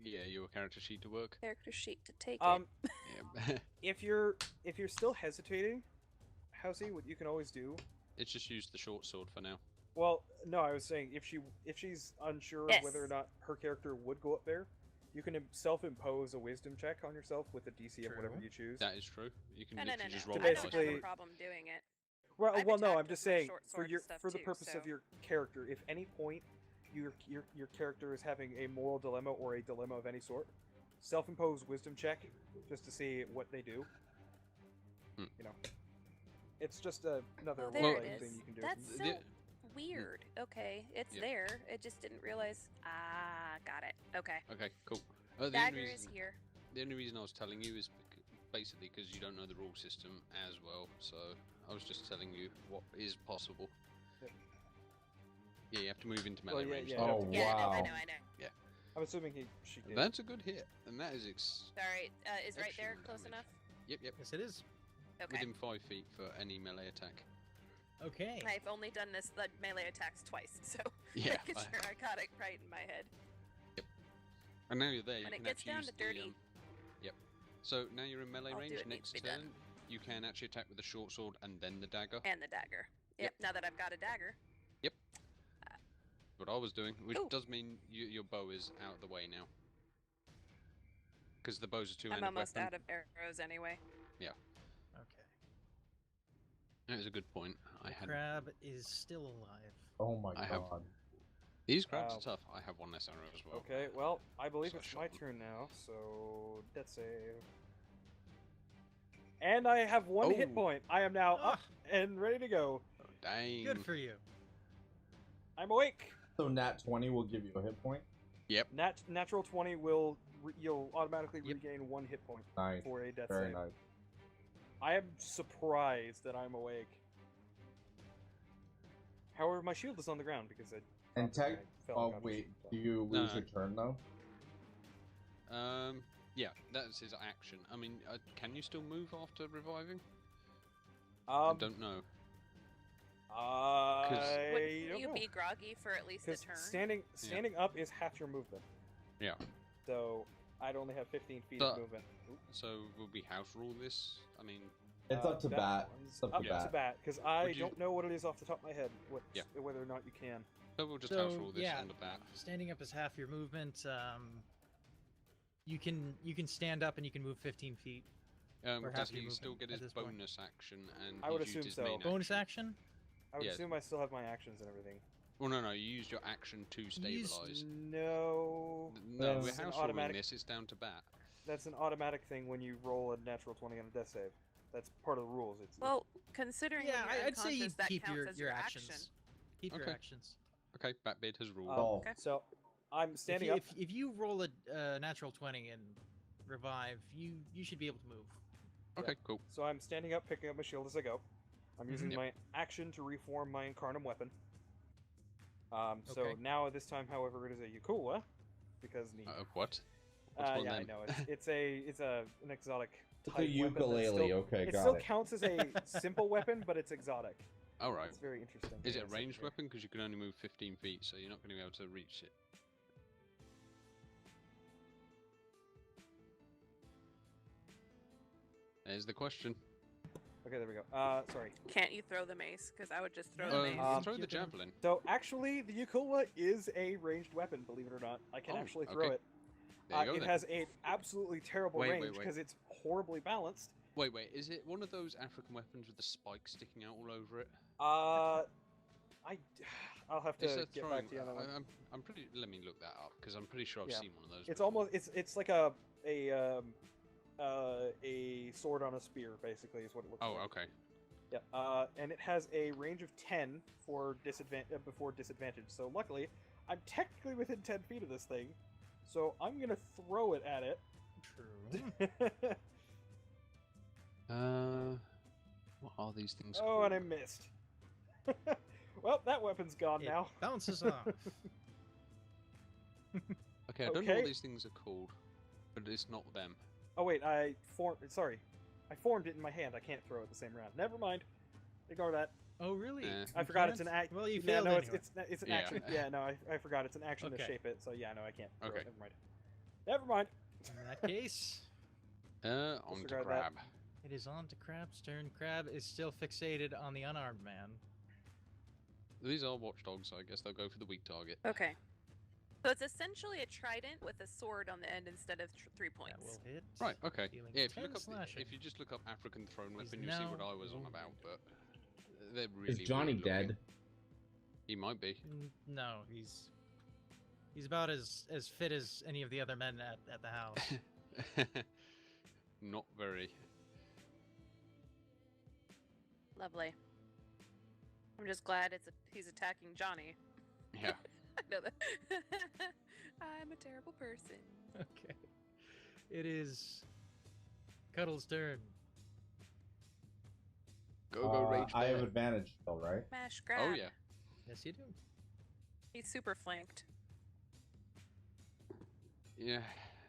your character sheet to work. character sheet to take Um, it. Yeah. if you're still hesitating, Housey, what you can always do. It's just use the short sword for now. Well, no, I was saying if she's unsure Yes. of whether or not her character would go up there, you can self-impose a wisdom check on yourself with a DC of whatever True. you choose. That is true. You can No, literally just roll To I the don't dice. have a basically- problem doing it. Well, I've well, no, attacked I'm just with my saying short for sword and your stuff for the too, purpose so- of your character, if any point your character is having a moral dilemma or a dilemma of any sort, self-impose wisdom check just to see what they do. Hmm. You know, it's just another Oh, there Well, it role-playing is. thing you can do. That's so The- weird. Okay, it's Yeah. there. It just didn't realize. Ah, got it. Okay. Okay, cool. The Dagger only is reason, here. the only reason I was telling you is basically because you don't know the rule system as well. So I was just telling you what is possible. Yep. Yeah, you have to move into Well, melee yeah, range. yeah. now. Oh, Yeah, wow. I know. I'm assuming she did. That's a good hit, and that is Sorry, is right there Extra close damage. enough? Yep. Yes, it is. Okay. Within 5 feet for any melee attack. Okay. I've only done this the melee attacks twice, so Yeah. making sure I got it right in my head. And now you're there, you When it can gets actually down use to dirty- the. Yep. So now you're in melee I'll do range. what needs Next to be done. turn, you can actually attack with the short sword and then the dagger. And the dagger. Yep. Yep. Now that I've got a dagger. What I was doing, which Ooh. does mean your bow is out of the way now. Because the bow's a I'm two-handed almost weapon. out of arrows anyway. Okay. That was a good point. I had Crab is still alive. Oh my I have- god. these crabs Wow. are tough. I have one less arrow as well. Okay, well, I believe So I it's shot my one. turn now, so death save. And I have one hit Oh. point. I am now Ah. up and ready to go. Oh, dang. Good for you. I'm awake. So nat 20 will give you a hit point. Natural 20 will you'll automatically Yep. regain 1 hit point Nice. for a death Very save. nice. I am surprised that I'm awake. However, my shield is on the ground because I. And dropped it tech. and I fell Oh and got the wait, shield, so. do you lose No. your turn though? Yeah, that's his action. I mean, can you still move after reviving? Um, I don't know. I Wouldn't don't you know. be groggy for at least a Because turn? standing up is half your movement, Yeah. so I'd only have 15 feet But- of movement. Oop. So will we house rule this? I mean, It's up to that bat. one's It's up to to bat. bat, because I Would you- don't know what it is off the top of my head. Yeah. Whether or not you can. so we'll just So, house rule this yeah. on the bat. Standing up is half your movement. You can stand up and you can move 15 feet. Or half Does your he still movement get at his this point. bonus action and I would he's used assume his so. main Bonus action? action. I would Yeah. assume I still have my actions and everything. Well, no, you used your action to Use- stabilize. No. No, we're That's an house ruling automatic. this. It's down to bat. That's an automatic thing when you roll a natural 20 on a death save. That's part of the rules. It's Well, considering Yeah, when you're I'd say you unconscious, that keep counts your, as your your actions. action. Keep your Okay. actions. Okay, Batbid has ruled. Oh, Okay. So I'm If standing you, up. if you roll a natural 20 and revive, you should be able to move. Okay, cool. So I'm standing up, picking up my shield as I go. I'm using Yep. my action to reform my Incarnum weapon. So Okay. now this time, however, it is a Yukula, because neat. What? What's one Yeah, I then? know. It's an exotic it's type a ukulele. weapon. Okay, It got still it. counts as a simple weapon, but it's exotic. All right. It's very interesting. Is it a Yes, ranged here. weapon? Because you can only move 15 feet, so you're not going to be able to reach it. There's the question. Okay, there we go. Sorry. Can't you throw the mace? Because I would just throw Yeah, the man. mace. Throw You the can- javelin. So actually, the Yukola is a ranged weapon. Believe it or not, I can Oh, actually throw okay. it. There you go It then. has an absolutely terrible Wait, range wait. because it's horribly balanced. Wait, is it one of those African weapons with the spikes sticking out all over it? I'll have It's to a get throwing. back to you on that one. I'm pretty. Let me look that up because I'm pretty sure I've Yeah. seen one of those. It's before. almost it's like a sword on a spear, basically, is what it looks Oh, like. okay. Yeah. And it has a range of 10 for before disadvantage. So luckily, I'm technically within 10 feet of this thing. So I'm gonna throw it at it. True. What are these things Oh, called? and I missed. Well, that weapon's gone It now. bounces off. Okay, I don't know what Okay. these things are called, but it's not them. Oh wait, Sorry, I formed it in my hand. I can't throw it the same round. Never mind. Ignore that. Oh, really? Eh. I You forgot it's can't? an act. Well, you yeah, failed no, anyway. it's an Yeah. action. Yeah, no, I forgot it's an action to Okay. shape it. So yeah, no, I can't. throw it. Okay. Never mind. Never mind. In that case, On to Disregard that. crab. it is on to Crab's turn. Crab is still fixated on the unarmed man. These are watchdogs, so I guess they'll go for the weak target. Okay. So it's essentially a trident with a sword on the end instead of 3 That points. will hit. Right. Okay. Dealing Yeah. If you 10 look up, slashing. if you just look up African throne He's weapon, you'll see what now I was on wounded. about. But they're really. Is Johnny weird looking. dead? He might be. No, he's about as fit as any of the other men at the house. Not very. Lovely. I'm just glad he's attacking Johnny. Yeah. I know that. I'm a terrible person. Okay. It is Cuddle's turn. Go rage. I have bear. advantage still, right? Mash grab. Oh yeah. Yes, you do. He's super flanked. Yeah.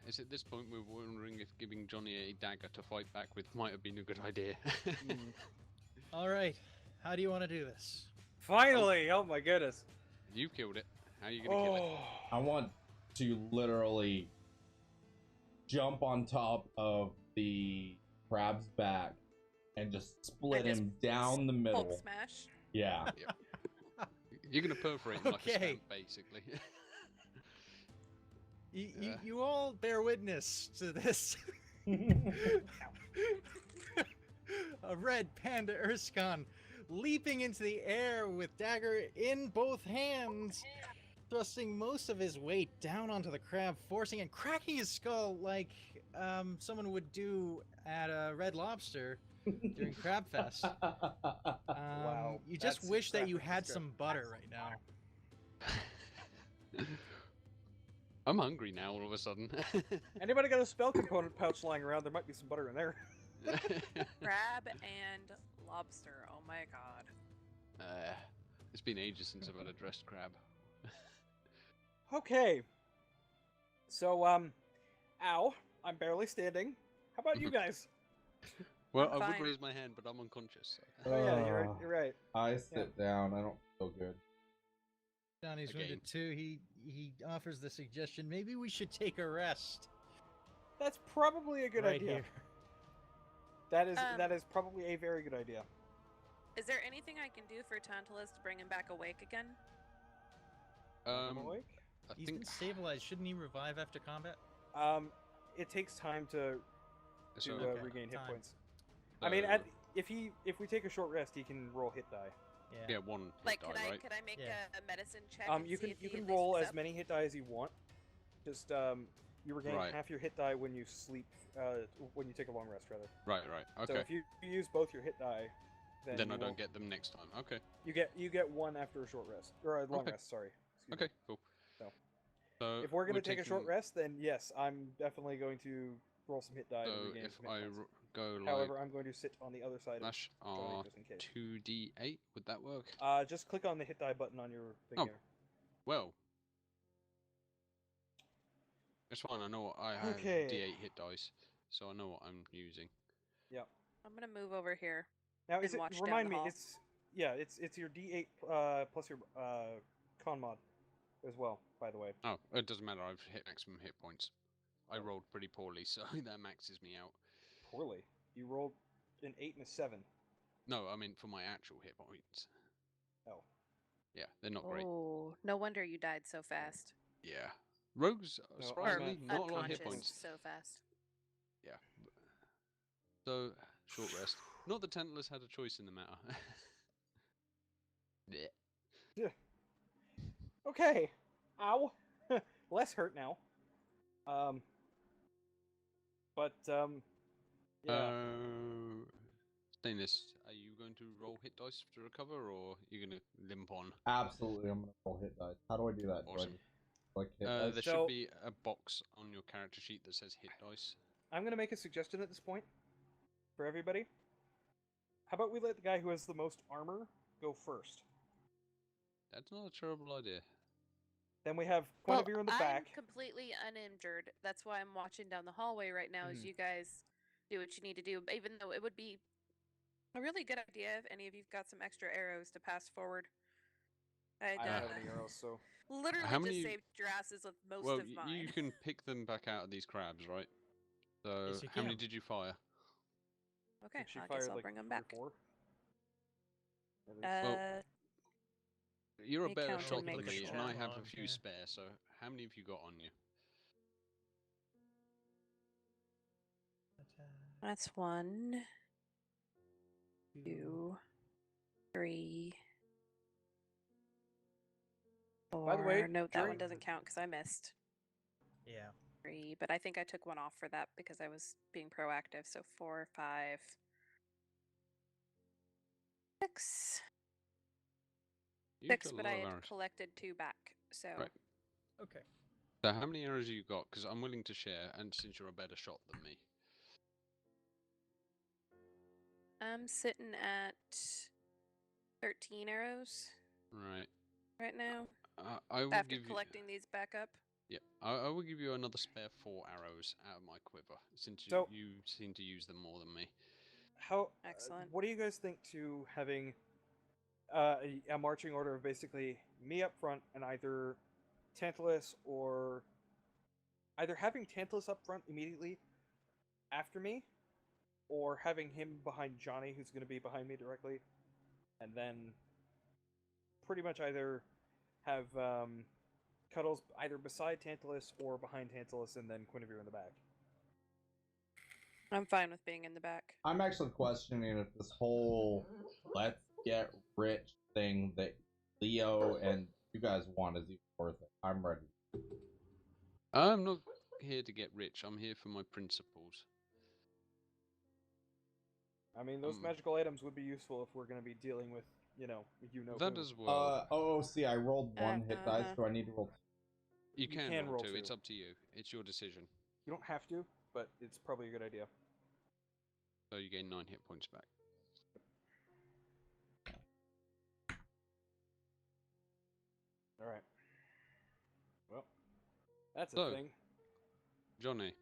It's at this point we're wondering if giving Johnny a dagger to fight back with might have been a good idea. All right. How do you want to do this? Finally! Oh my goodness. You killed it. How are you gonna kill it? Oh. I want to literally jump on top of the crab's back and just split And just him down the Hulk middle. smash. Yeah. You're gonna perforate him like a Okay. stamp, basically. You all bear witness to this. A red panda Urskon leaping into the air with dagger in both hands, thrusting most of his weight down onto the crab, forcing and cracking his skull like someone would do at a Red Lobster during Crab Fest. Wow, You just that's wish that you graphic had description. some butter right now. I'm hungry now all of a sudden. Anybody got a spell component pouch lying around? There might be some butter in there. Crab and lobster. Oh my god. It's been ages since I've had a dressed crab. Okay. So, ow, I'm barely standing. How about you guys? Well, I'm I would fine. raise my hand, but I'm unconscious. So. Oh yeah, you're right. You're right. I sit down. I don't feel good. Johnny's Again. wounded too. He offers the suggestion maybe we should take a rest. That's probably a good right idea. here. That is probably a very good idea. Is there anything I can do for Tantalus to bring him back awake again? I'm awake. I He's think been stabilized. Shouldn't he revive after combat? It takes time to so. Okay, regain hit time. points. I mean, so- if we take a short rest, he can roll hit die. yeah, one hit Like, die, could right? I make Yeah. a medicine check? And You see can if you he can at least roll is as up? many hit die as you want. Just you regain Right. half your hit die when you sleep. When you take a long rest, rather. Right. So Okay. if you use both your hit die, then Then you I don't won't- get them next time. Okay. You get one after a short rest or a long Okay. rest. Sorry. Excuse Okay. me. Cool. So, So If we're gonna take a short taking- rest, then yes, I'm definitely going to roll some hit die to So regain if some hit I points. go like However, I'm going to sit on the other side of slash Johnny R just in case. 2d8, would that work? Just click on the hit die button on your thing Oh. here. Well, it's fine. I know what I have. Okay. D8 hit dice, so I know what I'm using. I'm gonna move over here. Now, is And it watch down remind the me? hall. It's your D8 plus your con mod as well. By the way. Oh, it doesn't matter. I've hit maximum hit points. I rolled pretty poorly, so that maxes me out. Poorly. You rolled an 8 and a 7. No, I mean for my actual hit points. Oh. Yeah, they're not great. Oh, no wonder you died so fast. Yeah. Rogues, No, I'm surprisingly, at not a lot of hit Unconscious points. so fast. Yeah. So, short rest. Not that Tantalus had a choice in the matter. Yeah. Okay. Ow. Less hurt now. Yeah. Stainless, are you going to roll hit dice to recover, or are you going to limp on? Absolutely, I'm gonna roll hit dice. How do I do that? Awesome. Do I click hit There dice? should So- be a box on your character sheet that says hit dice. I'm gonna make a suggestion at this point for everybody. How about we let the guy who has the most armor go first? That's not a terrible idea. Then we have Well, Guinevere in the I'm back. completely uninjured. That's why I'm watching down the hallway right now as Mhm. you guys do what you need to do. Even though it would be a really good idea if any of you've got some extra arrows to pass forward. I don't have any arrows, so literally How just many- saved your asses with most Well, of mine. you can pick them back out of these crabs, right? So, Yes, you how many can. did you fire? Okay, she I guess fired I'll like bring them 3 or back. 4. That is- Uh, You're a me better count shot and than make me, sure. and I have a Log, few yeah. spare, so how many have you got on you? that's 1, 2, 3, 4. By the way, no, that during- one doesn't count because I missed Yeah. 3, but I think I took one off for that because I was being proactive. So 4, 5, 6. You've 6, got a but lot I of had arrows. collected 2 back. So Right. Okay. So how many arrows have you got? Because I'm willing to share, and since you're a better shot than me. I'm sitting at 13 arrows Right. right now I will after give collecting these back up. you. Yeah, I will give you another spare 4 arrows out of my quiver, since So- you seem to use them more than me. How? Excellent. What do you guys think to having a marching order of basically me up front and either Tantalus or either having Tantalus up front immediately after me, or having him behind Johnny, who's going to be behind me directly, and then pretty much either have Cuddles either beside Tantalus or behind Tantalus, and then Guinevere in the back. I'm fine with being in the back. I'm actually questioning if this whole let's get rich thing that Leo and you guys want is even worth it. I'm ready. I'm not here to get rich. I'm here for my principles. I mean, those magical items would be useful if we're going to be dealing with, That who. as well. See, I rolled 1 hit dice. Do I need to roll? You you can, can roll roll 2. two. It's up to you. It's your decision. You don't have to, but it's probably a good idea. So you gain 9 hit points back. All right. Well, that's a So- thing. Johnny,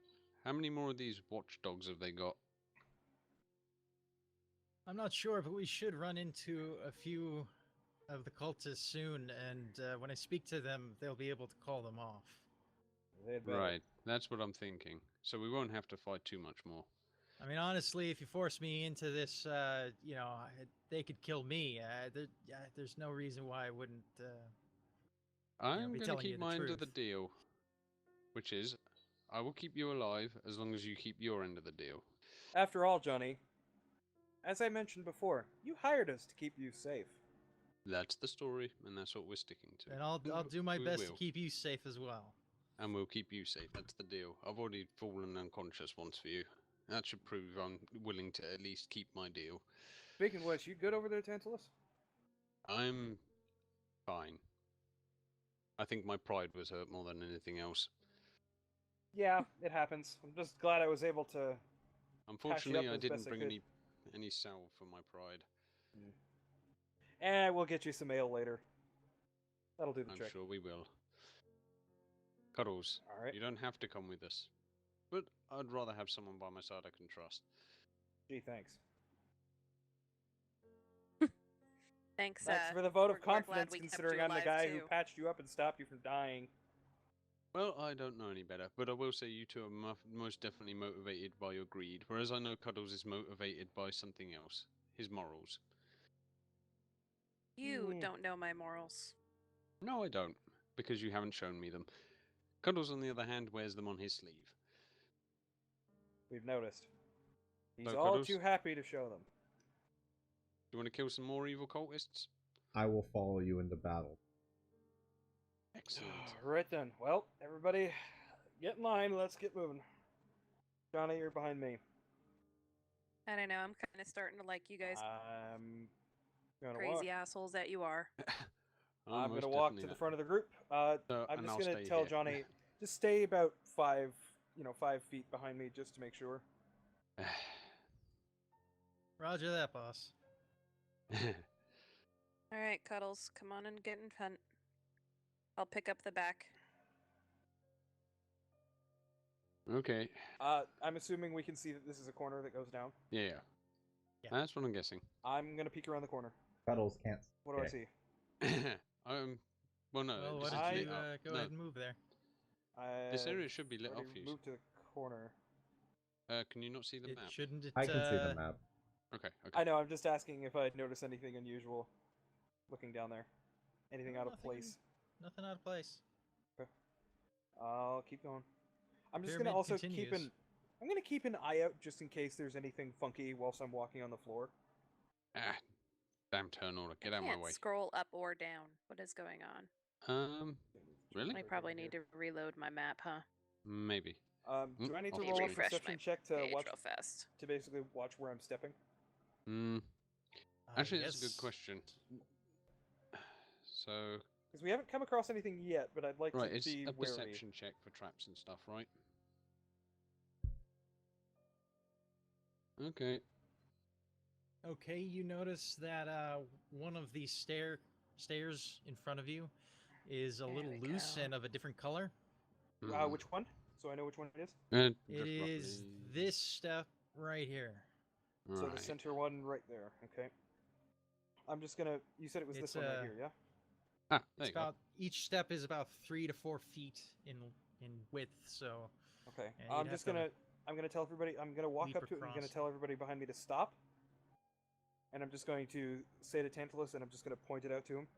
how many more of these watchdogs have they got? I'm not sure, but we should run into a few of the cultists soon, and when I speak to them, they'll be able to call them off. They'd better. Right, that's what I'm thinking. So we won't have to fight too much more. I mean, honestly, if you force me into this, they could kill me. There's no reason why I wouldn't. I'm be going to telling you keep the my end of the truth. deal, which is I will keep you alive as long as you keep your end of the deal. After all, Johnny, as I mentioned before, you hired us to keep you safe. That's the story, and that's what we're sticking to. And I'll do my We best to will. keep you safe as well. And we'll keep you safe. That's the deal. I've already fallen unconscious once for you. That should prove I'm willing to at least keep my deal. Speaking of which, you good over there, Tantalus? I'm fine. I think my pride was hurt more than anything else. Yeah, it happens. I'm just glad I was able to. Unfortunately, I as didn't best I bring could. any salve for my pride. And we'll get you some ale later. That'll do the I'm trick. sure we will. Cuddles, All right. you don't have to come with us. But I'd rather have someone by my side I can trust. Gee, thanks. Thanks. Thanks for the vote of we're glad confidence, we kept considering you I'm the alive, guy who too. patched you up and stopped you from dying. Well, I don't know any better, but I will say you two are most definitely motivated by your greed, whereas I know Cuddles is motivated by something else. his morals. You don't know my morals. No, I don't, because you haven't shown me them. Cuddles, on the other hand, wears them on his sleeve. We've noticed. He's So, all Cuddles, too happy to show them. do you want to kill some more evil cultists? I will follow you into battle. Excellent. Right then. Well, everybody, get in line. Let's get moving. Johnny, you're behind me. I don't know. I'm kind of starting to like you guys, I'm gonna crazy walk. assholes that you are. I'm most gonna walk to definitely the not. front of the group. So- I'm and just I'll gonna stay tell here. Johnny, just stay about 5 feet behind me, just to make sure. Roger that, boss. All right, Cuddles, come on and get in front. I'll pick up the back. Okay. I'm assuming we can see that this is a corner that goes down. Yeah. Yeah. That's what I'm guessing. I'm gonna peek around the corner. Cuddles can't. What do I Okay. see? Well, no. Well, this why is don't lit you up. go No, ahead and move there? this area should be lit already off. You. moved to the corner. Can you not see the It map? shouldn't. It, I can see the map. Okay. I know. I'm just asking if I'd noticed anything unusual looking down there. Anything out of Nothing. place? Nothing out of place. I'll keep going. I'm just Pyramid gonna also continues. I'm gonna keep an eye out just in case there's anything funky whilst I'm walking on the floor. Ah, damn turn order. Get out of my Can't way. scroll up or down. What is going on? Really? I probably need to reload my map, huh? Maybe. Do I need to off the roll a screen. Refresh perception my check to Page watch real fast. to basically watch where I'm stepping? Actually, that's a good Yes. question. So, Because we haven't come across anything yet, but I'd like right, to it's be a wary. perception check for traps and stuff, right? Okay. Okay, you notice that one of these stairs in front of you is a There little we loose go. and of a different color. Which one? So I know which one it is. It Just is roughly- this step right here. So the Right. center one right there. Okay. I'm just gonna. You said it was It's, this one right here, yeah? Ah, there It's you go. about each step is about 3 to 4 feet in width. So Okay. Yeah, you'd I'm have just to gonna. I'm gonna tell everybody. I'm gonna walk leap up to it. And I'm gonna across. tell everybody behind me to stop. And I'm just going to say to Tantalus, and I'm just gonna point it out to him.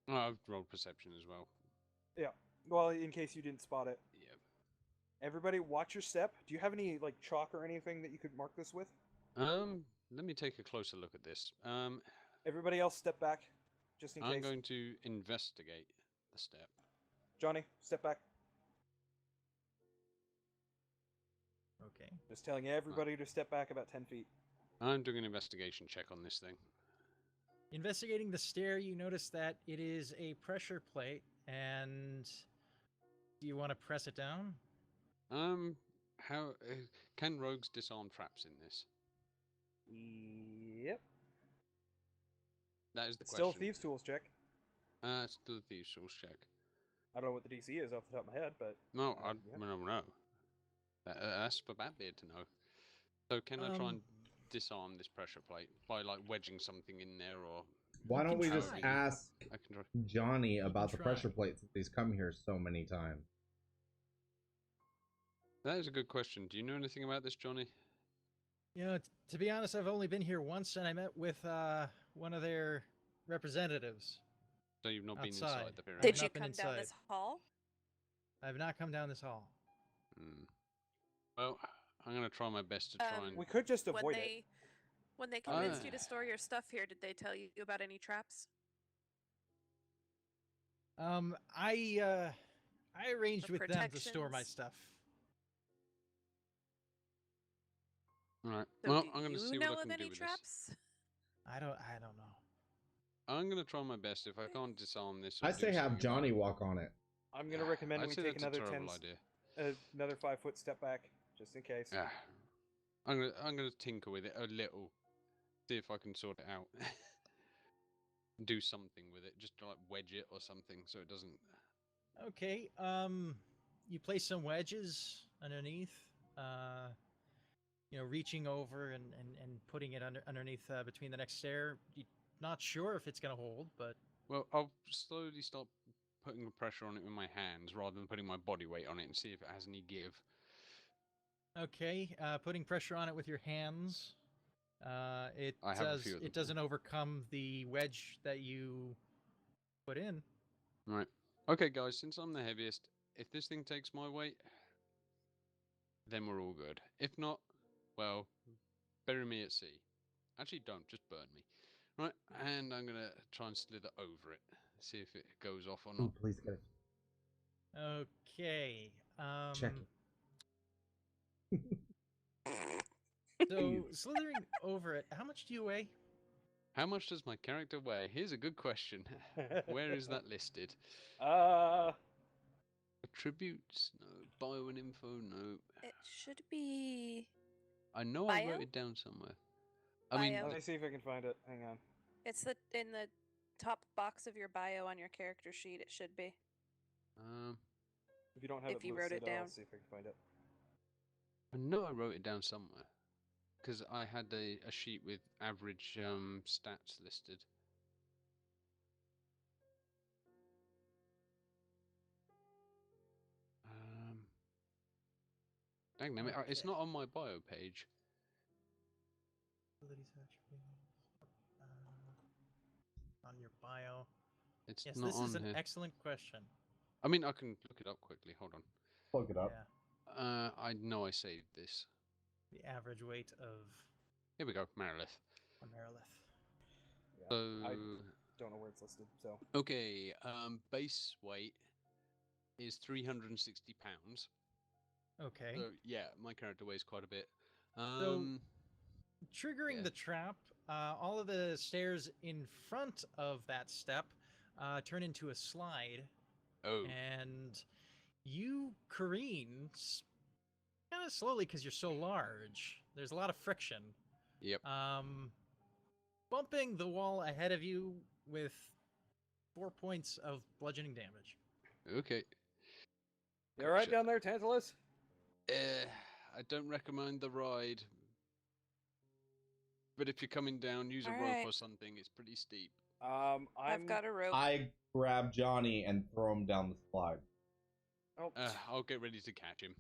Oh, I've rolled perception as well. Yeah. Well, in case you didn't spot it. Yeah. Everybody, watch your step. Do you have any like chalk or anything that you could mark this with? Let me take a closer look at this. Everybody else, step back, just in I'm case. going to investigate the step. Johnny, step back. okay. Just telling everybody to step back about 10 feet. I'm doing an investigation check on this thing. Investigating the stair, you notice that it is a pressure plate, and do you want to press it down? How can rogues disarm traps in this? Yep. That is the It's still a question. thieves' tools check. It's still a thieves' tools check. I don't know what the DC is off the top of my head, but No, I yeah. don't know. That's for Batbeard to know. So can I try and disarm this pressure plate by like wedging something in there, or Why You don't can we just try. ask I can try. Johnny about the try. pressure plate since he's come here so many times? That is a good question. Do you know anything about this, Johnny? You know, to be honest, I've only been here once, and I met with one of their representatives. So you've not been inside Outside. the pyramid. Did I've you not been come down inside. this hall? I have not come down this hall. Well, I'm gonna try my best to try and. we could just When avoid it. they convinced you to store your stuff here, did they tell you about any traps? I arranged Or with them to store my protections? stuff. Alright. So Well, do I'm gonna you see know what I of can do any with traps? I don't know. this. I'm gonna try my best. If I can't disarm this, I or do say have something about Johnny it- walk on it. I'm going to recommend I'd we say take that's a another terrible idea. another 5 foot step back, just in case. Yeah. I'm gonna tinker with it a little, see if I can sort it out. Do something with it, just to, like wedge it or something, so it doesn't. Okay. You place some wedges underneath. You know, reaching over and putting it underneath between the next stair. You're not sure if it's gonna hold, but Well, I'll slowly start putting the pressure on it with my hands rather than putting my body weight on it and see if it has any give. okay. Putting pressure on it with your hands. It I have a few of them. It doesn't overcome the wedge that you put in. Right. Okay, guys, since I'm the heaviest, if this thing takes my weight, then we're all good. If not, well, bury me at sea. Actually, don't, just burn me. Right, and I'm going to try and slither over it, see if it goes off or not. Ooh, please get it. Okay. Check it. So slithering over it, how much do you weigh? How much does my character weigh? Here's a good question. Where is that listed? Attributes? No. Bio and info? No. It should be. I know I wrote Bio? it down somewhere. I mean, Bio. Let me see if I can find it. Hang on. It's in the top box of your bio on your character sheet. It should be. If you don't have If it you wrote listed, it down. I'll see if I can find it. I know I wrote it down somewhere. Because I had a sheet with average stats listed. Dang, it's Okay. not on my bio page. On your bio. It's Yes, not this on is an here. excellent question. I mean, I can look it up quickly. Hold on. Plug it up. Yeah. I know I saved this. The average weight of Here we go, Marilith. a Marilith. Yeah, So, I don't know where it's listed, so. okay, base weight is 360 pounds. Okay. So, yeah, my character weighs quite a bit. Triggering yeah. the trap, all of the stairs in front of that step turn into a slide, Oh, and you careen kind of slowly because you're so large. There's a lot of friction. yep. Bumping the wall ahead of you with 4 points of bludgeoning damage. Okay. You alright Gotcha. down there, Tantalus? I don't recommend the ride. But if you're coming down, use a rope Alright. or something. It's pretty steep. I've got a rope. I grab Johnny and throw him down the slide. Oh, I'll get ready to catch him.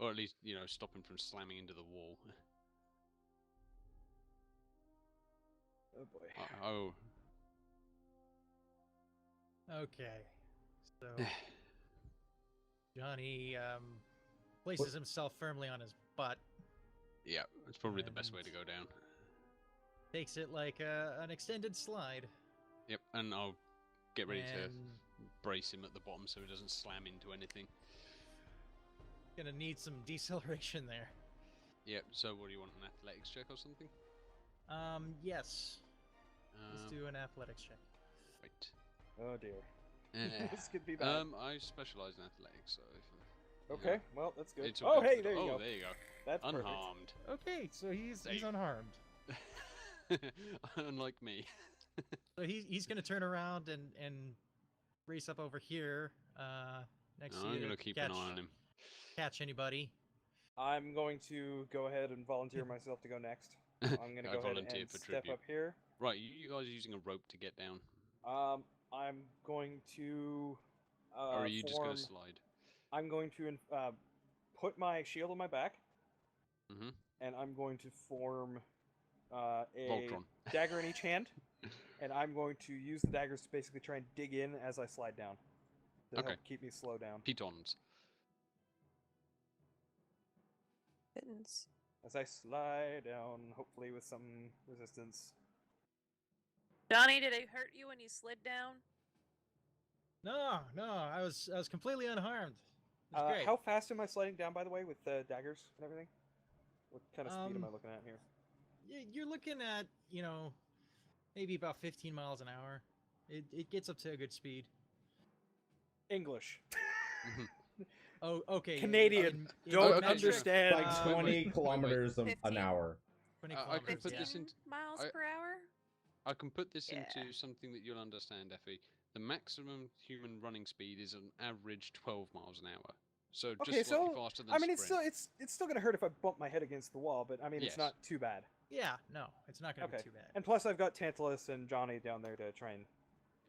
Or at least, stop him from slamming into the wall. oh boy. Oh. Okay. So Johnny places himself firmly on his butt. Yeah, it's probably the best way to go down. Takes it like an extended slide. Yep, and I'll get ready to And brace him at the bottom so he doesn't slam into anything. gonna need some deceleration there. Yep, so what do you want, an athletics check or something? Yes. Let's do an athletics check. Right. Oh dear. This could be bad. I specialize in athletics, so if Okay, well, that's good. it's all Oh, good. hey, there you Oh, go. there you go. That's perfect. Unharmed. Okay, so he's Safe. unharmed. Unlike me. So he's gonna turn around and race up over here next to you. I'm gonna keep an eye on him. Catch anybody. I'm going to go ahead and volunteer myself to go next. I'm going to I go ahead volunteer and for step tribute. up here. Right, you guys are using a rope to get down. I'm going to Or are you just going form- to slide? I'm going to put my shield on my back, Mm-hmm. and I'm going to form a Voltron. dagger in each hand, and I'm going to use the daggers to basically try and dig in as I slide down to Okay. help keep me slow down. Pitons. Kittens. As I slide down, hopefully with some resistance. Johnny, did it hurt you when you slid down? No, I was completely unharmed. It was great. How fast am I sliding down, by the way, with the daggers and everything? What kind of speed am I looking at here? You're looking at, maybe about 15 miles an hour. It gets up to a good speed. English. Oh, okay. Canadian. in Don't okay, understand. Like wait, 20 wait. kilometers an 15. hour. 20 I kilometers, could put yeah. this 15 into- miles I- per hour? I can put this Yeah. into something that you'll understand, Effie. The maximum human running speed is an average 12 miles an hour. So just Okay, slightly so faster than I mean, sprint. it's still gonna hurt if I bump my head against the wall, but I mean, Yes. it's not too bad. Yeah, no, it's not going to Okay. be too bad. And plus, I've got Tantalus and Johnny down there to try and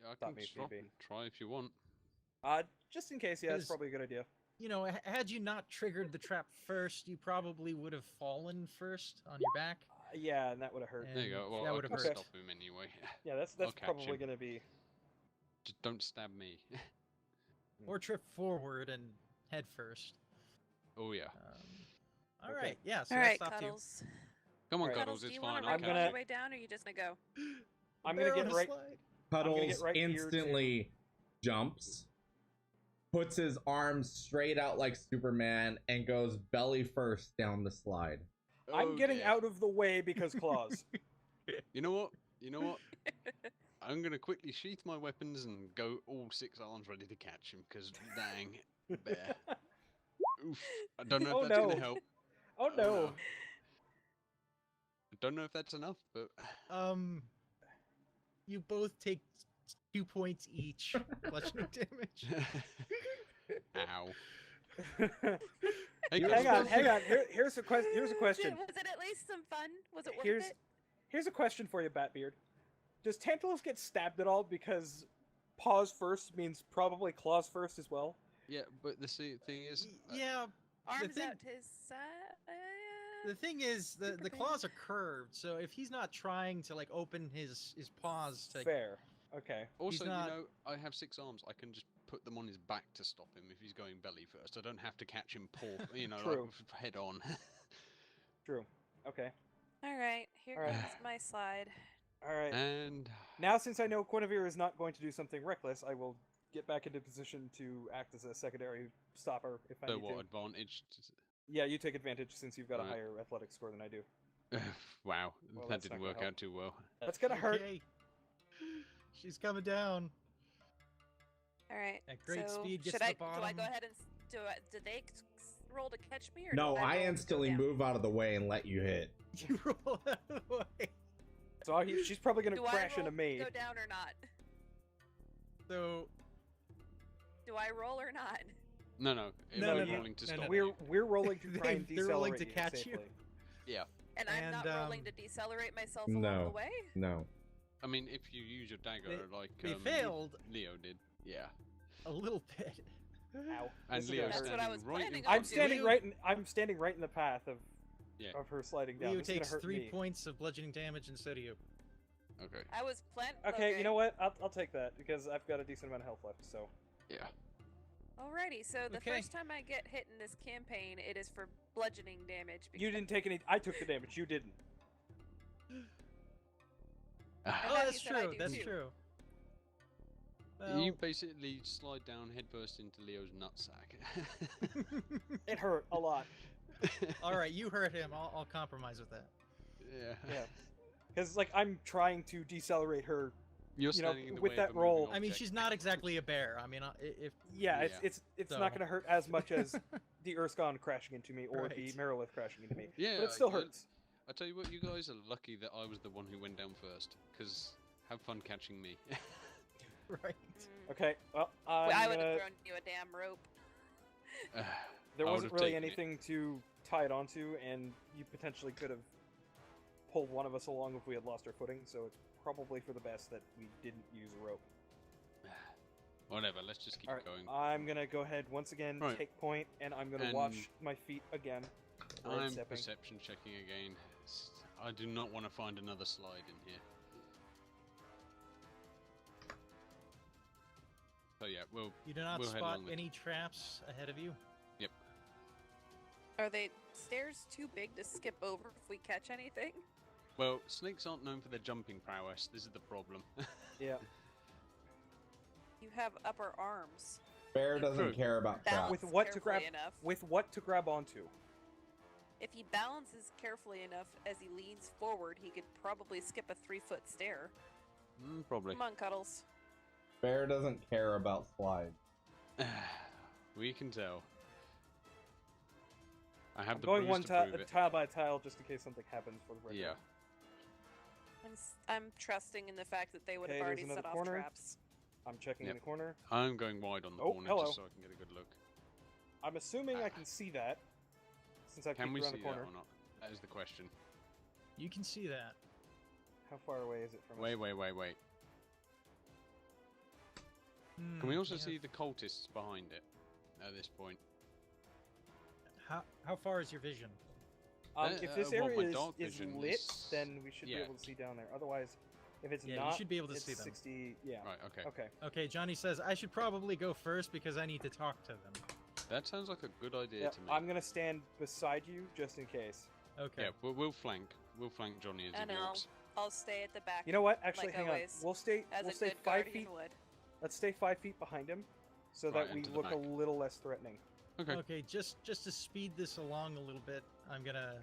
Yeah, I stop can me if stop need be. and try if you want. just in case. Yeah, that's Because- probably a good idea. you know, had you not triggered the trap first, you probably would have fallen first on your back. Yeah, and that would have hurt. There you go. and Well, that I would have can hurt. stop him anyway. Yeah, that's I'll catch probably him. going to be. Just don't stab me. Or trip forward and head first. Oh yeah. All Okay. right, yeah. So All that right, stopped Cuddles. Come on, Alright. Cuddles. Cuddles, do It's you fine. want to I'll I'm run catch gonna- your way down, or are you just gonna go? you. I'm going to Bear get on a right. slide. gonna Puddles get right here to- instantly jumps, puts his arms straight out like Superman, and goes belly first down the slide. I'm Oh, getting yeah. out of the way because claws. You know what? You know what? I'm gonna quickly sheath my weapons and go all 6 arms ready to catch him. Cause dang, bear. Oof. I don't know if Oh, that's no. gonna help. Oh no. I don't know if that's enough, but You both take 2 points each bludgeoning damage. ow. Hang Hey, on, Cuddles. hang on. Here's a question. Here's a question. Was it at least some fun? Was it worth Here's it? here's a question for you, Batbeard. Does Tantalus get stabbed at all because paws first means probably claws first as well? Yeah, but the thing is, Yeah. Arms thing- out to his side. The thing is, the Super claws are curved, so if he's not trying to like open his paws to, Fair. Okay. also, not- you know, I have 6 arms. I can just put them on his back to stop him if he's going belly first. I don't have to catch him you know, True. like head on. True. Okay. All right, here All right. comes my slide. All right. And Now, since I know Guinevere is not going to do something reckless, I will get back into position to act as a secondary stopper if I so need what to. advantage? Yeah, you take advantage since you've got a Right. higher athletic score than I do. Wow, Well, that that's not didn't gonna work help. out too well. That's gonna hurt. Okay. She's coming down. All right. At great so speed, gets should to I? the Do I bottom. go ahead and did they roll to catch me, or No, do I roll to go instantly down? move out of the way and let you hit. You roll out of the way. So she's probably gonna Do crash I roll into me. to go down or not? So Do I roll or not? No, No, we're no, rolling to no, stop. no. We're rolling to try and They're rolling to decelerate catch you. safely. Yeah, And I'm not And, rolling to decelerate myself along No. the way. No. I mean, if you use your dagger like they um, failed Leo did, yeah. a little bit. Ow. And This is Leo's gonna That's hurt. what I was standing right in planning front on I'm standing Leo- right. I'm standing right in the path of Yeah. of her sliding down. Leo This is gonna takes hurt 3 me. points of bludgeoning damage, and so do you. Okay. I was planning. Okay, you know what? I'll take that because I've got a decent amount of health left. So Yeah. Alrighty, so the Okay. first time I get hit in this campaign, it is for bludgeoning damage. you because- didn't take any. I took the damage. You didn't. I Oh, thought you that's said I true. do That's too. true. You Well, basically slide down headfirst into Leo's nutsack. It hurt a lot. all right, you hurt him. I'll compromise with that. Yeah. Yeah. Because like I'm trying to decelerate her. You're You know, standing in the with way that of a roll- moving I mean, object. she's not exactly a bear. I mean, if Yeah, Yeah. it's So- not going to hurt as much as the Erskine crashing into me or the Right. Merilith crashing into me. Yeah, But it still I- hurts. I tell you what, you guys are lucky that I was the one who went down first. Because have fun catching me. right. Mm. Okay. Well, I would gonna- have thrown you a damn rope. there I wasn't would've really taken it. anything to tie it onto, and you potentially could have pulled one of us along if we had lost our footing. So it's probably for the best that we didn't use a rope. Whatever, let's just keep All right, going. I'm gonna go ahead once again, Right. take point, and I'm gonna And- watch my feet again. Road I'm stepping. perception checking again. I do not want to find another slide in here. So yeah, well, You do not We'll head spot along with- any traps ahead of you. Are they stairs too big to skip over if we catch anything? well, snakes aren't known for their jumping prowess. This is the problem. Yeah. You have upper arms. Bear doesn't True. care about Balance traps. With what to carefully grab- enough. With what to grab onto? If he balances carefully enough as he leans forward, he could probably skip a 3-foot stair. Probably. Come on, Cuddles. Bear doesn't care about slides. We can tell. I have I'm the going bruise one to prove it. tile by tile just in case something happens for the record. Yeah. I'm trusting in the fact that they would Okay, have there's already another set off corner. traps. I'm checking Yep. in the corner. I'm going wide on the Oh, corner hello. just so I can get a good look. I'm assuming I Ah. can see that since I've Can peeked we around see the that corner. or not? That is the question. You can see that. How far away is it from Wait, us? wait. Can Hmm, we also yeah. see the cultists behind it at this point? how far is your vision? If this well, my area dark is vision lit, is- then we should be yeah. able to see down there. Otherwise, if it's Yeah, not, you should be able to it's see them. 60. Yeah. Right. Okay. Okay. Okay, Johnny says I should probably go first because I need to talk to them. That sounds like a good idea Yeah, to me. I'm gonna stand beside you just in case. Okay. Yeah, we'll flank. We'll flank Johnny as And he walks. I'll stay at the back. You know what? Actually, Like hang always, on. We'll stay. as We'll a stay good 5 guardian feet. would. Let's stay 5 feet behind him, so Right, that we into the look a back. little less threatening. Okay. Okay, just to speed this along a little bit, I'm gonna.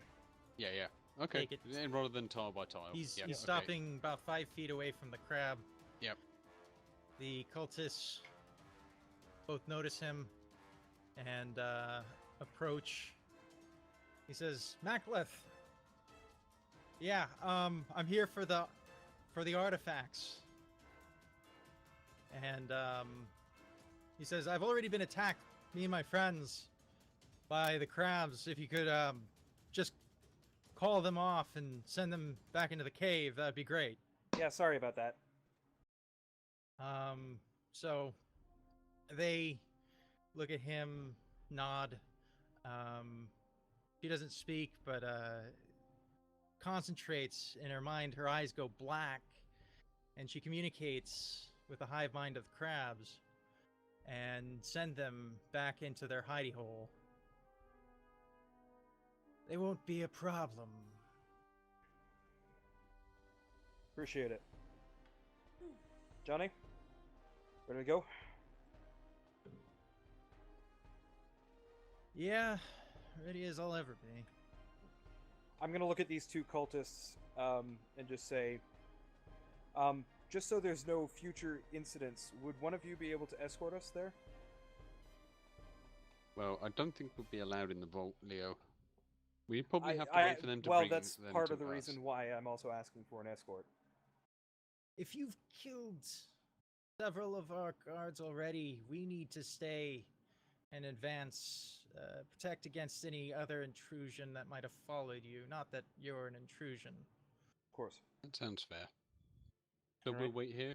Yeah. Yeah. Okay. Take it. And rather than tile by tile. He's Yep, he's okay. stopping about 5 feet away from the crab. Yep. The cultists both notice him and approach. He says, "Macleth, yeah, I'm here for the artifacts." And he says, "I've already been attacked, me and my friends, by the crabs. If you could just call them off and send them back into the cave, that'd be great." Yeah, sorry about that. So they look at him, nod. She doesn't speak, but concentrates in her mind. Her eyes go black, and she communicates with the hive mind of the crabs and send them back into their hidey hole. They won't be a problem. Appreciate it. Johnny, ready to go? Yeah, ready as I'll ever be. I'm gonna look at these two cultists and just say, just so there's no future incidents, would one of you be able to escort us there? Well, I don't think we'll be allowed in the vault, Leo. We probably have to wait for them to well, bring that's them part to of the us. reason why I'm also asking for an escort. If you've killed several of our guards already, we need to stay and advance, protect against any other intrusion that might have followed you. Not that you're an intrusion. Of course. That sounds fair. So Alright. we'll wait here.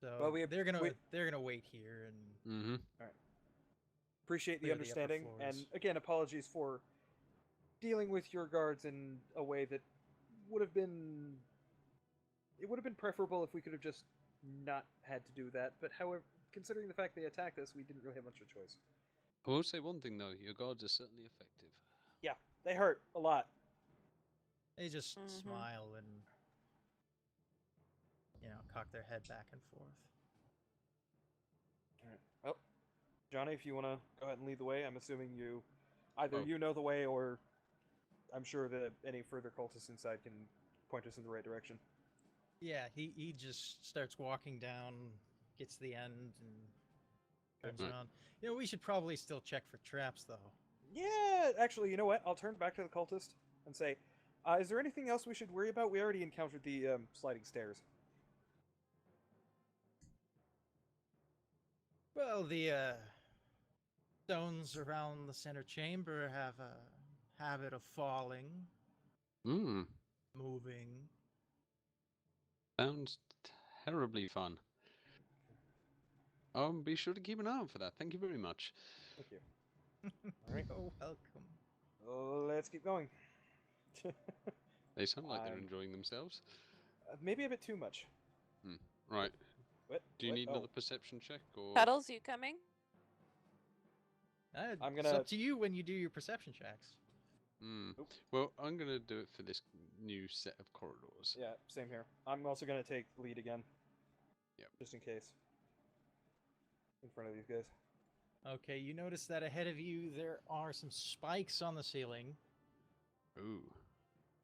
So Well, they're gonna wait here and Mm-hmm. Appreciate the Clear the upper understanding, and floors. again, apologies for dealing with your guards in a way that would have been. It would have been preferable if we could have just not had to do that. But however, considering the fact they attacked us, we didn't really have much of a choice. I will say one thing though: your guards are certainly effective. Yeah, they hurt a lot. they just Mhm. smile and cock their head back and forth. All right. Well, Johnny, if you want to go ahead and lead the way, I'm assuming either Oh. you know the way, or I'm sure that any further cultists inside can point us in the right direction. Yeah, he just starts walking down, gets to the end, and turns Right. around. We should probably still check for traps, though. Yeah, actually, you know what? I'll turn back to the cultist and say, is there anything else we should worry about? We already encountered the sliding stairs. Well, the stones around the center chamber have a habit of falling, Hmm. moving. Sounds terribly fun. Be sure to keep an eye out for that. Thank you very much. Thank you. All right. You're welcome. Let's keep going. They sound like they're I'm- enjoying themselves. Maybe a bit too much. Right. What? Do you What? need Oh. another perception check or? Puddles, you coming? It's gonna- up to you when you do your perception checks. Hmm. Nope. Well, I'm gonna do it for this new set of corridors. Yeah, same here. I'm also going to take lead again. Yep. Just in case. In front of these guys. Okay, you notice that ahead of you there are some spikes on the ceiling. Ooh.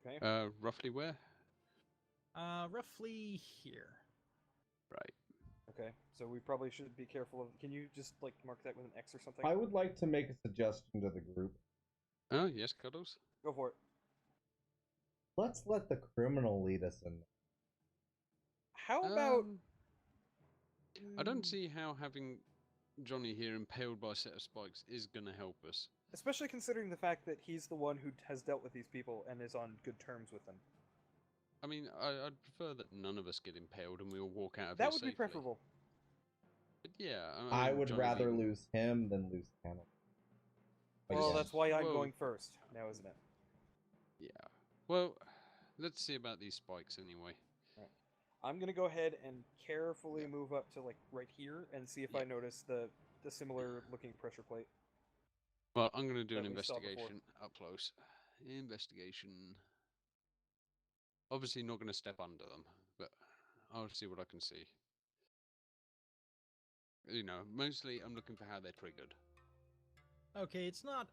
Okay. Roughly where? Roughly here. Right. Okay. So we probably should be careful of. Can you just like mark that with an X or something? I would like to make a suggestion to the group. Oh yes, Cuddles. Go for it. Let's let the criminal lead us in. How about? Um, I don't see how having Johnny here impaled by a set of spikes is gonna help us. Especially considering the fact that he's the one who has dealt with these people and is on good terms with them. I mean, I'd prefer that none of us get impaled and we all walk out of That here would be safely. preferable. But yeah, I mean, would Johnny rather being- lose him than lose Hannah. But Well, yeah. that's why I'm Whoa. going first now, isn't it? Yeah. Well, let's see about these spikes anyway. I'm gonna go ahead and carefully Yeah. move up to like right here and see if Yeah. I notice the similar looking pressure plate. Well, I'm going to do an That we saw before. investigation up close. Investigation. Obviously not going to step under them, but I'll see what I can see. You know, mostly I'm looking for how they're triggered. Okay, it's not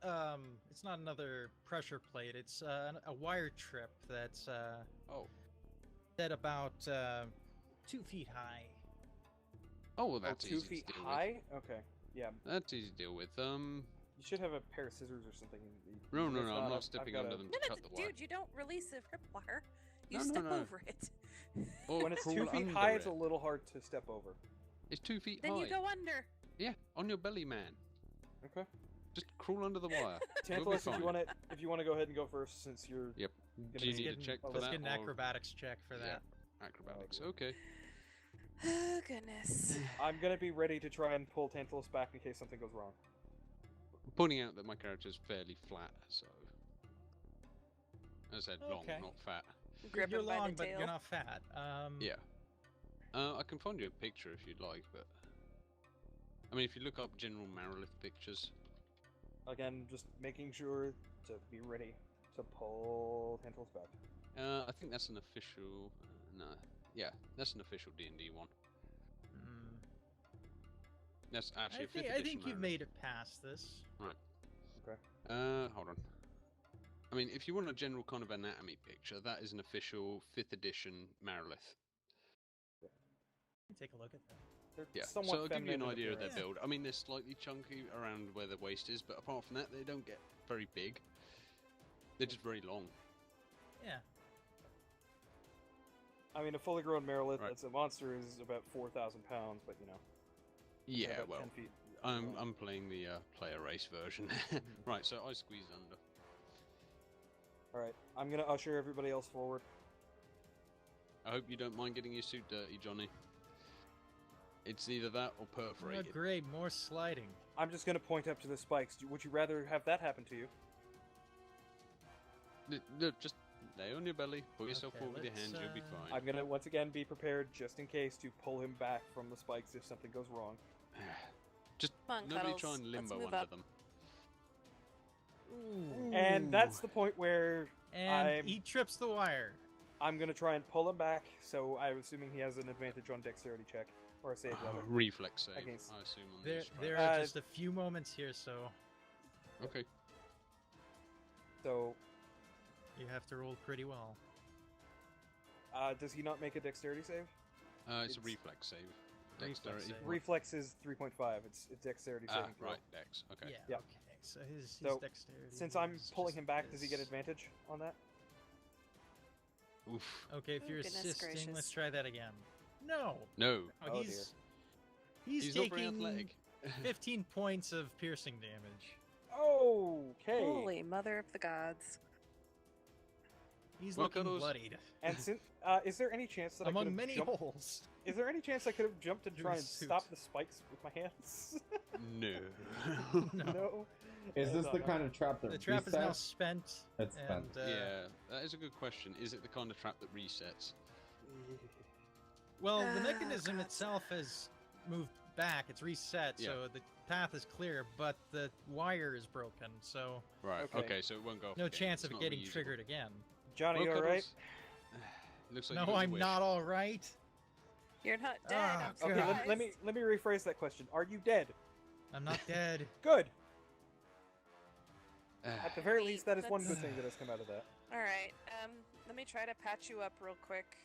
another pressure plate. It's a wire trip that's Oh. set about 2 feet high. Oh, well, that's 2 easy feet to deal high? Okay. Yeah. with. That's easy to deal with. You should have a pair of scissors or something. No, If I'm not I've stepping got under a- them No, to no, cut the wire. dude, you don't release a ripwire. You No, step no. over it. Or When it's crawl 2 feet under high, it's a it. little hard to step over. It's 2 feet Then high. you go under. Yeah, on your belly, man. Okay. Just crawl under the wire. You'll be Tantalus, fine. if you want to go ahead and go first, since you're Yep. gonna Do you be need a getting- check oh, for Let's that? get an or- acrobatics check for Yeah. that. Acrobatics. dear. Okay. Oh, goodness. I'm gonna be ready to try and pull Tantalus back in case something goes wrong. Pointing out that my character's fairly flat, so. As I said, long, Okay. not fat. Grip You're him by long, the but tail. you're not fat. Yeah. I can find you a picture if you'd like, but. I mean, if you look up general Marilith pictures. Again, just making sure to be ready to pull Tantalus back. I think that's an official. No. Yeah, that's an official D&D one. Mm, That's actually a 5th I edition think you've Marilith. made it past this. Hold on. I mean, if you want a general kind of anatomy picture, that is an official 5th edition Marilith. Take a look at that. They're Yeah, somewhat so I'll give you an feminine in idea of their appearance. build. I mean, they're slightly chunky around where the waist is, but apart from that, they don't get very big. They're just very long. Yeah. I mean, a fully grown Marilith Right. that's a monster is about 4,000 pounds, but you know. Yeah, about well, 10 feet. I'm playing the player race version. Right, so I squeeze under. Alright, I'm gonna usher everybody else forward. I hope you don't mind getting your suit dirty, Johnny. It's either that or Oh, perforated. great, more sliding. I'm just gonna point up to the spikes. Would you rather have that happen to you? No, just lay on your belly, pull yourself Okay, forward with your let's, hands, you'll be fine. I'm gonna once again be prepared just in case to pull him back from the spikes if something goes wrong. Just Come on, nobody Cuddles. try and Let's limbo move under up. them. And that's the point where And he trips the wire. I'm gonna try and pull him back, so I'm assuming he has an advantage on dexterity check. Or a save, rather. Reflex save, Against- I assume on There, these there strikes. are just a few moments here, so Okay. So, you have to roll pretty well. does he not make a dexterity save? It's a It's- reflex save. Reflex Dexterity. save. Reflex is 3.5. It's dexterity Ah, saving throw. right, dex. Okay. Yeah. Yeah. Okay. So his So, dexterity. Since I'm is pulling just him back, does he get this. advantage on that? Oof. Okay, if Oh, you're goodness assisting, gracious. let's try that again. No. No. Oh, Oh, he's He's not very taking athletic. 15 points of piercing damage. Okay. Holy mother of the gods. He's Well, looking Cuddles- bloodied. And since, is there any chance that I could Among have many jumped? holes. Is there any chance I could have jumped and Through try his and suit. stop the spikes with my hands? No. No. No. Is this No, the no. kind of trap that The trap is now resets? spent. It's and, spent. Yeah, that is a good question. Is it the kind of trap that resets? Well, the Ah, mechanism God. itself has moved back. It's reset, Yeah. so the path is clear, but the wire is broken, so Right. Okay. Okay, so it won't go off no again. chance It's of it not getting reusable. triggered again. Johnny, Well, you alright? Cuddles, looks like you No, got your I'm wish. not all right. You're not dead. Ah, I'm Okay, God. let me rephrase that question. Are you dead? I'm not dead. Good. Ah, At the very Wait, least, that is one good that's- thing that has come out of that. Alright, let me try to patch you up real quick.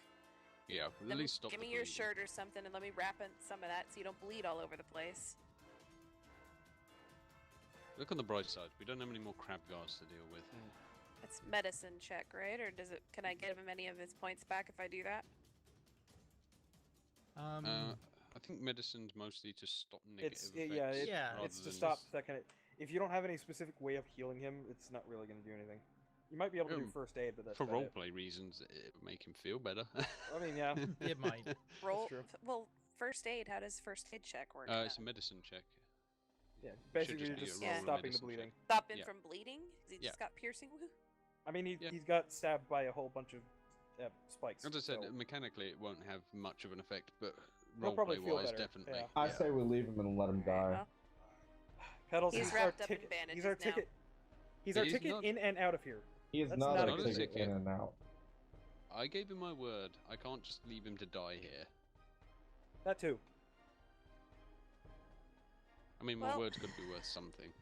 yeah, at Let me- least stop give the me your bleeding. shirt or something and let me wrap in some of that so you don't bleed all over the place. Look on the bright side. We don't have any more crab guards to deal with. It's medicine check, right? Or can I give him any of his points back if I do that? I think medicine's mostly to stop negative It's effects. Yeah, rather it's to than- stop that kind of. If you don't have any specific way of healing him, it's not really going to do anything. You might be able to do Um, first aid, but that's For about it. roleplay reasons, it would make him feel better. I mean, yeah. It might. Roll. true. Well, first aid. How does first aid check work? It's a medicine check. Yeah, basically just you're be a just roll of stopping the medicine bleeding. check. Stop him Yeah. from bleeding? 'Cause he Yeah. just got piercing wound? I mean, Yeah. he's got stabbed by a whole bunch of spikes. As I said, so mechanically it won't have much of an effect, but He'll probably roleplay feel wise, better, definitely. yeah. I say we leave him and let him Alright, die. well, Pedals, He's he's wrapped our up in ticket. bandages He's our now. ticket. He's our He's ticket not- in and out of here. He is That's not, not a a good ticket ticket. in and out. I gave him my word. I can't just leave him to die here. That too. I mean, my Well- word's got to be worth something.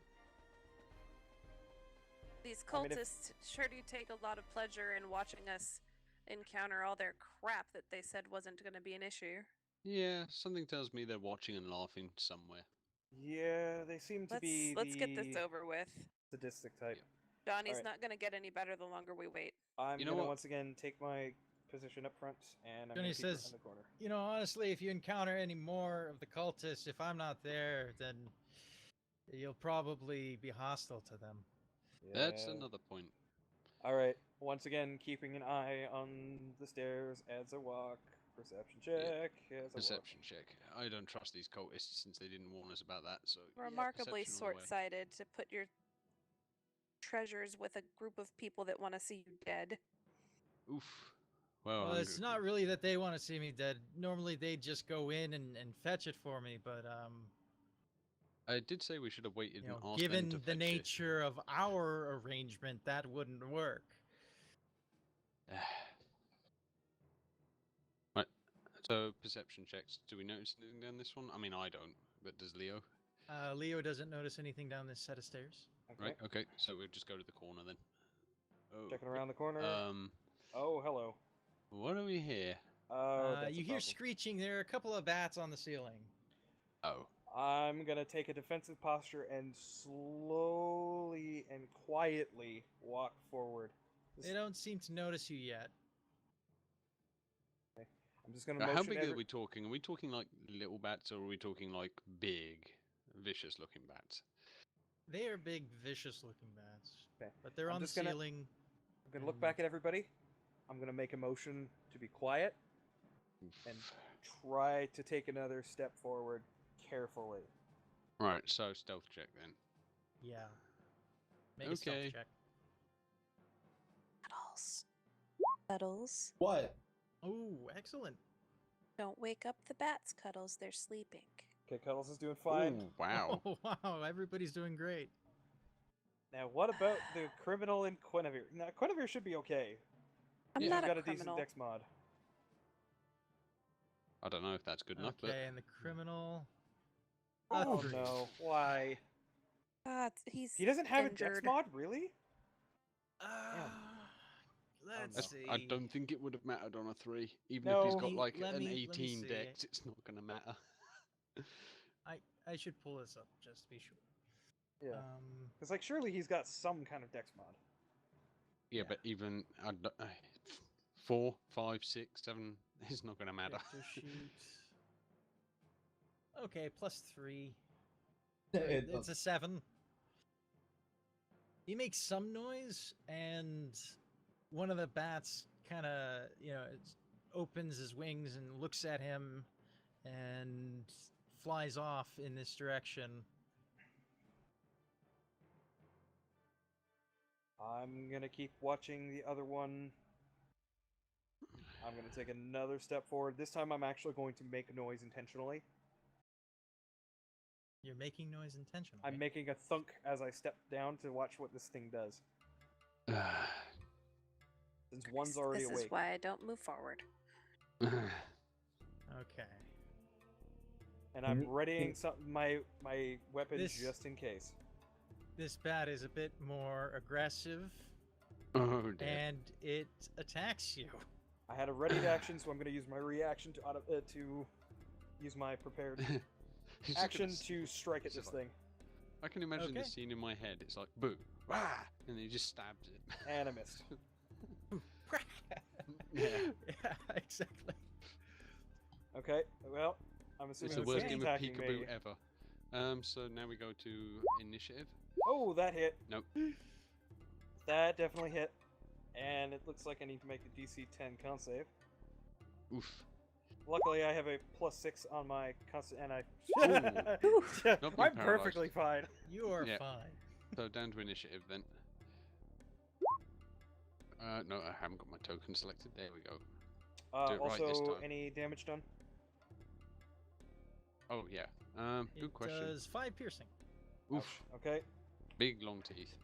These I mean, if- cultists sure do take a lot of pleasure in watching us encounter all their crap that they said wasn't going to be an issue. Yeah, something tells me they're watching and laughing somewhere. Yeah, they seem to be Let's get this the over with. sadistic type. Johnny's Alright. not going to get any better the longer we wait. I'm You know gonna what? once again take my position up front, and I'm Johnny gonna keep it says- in the corner. You know, honestly, if you encounter any more of the cultists, if I'm not there, then you'll probably be hostile to them. That's Yeah. another point. All right. Once again, keeping an eye on the stairs as I walk. Perception check. As I Perception check. I don't trust these cultists since they didn't warn us about that. So yeah, Remarkably perception all the way. short-sighted to put your treasures with a group of people that want to see you dead. Oof. Well, Well, it's not really that they want to see me dead. Normally, they just go in and fetch it for me, but I did say we should have waited you know, and asked given them to the fetch nature of our arrangement, that wouldn't work. it. Right. So perception checks. Do we notice anything down this one? I mean, I don't, but does Leo? Leo doesn't notice anything down this set of stairs. Okay. Right. Okay. So we'll just go to the corner then. Oh. Checking around the corner. Um. Oh, hello. What do we hear? Oh, that's a You hear problem. screeching. There are a couple of bats on the ceiling. Oh. I'm gonna take a defensive posture and slowly and quietly walk forward. They don't seem to notice you yet. I'm just gonna Now, motion how big are every- we talking? Are we talking like little bats, or are we talking like big, vicious-looking bats? They are big, vicious-looking bats. Okay. But they're I'm on the just gonna- ceiling. I'm gonna look back at everybody. I'm gonna make a motion to be quiet and try to take another step forward carefully. Right. So stealth check then. Yeah. Make a stealth Okay. check. Cuddles. Cuddles. What? Oh, excellent. Don't wake up the bats, Cuddles. They're sleeping. Okay, Cuddles is doing fine. Ooh, wow. Oh, wow. Everybody's doing great. Now, what about the criminal in Quenevere? Now, Quenevere should be okay. I'm Yeah. not She's got a a decent criminal. dex mod. I don't know if that's good enough, Okay, and the criminal. Oh three. no, why? God, he's He doesn't have a dex injured. mod, really? Let's no. see. I don't think it would have mattered on a 3. Even No. if he's got Me- like let an me 18 see dex, it. it's not going to matter. I should pull this up just to be sure. Yeah. Because, like, surely he's got some kind of dex mod. Yeah, Yeah. but even 4, 5, 6, 7, it's not going to matter. Character sheet. Okay, +3. It- It's a 7. He makes some noise, and one of the bats kind of, opens his wings and looks at him and flies off in this direction. I'm gonna keep watching the other one. I'm gonna take another step forward. This time I'm actually going to make noise intentionally. You're making noise intentionally. I'm making a thunk as I step down to watch what this thing does. Since one's already This awake. is why I don't move forward. Okay. And I'm Can- readying can- some my weapon This- just in case. This bat is a bit more aggressive, Oh, dear. and it attacks you. I had a ready action, so I'm gonna use my reaction to use my prepared He's just gonna action s- to strike at it's this just thing. I can imagine Okay. the scene in my head. It's like, boo, wah, and he just stabs it. And I missed. Yeah. Yeah, exactly. Okay, well, I'm It's assuming the this worst thing's game of attacking peekaboo me. ever. So now we go to initiative. Oh, that hit. Nope. That definitely hit. And it looks like I need to make a DC 10 con save. Oof. Luckily, I have a +6 on my constant, and I. Ooh. Yeah, Not being I'm perfectly fine. You are Yeah. fine. So down to initiative then. No, I haven't got my token selected. There we go. Do it right this Also, time. any damage done? Oh yeah. Good It question. does 5 piercing. Oof. Ouch. Okay, Big long teeth.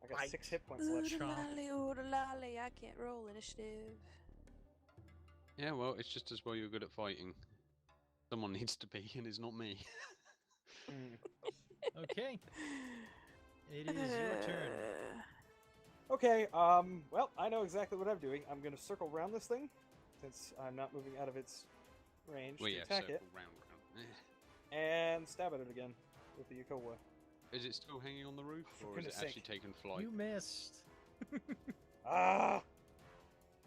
I got Bite. 6 hit points left. Oodalali, I can't roll initiative. Yeah, well, it's just as well you're good at fighting. Someone needs to be, and it's not me. Hmm. Okay. It is your turn. Okay, well, I know exactly what I'm doing. I'm gonna circle around this thing, since I'm not moving out of its range Well, to yeah, attack circle it, round. and stab at it again with the Yukowa. Is it still hanging on the roof, For or is it goodness actually sake. taken flight? You missed. Ah!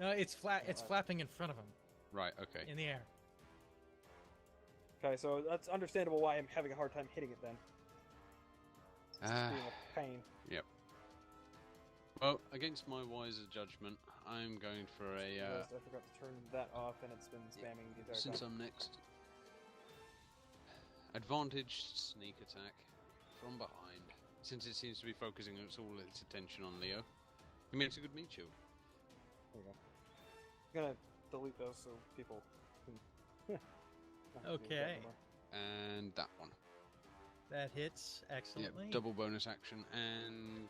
No, it's flat. It's Alright. flapping in front of him Right, okay. in the air. Okay, so that's understandable why I'm having a hard time hitting it then. It's just Ah, being a pain. well, against my wiser judgment, I'm going for a. Realized I forgot to turn that off, and it's been spamming the entire Since time. I'm next, advantage sneak attack from behind. Since it seems to be focusing all its attention on Leo. He makes a good meat shield. There you go. I'm gonna delete those so people can. not have to do that Okay. anymore. And that one. That hits Yeah, excellently. double bonus action. And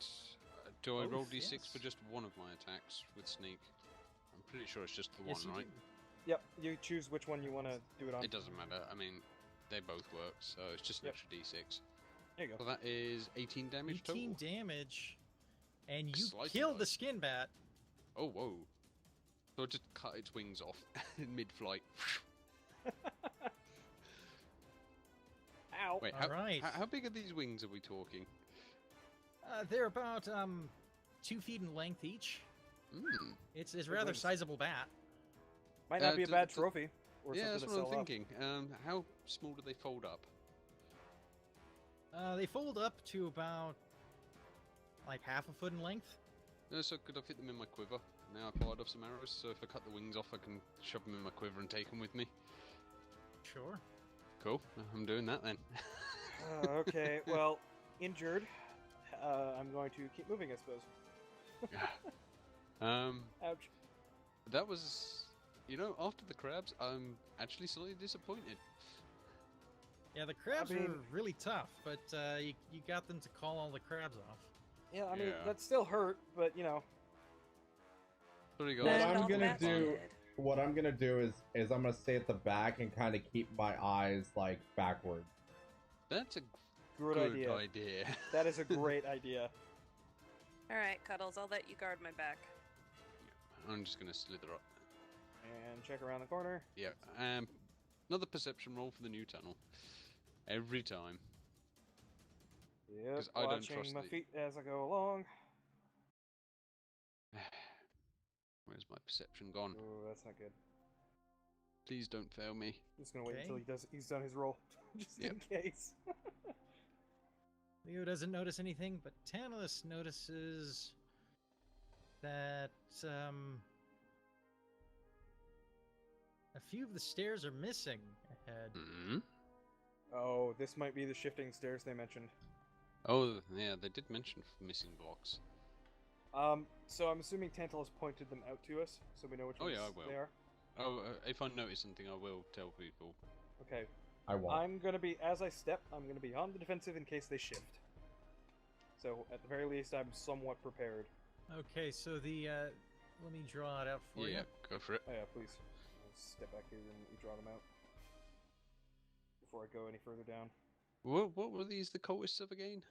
do I roll Both, d6 yes. for just one of my attacks with sneak? I'm pretty sure it's just the Yes, one, you right? do. Yep, you choose which one you want to do it on. It doesn't matter. I mean, they both work, so it's just an Yep. extra d6. There you So go. that is 18 damage 18 total. damage, and you Slice kill and the dice. skin bat. Oh, whoa. So I just cut its wings off in mid-flight. Ow! Wait, Alright. how big are these wings are we talking? They're about 2 feet in length each. Mm. It's a Big rather wings. sizable bat. Might not be a d- bad d- trophy or Yeah, something that's to what sell I'm off. thinking. How small do they fold up? They fold up to about like half a foot in length. So could I fit them in my quiver? Now I fired off some arrows, so if I cut the wings off, I can shove them in my quiver and take them with me. Sure. Cool, I'm doing that then. Okay, well, injured. I'm going to keep moving, I suppose. Ouch. That was, after the crabs, I'm actually slightly disappointed. Yeah, the crabs mean- were really tough, but you got them to call all the crabs off. Yeah, I mean, Yeah. that still hurt, but, you know. Sorry What guys. And I'm all the gonna bats do- did. What I'm gonna do is I'm gonna stay at the back and kind of keep my eyes like backwards. That's a Good idea. That is a great idea. Alright, Cuddles, I'll let you guard my back. I'm just gonna slither up. And check around the corner. Yeah. Another perception roll for the new tunnel. Every time. Yep, 'Cause I don't watching trust my the- feet as I go along. Where's my perception gone? Oh, that's not good. Please don't fail me. I'm just gonna wait until Okay. he's done his roll, just in case. Leo doesn't notice anything, but Tantalus notices that a few of the stairs are missing ahead. Hmm? Oh, this might be the shifting stairs they mentioned. Oh, yeah, they did mention missing blocks. So I'm assuming Tantalus pointed them out to us, so we know which Oh, ones yeah, I will. they are. Oh, if I notice something, I will tell people. Okay, I won't. I'm gonna be, as I step, I'm gonna be on the defensive in case they shift. So at the very least, I'm somewhat prepared. Okay, so the let me draw it out for Yeah, you. go for it. Oh yeah, please. I'll step back here and you draw them out before I go any further down. What were these the cultists of again?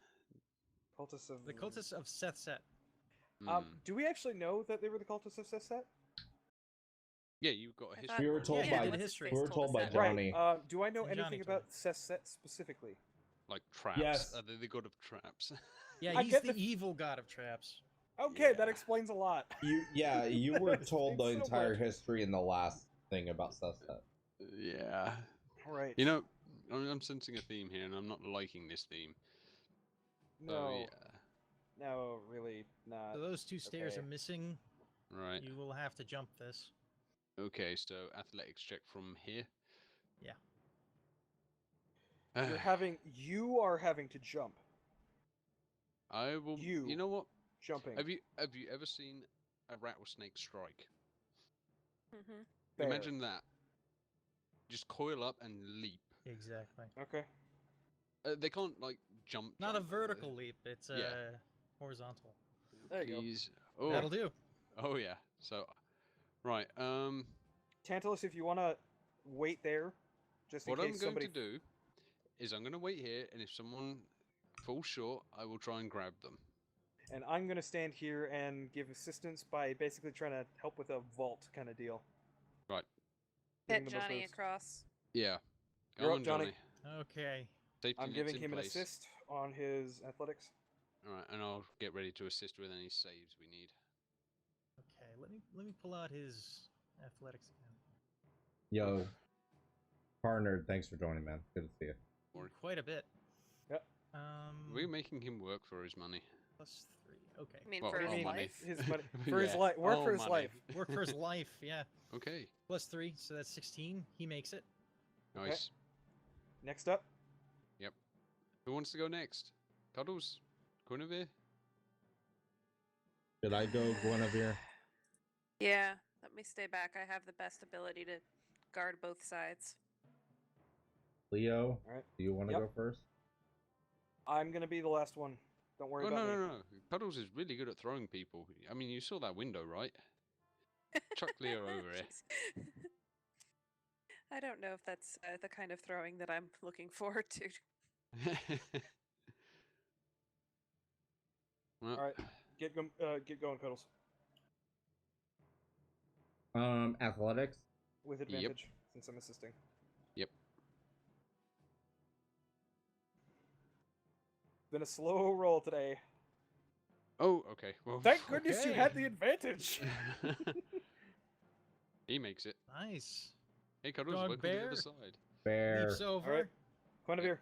Cultists of The cultists of Seth Set. Hmm. Do we actually know that they were the cultists of Sesset? Yeah, you've got a I history. thought- We were roll. told Yeah, by did history. we were told by that. Johnny. Right. Do I know And Johnny anything told about Sesset specifically? Like traps. Yes. Are they the god of traps? Yeah, I he's get the the- evil god of traps. Okay, that Yeah. explains a lot. You were That told the explains so entire much. history in the last thing about Susset. Yeah. Right. You know, I'm sensing a theme here, and I'm not liking this theme. no, So, yeah. no, really not. So those two stairs okay. are missing. Right. You will have to jump this. Okay, so athletics check from here. Yeah. You are having to jump. I will. You. You know what? Jumping. Have you ever seen a rattlesnake strike? Mm-hmm. Fair. Imagine that. Just coil up and leap. Exactly. Okay. They can't like jump. Not a jump, vertical leap. It's a yeah. horizontal. There you go. Please. Oh. That'll do. Oh yeah. So, right. Tantalus, if you want to wait there, just in What case I'm going somebody. to do is I'm going to wait here, and if someone falls short, I will try and grab them. And I'm going to stand here and give assistance by basically trying to help with a vault kind of deal. Right. Giving Hit them a Johnny boost. across. Yeah. You're Come up, on, Johnny. Okay. Safety I'm net's giving in him an place. assist on his athletics. All right, and I'll get ready to assist with any saves we need. Okay. Let me pull out his athletics again. Yo, partner, thanks for joining, man. Good to see you. Worry. Quite a bit. Yep. We're making him work for his money. +3. Okay. I mean, Well, for his our money. life. His money for his Yeah, life. Work all for his money. life. Work for his life. Yeah. Okay. +3, so that's 16. He makes it. Okay. Nice. Next up, Who wants to go next? Cuddles? Guinevere? Should I go, Guinevere? Yeah, let me stay back. I have the best ability to guard both sides. Leo, all right. do you want to Yep. go first? I'm going to be the last one. Don't worry Oh, about no, me. no. Cuddles is really good at throwing people. I mean, you saw that window, right? Chuck Leo over here. Jeez. I don't know if that's the kind of throwing that I'm looking forward to. Well, All right. Get going, Cuddles. Athletics. With advantage, since I'm assisting. Yep. Been a slow roll today. Oh, okay. Well, Thank goodness you Okay. had the advantage. he makes it. Nice. Hey, Cuddles, Dog welcome to the bear. other side. Bear. Leaps over. All right. Guinevere.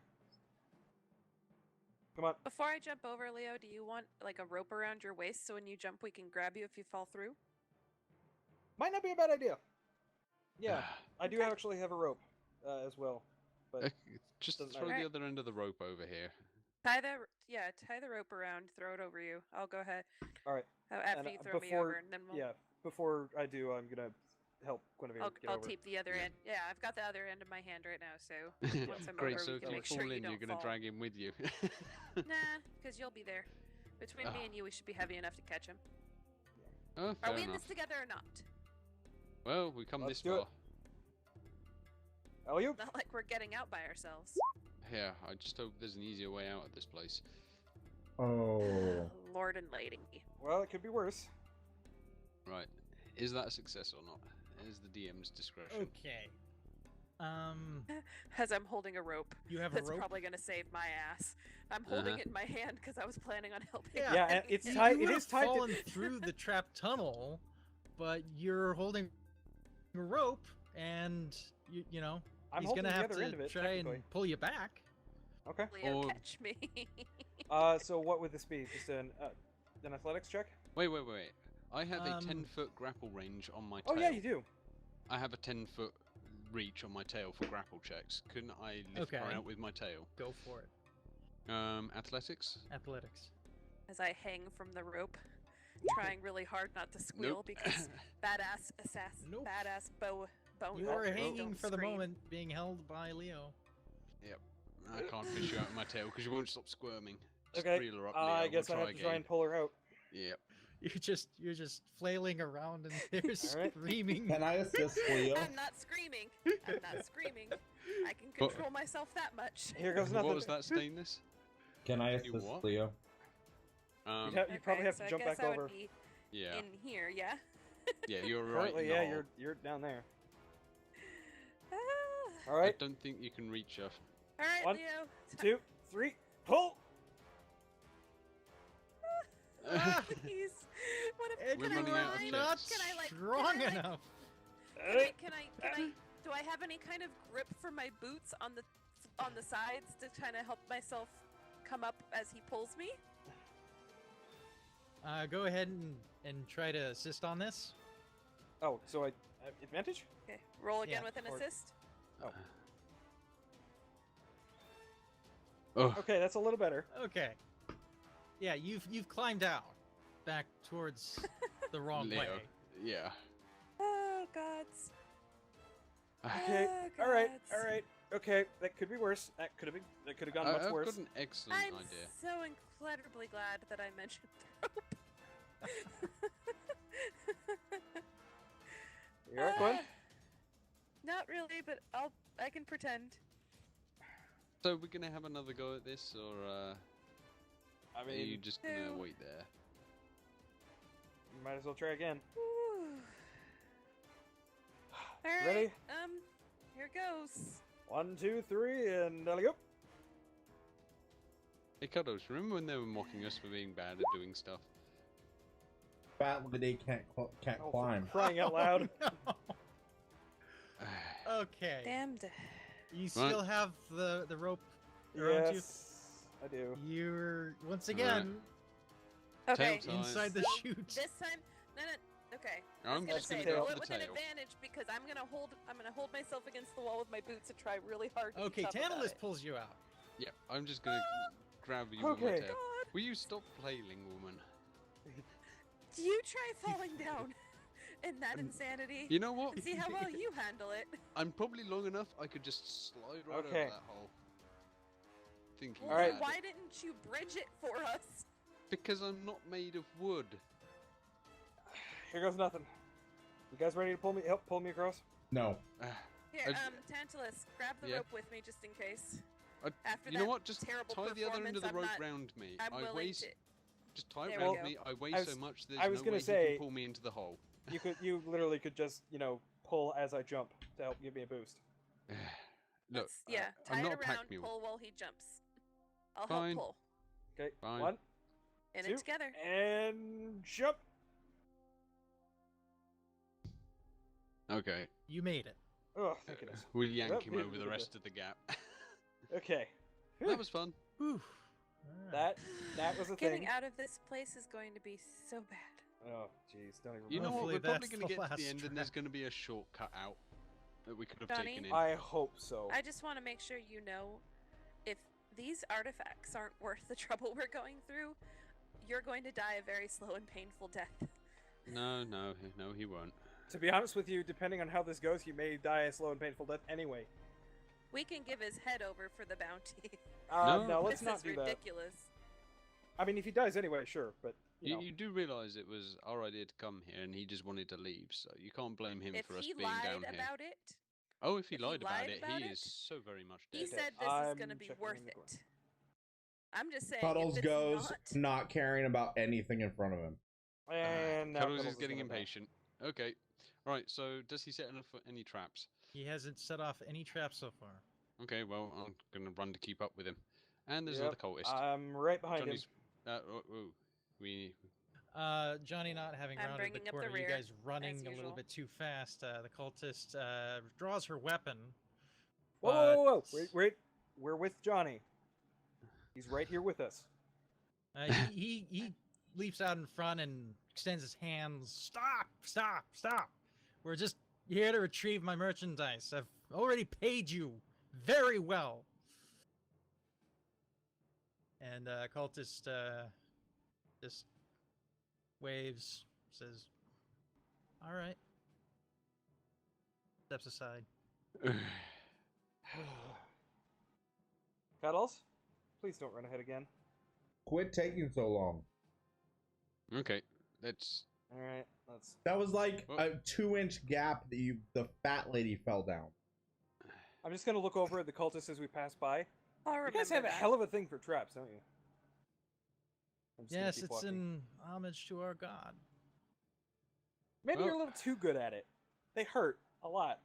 Come on. Before I jump over, Leo, do you want like a rope around your waist so when you jump we can grab you if you fall through? Might not be a bad idea. Yeah, I do Okay. actually have a rope as well. But Just doesn't throw matter. the other end of the rope over here. Tie the rope around, throw it over you. I'll go ahead. all right. After And, you throw me before- over, and then we'll. Yeah, before I do, I'm gonna help Guinevere get I'll over. tape the other Yeah. end. Yeah, I've got the other end of my hand right now, so once I'm Great, over, so we if can you make fall sure you in, you're don't going to fall. drag him with you. Nah, because you'll be there. Between me Ah. and you, we should be heavy enough to catch him. Oh, Are fair we in enough. this together or not? Well, we come Let's this do it. far. Alley-oop. Not like we're getting out by ourselves. Yeah, I just hope there's an easier way out of this place. Oh. Lord and lady. Well, it could be worse. Right. Is that a success or not? Is the DM's discretion. Okay. As I'm holding a rope. You have a That's rope. probably going to save my ass. I'm holding it in my hand because I was planning on helping. Yeah. Yeah, and it's You- tied. You It would is have tied fallen to. through the trap tunnel, but you're holding a rope, and you know I'm he's holding gonna the have other to end of it. try technically. and pull you back. Okay. Leo, Or- catch me. So what would this be? Just an athletics check? Wait. I have a Um, 10-foot grapple range on my tail. Oh yeah, you do. I have a 10-foot reach on my tail for grapple checks. Couldn't I lift her Okay. out with my tail? Go for it. Athletics? Athletics. As I hang from the rope, trying really hard not to squeal Nope. because badass assassin, Nope. badass bone. You are hunters hanging don't for the scream. moment, being held by Leo. I can't fish you out with my tail because you won't stop squirming. Just Okay. reel her up, I Leo. guess We'll I have try to try again. and pull her out. Yep. You're just flailing around and they're Alright. screaming. Can I assist Leo? I'm not screaming. I'm not screaming. I can But- control myself that much. Here goes nothing. What was that, Stainless? Can I You assist what? Leo? You probably have so to I jump guess back I would over. be Yeah. in here, yeah. Yeah, you're right. Currently, yeah, no. you're down there. Ah. All I right, don't think you can reach her. All right, One, Leo. 2, 3, pull. Ah, Please. What if and We're can you running I out of are climb? not checks. Can I, like, strong can I, like- enough. Can I do I have any kind of grip for my boots on the sides to kind of help myself come up as he pulls me? Go ahead and try to assist on this. Oh, so Advantage? Okay. Roll again Yeah, with an or- assist. Oh, Okay, that's a little better. Okay. Yeah, you've climbed out back towards the wrong Leo. way. Yeah. Oh gods. Okay. Oh, All right. gods. All right. Okay, that could be worse. That could have gone much I've worse. got an excellent I'm idea. so incredibly glad that I mentioned the rope. You're right, Gwen. Not really, but I can pretend. So we're gonna have another go at this, or I are you mean, just gonna No. wait there? might as well try again. Whew. All right. Ready? Here goes. 1, 2, 3, and there we go. Hey, Cuddles, remember when they were mocking us for being bad at doing stuff? Fat lady can't Oh, for climb. crying out loud. No. Okay. Damned. You still have the rope around you. Yes, I do. You're once again Okay. Tail time. inside the so chute. This time, no. Okay. I I'm was just gonna gonna say, go roll up it the with an tail. advantage because I'm gonna hold myself against the wall with my boots and try really hard. To Okay, be tough about Tantalus it. pulls you out. Yeah, I'm just gonna grab you with my Okay. tail. God, Will you stop flailing, woman? do you try falling down in that insanity? You know what? And see how well you handle it. I'm probably long enough. I could just slide right Okay. over that hole. Thinking All right. bad. Why didn't you bridge it for us? Because I'm not made of wood. Here goes nothing. You guys ready to help pull me across? No. Here, I- Tantalus, grab the Yeah. rope with me just in case. I- After you that know what? Just terrible tie the other end of the performance, rope round me. I'm I willing weigh. to. Just tie it There we round go. me. I weigh I so was- much. There's I was no gonna way say- he can pull me into the hole. You literally could just pull as I jump to help give me a boost. Look, Yeah, I'm tie not it a pack around, mule. pull while he jumps. I'll Fine. help pull. Okay, Fine. 1, In 2, it together. and jump. Okay, Uh, You made it. Oh, thank goodness. we'll yank Yep, him we- over we the did rest of the gap. Okay, That was fun. Whew. Alright. that was a Getting thing. out of this place is going to be so bad. Oh, jeez, don't even. You know what? Hopefully We're probably that's going to the get to last the end, and there's track. going to be a shortcut out that we could have Johnny? taken in. I hope so. I just want to make sure you know, if these artifacts aren't worth the trouble we're going through, you're going to die a very slow and painful death. No, he won't. To be honest with you, depending on how this goes, he may die a slow and painful death anyway. We can give his head over for the bounty. No. No, let's this not is do that. ridiculous. I mean, if he dies anyway, sure, but you know. You do realise it was our idea to come here, and he just wanted to leave, so you can't blame him If for us he being down lied here. about it, Oh, if he if he lied about lied it, about he it, is so very much he dead. said this is going to I'm be checking worth in the it. I'm just saying, Cuddles if it's goes, not, not caring about anything in front of him. And now Cuddles is Cuddles getting gonna die. impatient. Okay, right. So does he set any traps? He hasn't set off any traps so far. Okay, well I'm gonna run to keep up with him. And there's Yep, another cultist. I'm right behind Johnny's. him. We. Johnny not having I'm rounded the bringing up the corner, you rear, guys running as a little usual. bit too fast. The cultist draws her weapon. Whoa, but- whoa, whoa! Wait, we're with Johnny. He's right here with us. He leaps out in front and extends his hands. Stop! Stop! Stop! We're just here to retrieve my merchandise. I've already paid you very well. And cultist just waves, says, "All right." Steps aside. Cuddles, please don't run ahead again. Quit taking so long. Okay, let's. All right, let's. That was like Oh. a 2-inch gap that the fat lady fell down. I'm just gonna look over at the cultists as we pass by. I'll You remember guys have a that. hell of a thing for traps, don't you? I'm just gonna Yes, keep it's walking. in homage to our god. Maybe you're a Well- little too good at it. They hurt a lot.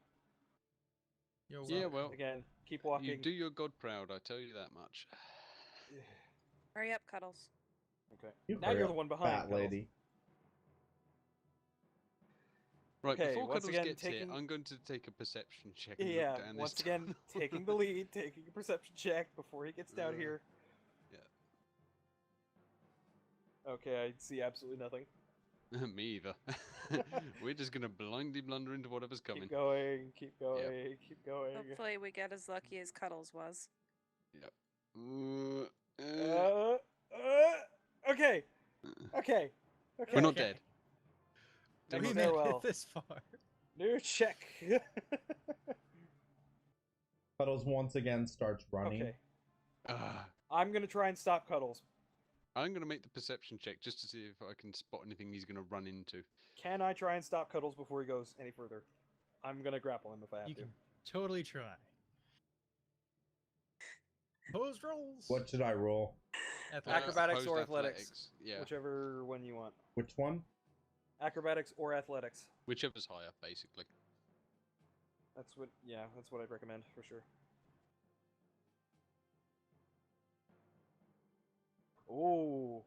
You're Yeah, welcome. well, Again, keep walking. you do your god proud. I tell you that much. Hurry up, Cuddles. Okay. You Now hurry you're the up, one behind. fat Cuddles. lady. Right, Okay, before once Cuddles again, gets taking- here, I'm going to take a perception check. And Yeah, look down once this again, tunnel. taking the lead, taking a perception check before he gets down here. yeah. Okay, I see absolutely nothing. Me either. We're just gonna blindly blunder into whatever's coming. Keep going, keep going, keep going. Hopefully, we get as lucky as Cuddles was. Yep. Okay. Okay. Okay. We're not Okay. dead. Next We made stairwell. it this far. New check. Puddles once again starts running. Okay. Ah. I'm gonna try and stop Cuddles. I'm gonna make the perception check just to see if I can spot anything he's gonna run into. Can I try and stop Cuddles before he goes any further? I'm gonna grapple him if I have You to. can totally try. Opposed rolls. What should I roll? Acrobatics or opposed athletics. Yeah. Whichever one you want. Which one? Acrobatics or athletics. Whichever's higher, basically. That's what I'd recommend for sure. Oh.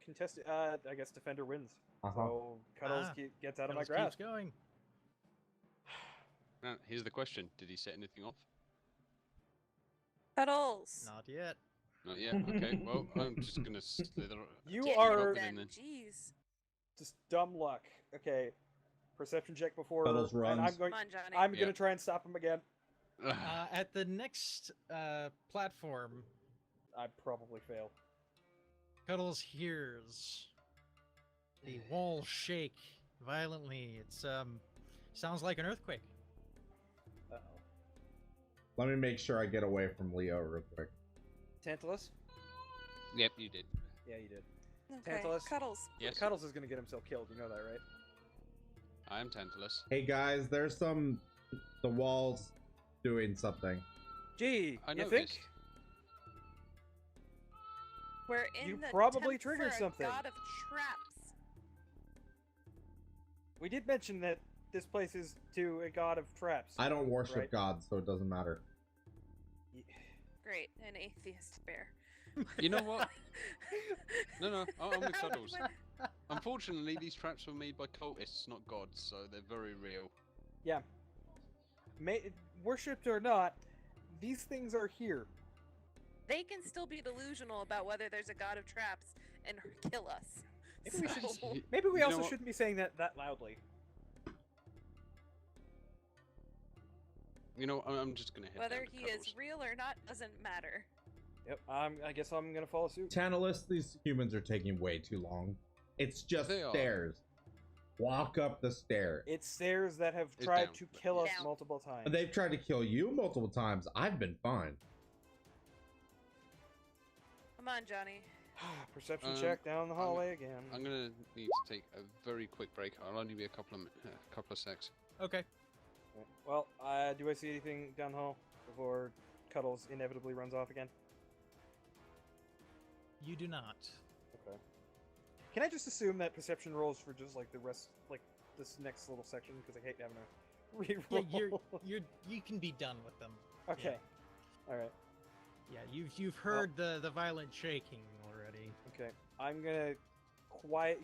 Contested I guess defender wins. So Cuddles gets out of my grasp. Keeps going. Now, here's the question: did he set anything off? Cuddles. Not yet. Not yet. Okay. Well, I'm just gonna slither. You Get are- it then. then. Jeez. Just dumb luck. Okay. Perception check before Cuddles and runs. Come on, Johnny. I'm Yeah. gonna try and stop him again. At the next platform, I probably fail. Cuddles hears the walls shake violently. It's sounds like an earthquake. Uh-oh. Let me make sure I get away from Leo real quick. Tantalus? Yep, you did. Yeah, you did. Okay. Tantalus? Cuddles. Yes. Cuddles is gonna get himself killed, you know that, right? I am Tantalus. Hey guys, there's the walls doing something. Gee, I you noticed. think? We're in You the probably temp triggered for a something. God of traps. We did mention that this place is to a god of traps. I don't worship Right. God, so it doesn't matter. Great, an atheist bear. You know what? No, I'm with Cuddles. Unfortunately, these traps were made by cultists, not gods, so they're very real. Yeah. Worshipped or not, these things are here. They can still be delusional about whether there's a god of traps and kill us. Maybe we should- So- Maybe we You know also what? shouldn't be saying that loudly. You know, I'm just gonna hit Whether down to he is Cuddles. real or not doesn't matter. Yep, I guess I'm gonna follow suit. Tantalus, these humans are taking way too long. It's just They are. stairs. Walk up the stairs. It's stairs that have It's tried down. to kill us Down. multiple times. They've tried to kill you multiple times. I've been fine. Come on, Johnny. Perception check down the hallway again. I'm gonna need to take a very quick break. I'll only be a couple of secs. Okay. Well, do I see anything down the hall before Cuddles inevitably runs off again? You do not. Okay. Can I just assume that perception rolls for just like the rest, like this next little section, because I hate having to reroll. Yeah, you can be done with them. Okay. All right. Yeah, you've heard the violent shaking already. Okay. I'm gonna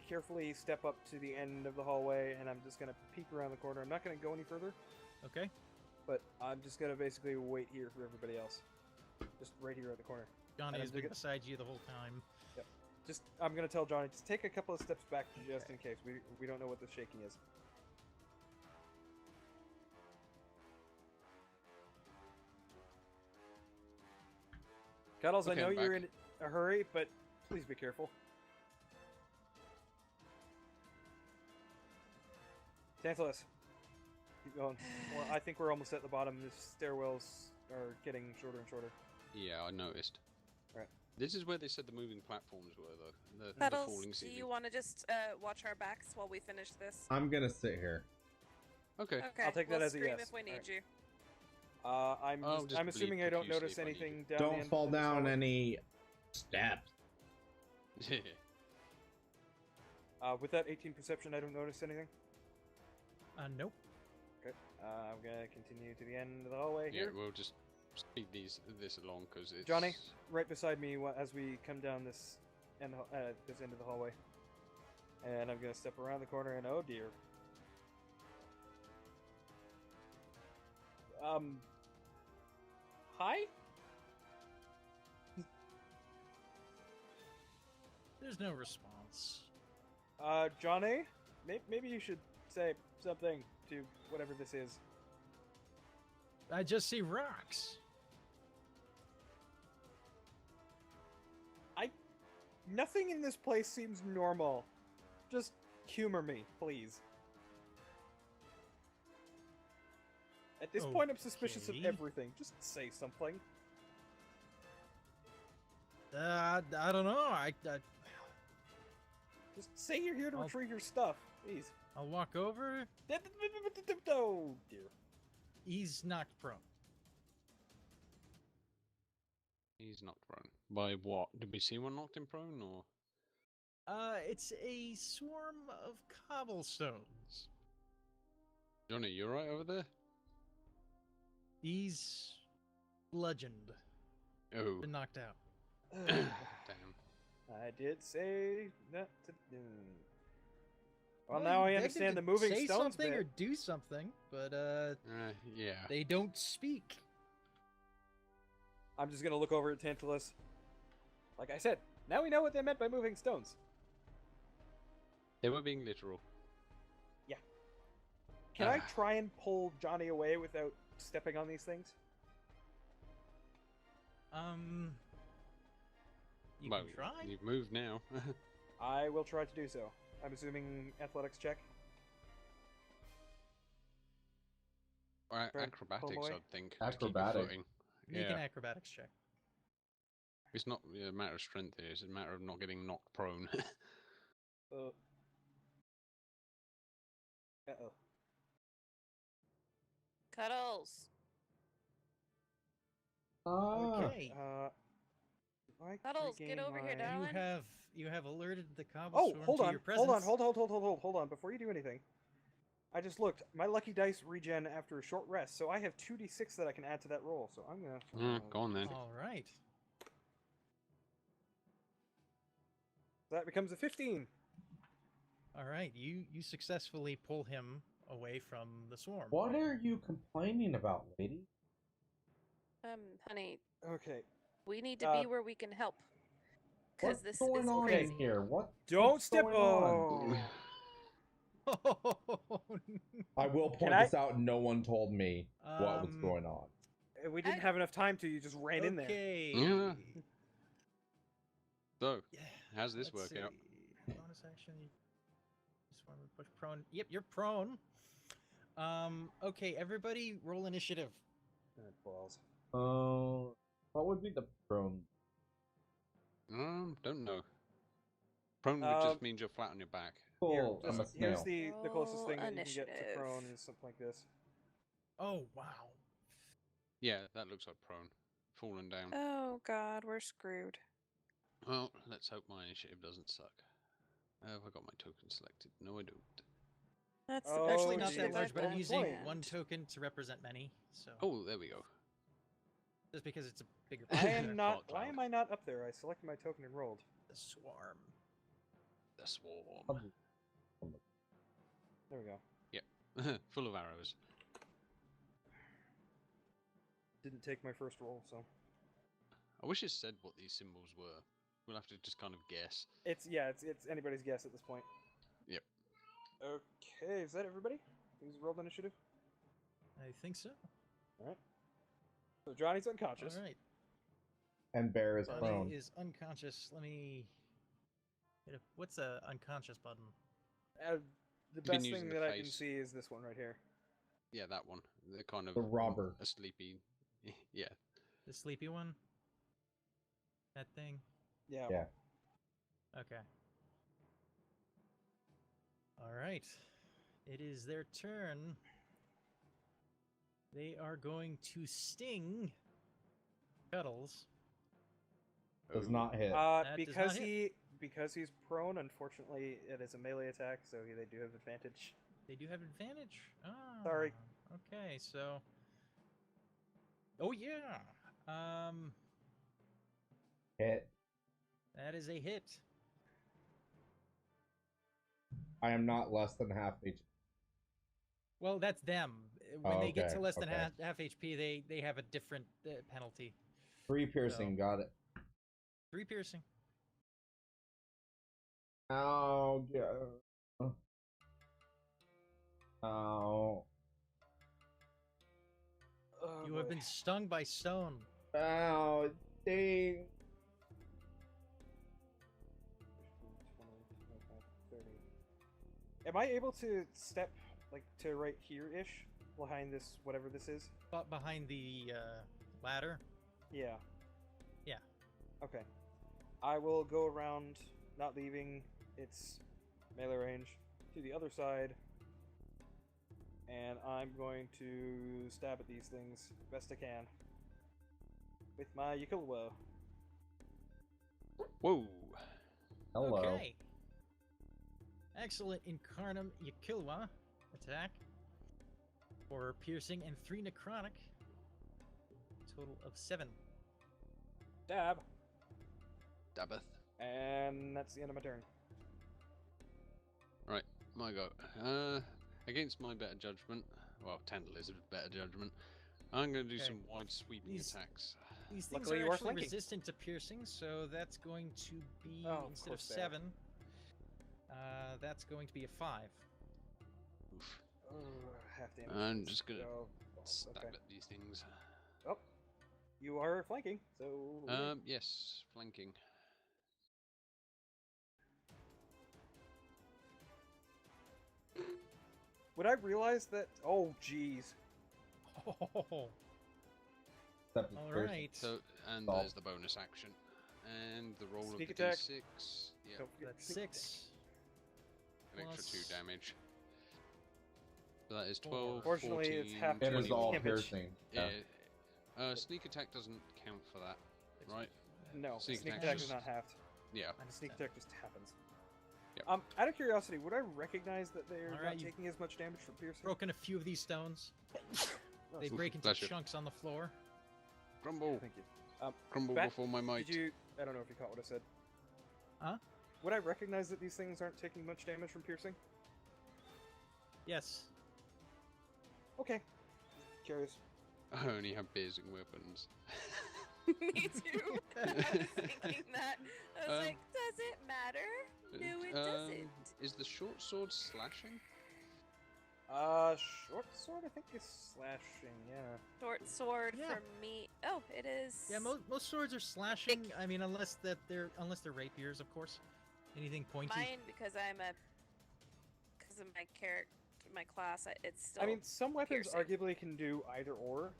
carefully step up to the end of the hallway, and I'm just gonna peek around the corner. I'm not gonna go any further, Okay. but I'm just gonna basically wait here for everybody else. Just right here at the corner. Johnny And has I'm been gonna- beside you the whole time. I'm gonna tell Johnny, just take a couple of steps back just in case. We don't know what the shaking is. Cuddles, Okay, I know I'm you're back. in a hurry, but please be careful. Tantalus, keep going. Well, I think we're almost at the bottom. The stairwells are getting shorter and shorter. Yeah, I noticed. Right. This is where they said the moving platforms were, though. The Cuddles, falling do ceiling. you want to just watch our backs while we finish this? I'm gonna sit here. Okay. Okay, I'll take that we'll as a scream yes. if we need Alright. you. I'll just I'm bleed assuming I don't profusely notice if I need anything to. down the Don't end fall of this down hallway. any steps. With that 18 perception, I don't notice anything. Nope. Okay. I'm gonna continue to the end of the hallway Yeah, here. we'll just speed this along because it's. Johnny, right beside me as we come down this end of the hallway. And I'm gonna step around the corner and oh dear. Hi? There's no response. Johnny? maybe you should say something to whatever this is. I just see rocks. Nothing in this place seems normal. Just humor me, please. At this point, I'm suspicious of Okay. everything. Just say something. I don't know. Just say you're here to I'll- retrieve your stuff, please. I'll walk over. Oh dear. He's knocked prone. He's knocked prone. By what? Did we see one knocked him prone, or? It's a swarm of cobblestones. Johnny, you alright over there? He's bludgeoned. Oh, Been knocked out. damn. I did say not to do. Well, Well, now you I begged him understand to the moving say stones something bit. or do something, but Yeah. they don't speak. I'm just gonna look over at Tantalus. Like I said, now we know what they meant by moving stones. They were being literal. Can I try and pull Johnny away without stepping on these things? You Well, can try. You've moved now. I will try to do so. I'm assuming athletics check. Or Try and pull him acrobatics, away? I'd think. to keep your Acrobatic. footing. Make Yeah. an acrobatics check. It's not a matter of strength here, it's a matter of not getting knocked prone. Uh oh. Cuddles. Okay. Cuddles, get over here, darling. You have alerted the Oh, cobblestorm hold to on, your presence. hold on. Before you do anything, I just looked. My lucky dice regen after a short rest, so I have 2d6 that I can add to that roll. So I'm gonna. Go on then. All right. That becomes a 15. All right. You successfully pull him away from the swarm. What are you complaining about, lady? Honey, Okay. we need to be where we can help. Because What's this going is on crazy. in here? Don't what's step. going on? Oh. I will point I- this out. No one told me what was Um, going on. We didn't have enough time to. You just ran in there. Okay. Yeah. So, Yeah, how's this let's work out? see. Bonus action. Swarm and push prone. Yep, you're prone. Okay, everybody roll initiative. Balls. What would be the prone? Don't know. Prone just means you're flat on your back. Cool. Here, I'm a just- here's snail. the closest thing Roll that you can get to initiative. prone is something like this. Oh, wow. Yeah, that looks like prone. Falling down. Oh god, we're screwed. Well, let's hope my initiative doesn't suck. Have I got my token selected? No, I don't. That's Oh, Actually, the not best that geez. large, but I'm I've using planned. one token to represent many. So Oh, there we go. just because it's a bigger. I am picture. not. Thought Why cloud. am I not up there? I selected my token and rolled. The swarm. The swarm. There we go. Full of arrows. Didn't take my first roll, so I wish it said what these symbols were. We'll have to just kind of guess. it's anybody's guess at this point. Yep. Okay, is that everybody? Who's rolled initiative? I think so. All right. So Johnny's unconscious. All right. And bear is Johnny prone. is unconscious. Let me. What's a unconscious button? The been best using thing the that I can face. see is this one right here. Yeah, that one. The kind of The robber. a sleepy. Yeah. The sleepy one. That thing. Yeah. Yeah. Okay. All right. It is their turn. They are going to sting Cuddles. Does Oh. not hit. That does Because not hit. because he's prone, unfortunately, it is a melee attack, so they do have advantage. They do have advantage. Ah, Sorry. Okay, so. Oh yeah. Hit. That is a hit. I am not less than half HP. Well, that's them. When they get to Okay, less than okay. half HP, they have a different penalty. 3 piercing. Got it. 3 piercing. Oh, yeah. Oh. Oh, You have boy. been stung by stone. Oh, dang. 20, 25, 30. Am I able to step like to right here-ish behind this, whatever this is? But behind the ladder. Yeah. Yeah. Okay. I will go around, not leaving its melee range, to the other side, and I'm going to stab at these things best I can with my Yakilwa. Whoa. Hello. Okay. Excellent Incarnum Yakilwa attack for piercing and 3 necrotic. Total of 7. Stab, Dabbeth. and that's the end of my turn. Right, my go. Against my better judgment, well, Tantalus' better judgment, I'm going to do Okay. some wide sweeping These- attacks. These things Luckily, are you are actually flanking. resistant to piercing, so that's going to be, Oh, of instead of course they are. 7, that's going to be a 5. Oof. Oh, half damage. I'm just gonna Oh, Stab okay. at these things. Oh, you are flanking, so. Yes, flanking. Would I realize that? Oh, jeez. Oh, Except it's all piercing. right. So, and Stop. there's the bonus action. And the roll Sneak of the attack. d6. Yeah, Don't forget That's sneak attack. 6. an extra 2 plus- damage. So that is Four. 12, Fortunately, it's 14, half It is all 21. damage. piercing. Yeah. Sneak attack doesn't count for that, right? No, Sneak sneak attack attack is is not halved. Yeah. Minus Sneak 10. attack just happens. Yep. Out of curiosity, would I recognize that they're Alright, not you- taking as much damage from piercing? Broken a few of these stones. Oh, They Oof, break into bless you. chunks on the floor. Crumble! Thank you. Crumble Bat, before my might. Did you? I don't know if you caught what I said. Huh? Would I recognize that these things aren't taking much damage from piercing? Yes. Okay. Curious. I only have piercing weapons. Me too. I was thinking that. I was Um, like, does it matter? No, it doesn't. Is the short sword slashing? Short sword I think is slashing, yeah. Short sword Yeah. for me. Oh, it is. Yeah, most swords are slashing. I mean, unless they're rapiers, of course. Anything pointy. Mine because because of my character, my class. It's still. I mean, some weapons piercing. arguably can do either or,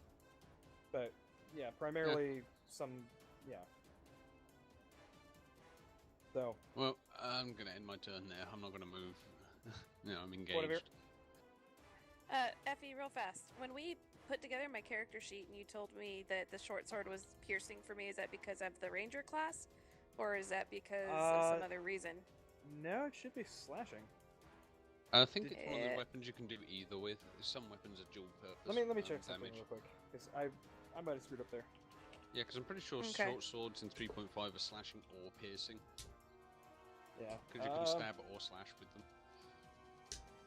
but yeah, primarily some, yeah. So, Well, I'm gonna end my turn there. I'm not gonna move. No, I'm engaged. Whatever. Effie, real fast. When we put together my character sheet and you told me that the short sword was piercing for me, is that because of the ranger class, or is that because of some other reason? no, it should be slashing. I think it's one of Yeah. the weapons you can do either with. Some weapons are dual purpose. Let me check something damage. real quick, because I might have screwed up there. Yeah, because I'm pretty sure Okay. short swords in 3.5 are slashing or piercing. Yeah. Because you can stab or slash with them.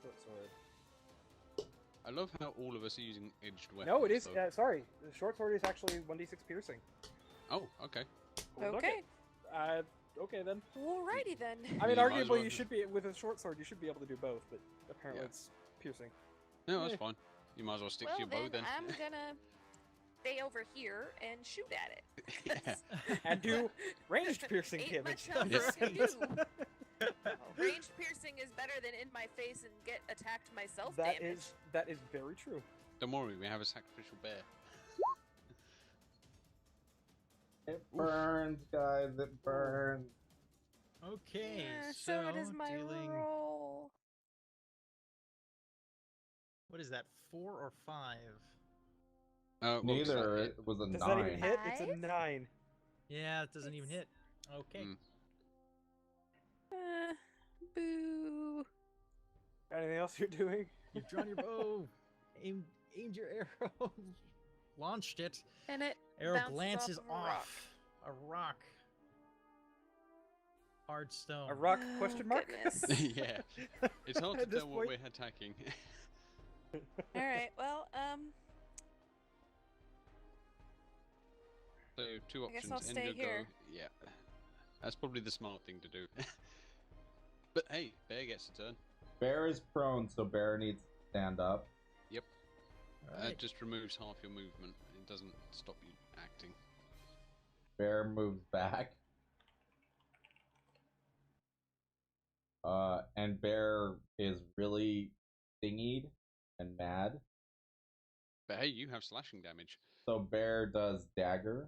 Short sword. I love how all of us are using edged weapons. No, it is. though. Sorry, the short sword is actually 1d6 piercing. Oh, okay. Look Okay. it. Okay then. Alrighty then. I mean, You might as arguably, well. you should be with a short sword. You should be able to do both, but apparently Yeah. it's piercing. No, that's Yeah. fine. You might as well stick well, to your bow then. I'm gonna stay over here and shoot at it. Yeah. And do ranged piercing Ain't damage. much else Yes. I can do. Ranged piercing is better than in my face and get attacked myself That damage. is very true. Don't worry, we have a sacrificial bear. It burns, guys. It burns. Okay, Yeah, so it is my dealing. roll. What is that? 4 or 5? Well, Neither. it's It was a Does that even 9. hit? It's a Five? 9. Yeah, it doesn't even hit. Okay. Mm. Boo. Anything else you're doing? You've drawn your bow. Aimed your arrow. Launched it. And it Arrow bounces glances off of a rock. A rock. Hard stone. A rock? Oh, Question mark? goodness. yeah. It's hard to At this tell what point- we're attacking. All right. Well, So two I guess options. I'll End stay your here. go. Yeah. That's probably the smart thing to do. But hey, bear gets a turn. Bear is prone, so Bear needs stand up. Yep. All right. It just removes half your movement. It doesn't stop you acting. Bear moves back. And Bear is really stingied and mad. But hey, you have slashing damage. So Bear does dagger.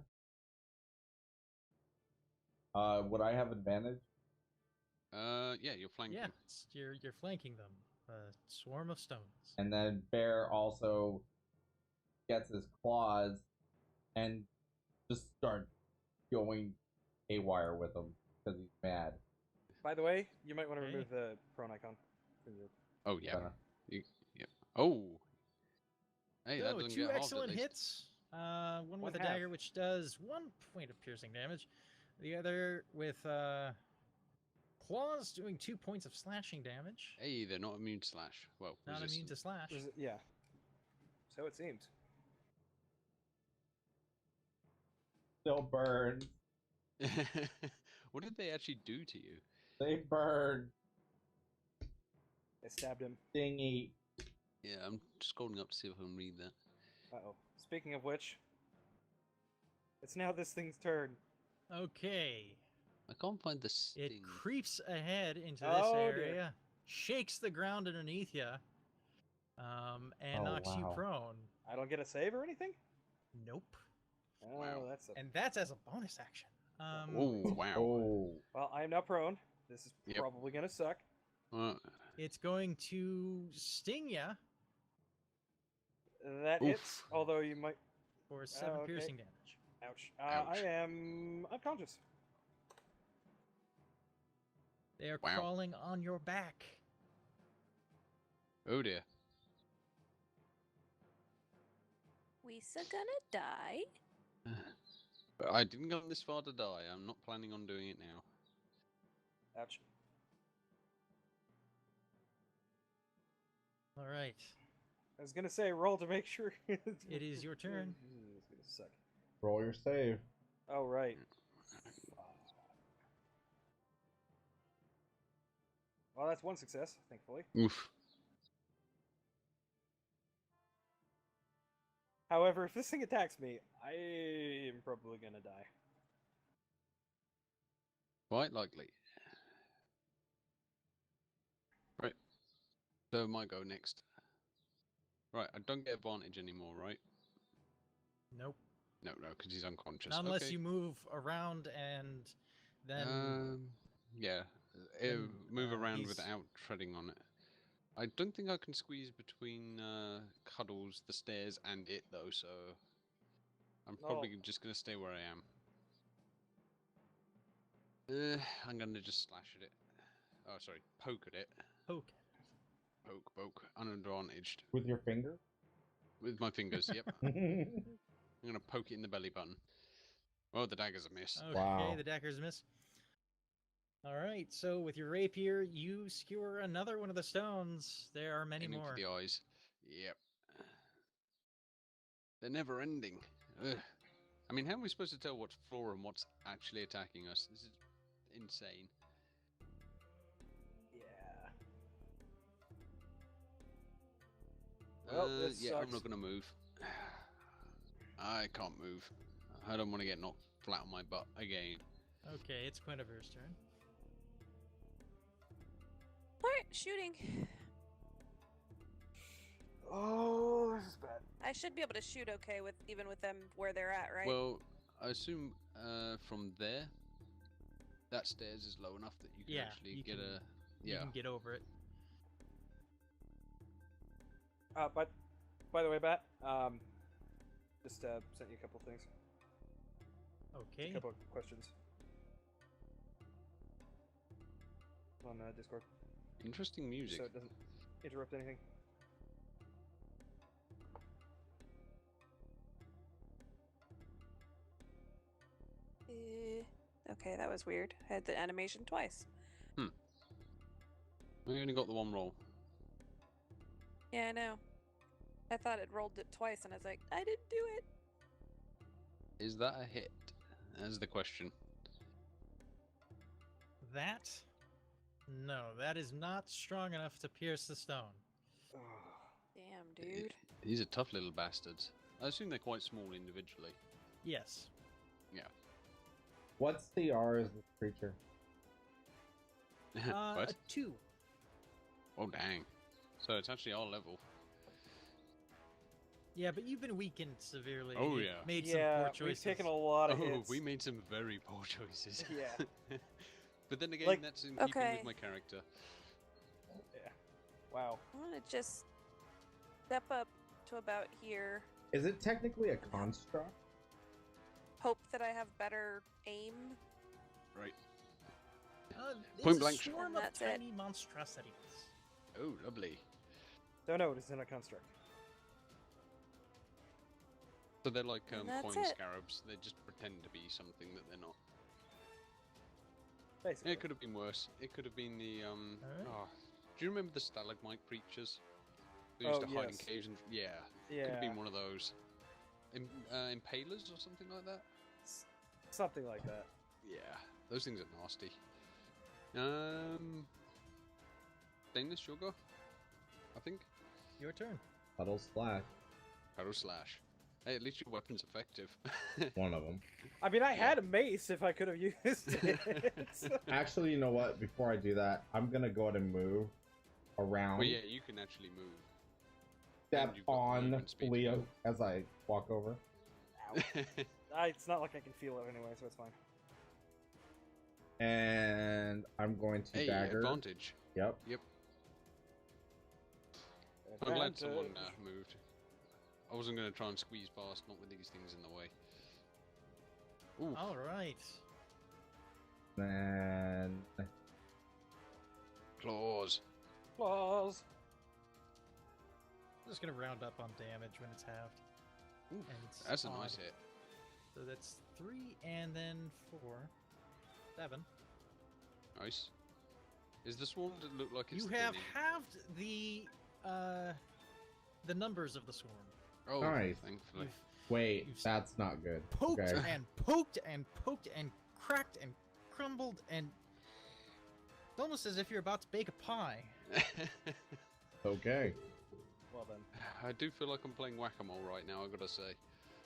Would I have advantage? Yeah, you're flanking. Yeah, you're flanking them. A swarm of stones. And then Bear also gets his claws and just starts going haywire with them because he's mad. By the way, you might want to Okay. remove the prone icon from your. Oh yeah. Gonna- Yep. Oh. Hey, that So doesn't two get halved, excellent at least. hits. One with a half. dagger, which does 1 point of piercing damage. The other with claws, doing 2 points of slashing damage. Hey, they're not immune to slash. Well, Not immune to slash. Yeah. So it seems. Still burns. What did they actually do to you? They burn. They stabbed him. Stingy. Yeah, I'm scrolling up to see if I can read that. Uh-oh. Speaking of which, it's now this thing's turn. Okay. I can't find the sting. It creeps ahead into this Oh, dear. area, shakes the ground underneath you, and Oh, knocks you wow. prone. I don't get a save or anything? Nope. Oh, Wow. that's a... And that's as a bonus action. Oh, wow. Oh. Well, I am now prone. This is Yep. probably going to suck. It's going to sting you That Oof. hits, although you might... for 7 okay. piercing damage. Ouch. Ouch. I am unconscious. They are Wow. crawling on your back. Oh dear. We's gonna die. But I didn't go this far to die. I'm not planning on doing it now. Ouch. All right. I was going to say, roll to make sure... It is your turn. It's going to suck. Roll your save. Oh, right. Well, that's one success, thankfully. Oof. However, if this thing attacks me, I am probably gonna die. Quite likely. Right. So might go next. Right, I don't get advantage anymore, right? Nope. No, because he's unconscious. Not unless Okay. you move around and then. Yeah. then, Move around he's- without treading on it. I don't think I can squeeze between Cuddles, the stairs, and it though, so I'm probably just gonna stay where I am. I'm gonna just slash at it. Oh, sorry, poke at it. Poke. Poke, unadvantaged With your finger? with my fingers. Yep, Wow. I'm gonna poke it in the belly button. Well, the dagger's a miss. Okay, Wow. the dagger's miss. All right, so with your rapier, you skewer another one of the stones. There are many Aiming more. for the eyes. Yep. They're never ending. Ugh. I mean, how are we supposed to tell what's floor and what's actually attacking us? This is insane. Yeah. Well, this yeah, sucks. I'm not gonna move. I can't move. I don't want to get knocked flat on my butt again. Okay, it's Guinevere's turn. Alright, shooting. Oh, this is bad. I should be able to shoot okay with even with them where they're at, right? Well, I assume from there, that stairs is low enough that you can Yeah, actually you get can- a. You Yeah. can get over it. But by the way, Bat, just sent you a couple things, a Okay. couple of questions on Discord, Interesting music. so it doesn't interrupt anything. Okay, that was weird. I had the animation twice. We only got the one roll. Yeah, I know. I thought it rolled it twice, and I was like, I didn't do it. Is that a hit? That's the question. That? No, that is not strong enough to pierce the stone. dude. These are tough little bastards. I assume they're quite small individually. Yes. Yeah. What's the R as this creature? What? A 2. Oh, dang. So it's actually our level. Yeah, but you've been weakened severely. Oh, You yeah. Made some Yeah, poor choices. we've taken a lot of Oh, hits. we made some very poor choices. Yeah. But then again, Like- that's in keeping Okay. with my character. Yeah. Wow. I'm gonna just step up to about here. Is it technically a construct? Hope that I have better aim. Right. It's Point a blank. swarm And of that's it. tiny monstrosities. Oh, lovely. So no, it isn't a construct. So they're like And coin that's it. scarabs. They just pretend to be something that they're not. Basically. It could have been worse. It could have been the Alright. oh, do you remember the stalagmite creatures? They used Oh, to hide in yes. caves and yeah. Could Yeah. have been one of those. Impalers or something like that? Something like that. Yeah. Those things are nasty. Stainless sugar? I think. Your turn. Puddle Splash. Arrow slash. Hey, at least your weapon's effective. One of them. I mean, I had a mace if I could have used it. Actually, you know what? Before I do that, I'm gonna go ahead and move around. Well, yeah, you can actually move. Step and you've got the on movement speed to Leo go. as I walk over. It's not like I can feel it anyway, so it's fine. And I'm going to Hey, dagger. advantage. Yep. I'm glad someone Advantage. moved. I wasn't going to try and squeeze past, not with these things in the way. Ooh, All right. Then claws. Claws. I'm just gonna round up on damage when it's halved. Ooh, And it's that's a odd. nice hit. So that's 3 and then 4. 7. Nice. Is the swarm that look like it's You have thinning? halved the numbers of the swarm. Oh, Nice. thankfully. wait, You've that's not good. Poked Okay. and poked and poked and cracked and crumbled and it's almost as if you're about to bake a pie. Okay. Well then. I do feel like I'm playing whack-a-mole right now, I gotta say.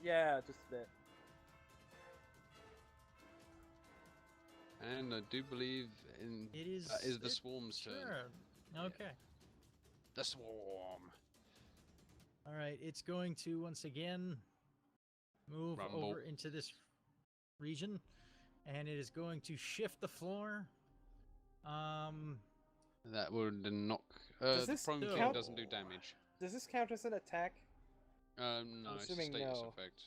Yeah, just a bit. And I do believe in It is. that is the it- swarm's turn. Sure. Okay. The swarm. All right. It's going to once again move Rumble. over into this region, and it is going to shift the floor. That would knock. Does The this prone thing count- doesn't do damage. Does this count as an attack? No, I'm it's a assuming status no. effect.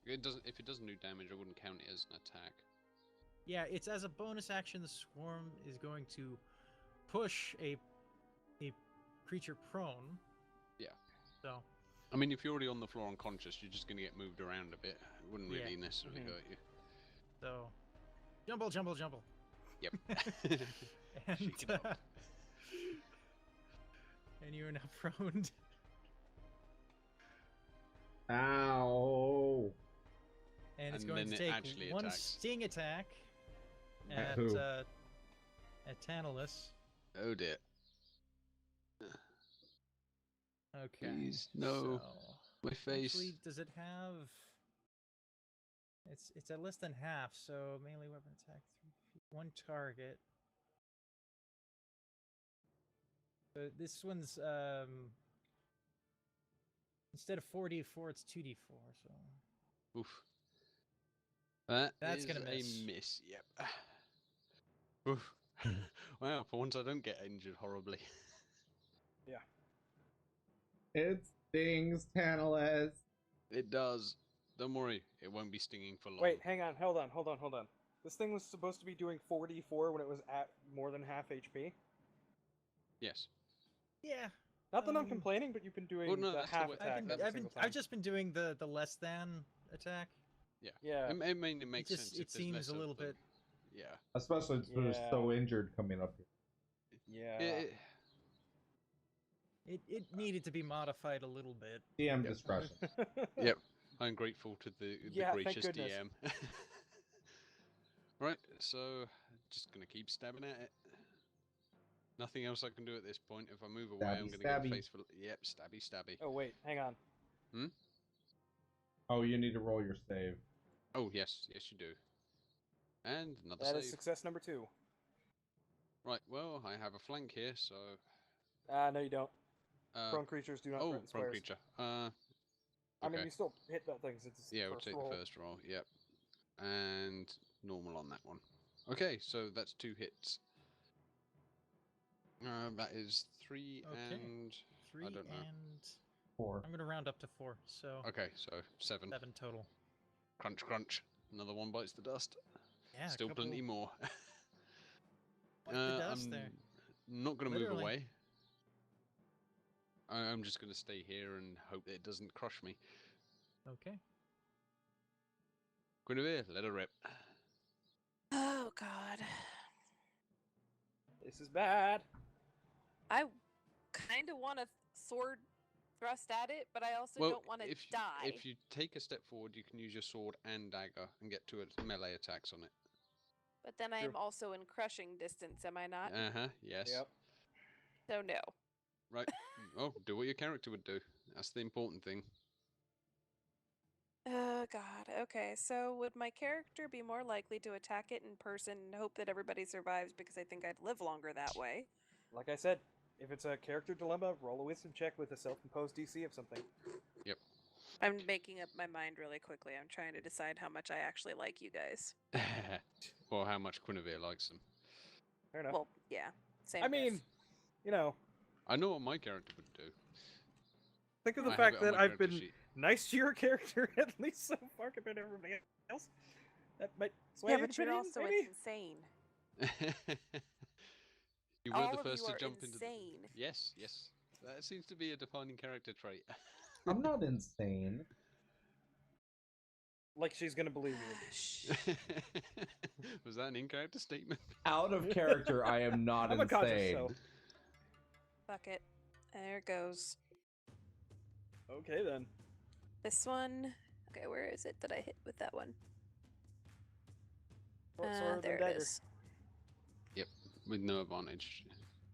It doesn't. If it doesn't do damage, I wouldn't count it as an attack. Yeah, it's as a bonus action. The swarm is going to push a creature prone. Yeah. So I mean, if you're already on the floor unconscious, you're just going to get moved around a bit. It wouldn't really Yeah. necessarily Mhm. hurt you. so jumble, jumble, jumble. Yep. And, Shake it up. and you're now prone. Ow. And it's And going to then it take actually one attacks. sting attack At at who? at Tantalus. Oh dear. Okay. Please, no. so- My face. Actually, does it have? It's at less than half, so melee weapon attack 3 feet, one target. So this one's instead of 4d4, it's 2d4. So Oof. That's gonna a miss. miss. Yep. Oof. Wow. For once, I don't get injured horribly. It stings, Tantalus. It does. Don't worry. It won't be stinging for long. Wait, hang on, hold on. This thing was supposed to be doing 4d4 when it was at more than half HP. Yes. yeah, Not that I'm Um, complaining, but you've been doing well, no, the that's the half way- attack every single time. I've just been doing the less than attack. Yeah. It mean, it makes just- sense. it if there's seems less a of little them. bit- Yeah. Especially since we're Yeah. so injured coming up here. Yeah. It needed to be modified a little bit. DM Yep. discretion. Yep. I'm grateful to the Yeah, thank gracious goodness. DM. Right, so just gonna keep stabbing at it. Nothing else I can do at this point. If I move away, I'm Stabby, going to get stabby. a face for. Yep, stabby, stabby. Oh wait, hang on. Oh, you need to roll your save. Oh yes, yes you do. And another That save. is success number 2. Right. Well, I have a flank here, so. No, you don't. Uh, Prone creatures do not oh, threaten prone squares. creature. I mean, okay. you still hit that thing. It's Yeah, we'll first take roll. the first roll. Yep. And normal on that one. Okay, so that's 2 hits. That is 3 Okay. and 3 I don't know. and 4. I'm gonna round up to 4, so Okay, so 7. 7 total. Crunch, crunch. Another one bites the dust. Yeah, a Still couple plenty more. bite the dust I'm there. not going to move Literally. away. I'm just going to stay here and hope that it doesn't crush me. Okay. Guinevere, let her rip. Oh God. This is bad. I kind of want to sword thrust at it, but I also Well, don't want to die. if you take a step forward, you can use your sword and dagger and get 2 melee attacks on it. But then I am also in crushing distance, am I not? Yes. Yep. So no. Right. Oh, do what your character would do. That's the important thing. Oh God. Okay, so would my character be more likely to attack it in person and hope that everybody survives because I think I'd live longer that way? Like I said, if it's a character dilemma, roll a wisdom check with a self-imposed DC of something. Yep. I'm making up my mind really quickly. I'm trying to decide how much I actually like you guys. Or how much Guinevere likes them. Fair enough. Well, yeah. Same. I mean, you know, I know what my character would do. think of the I have fact it on that my I've been character sheet. nice to your character at least so far compared to everybody else. That might sway yeah, your but you're opinion, also maybe? You were All the of you first to are jump into. insane. Yes, yes. That seems to be a defining character trait. I'm not insane. Like she's gonna believe you. Shh. Was that an in-character statement? Out of character, I am not I'm a conscious, insane. so. Fuck it. There it goes. Okay then. This one. Okay, where is it that I hit with that one? Sword There and it dagger. is. Yep, with no advantage.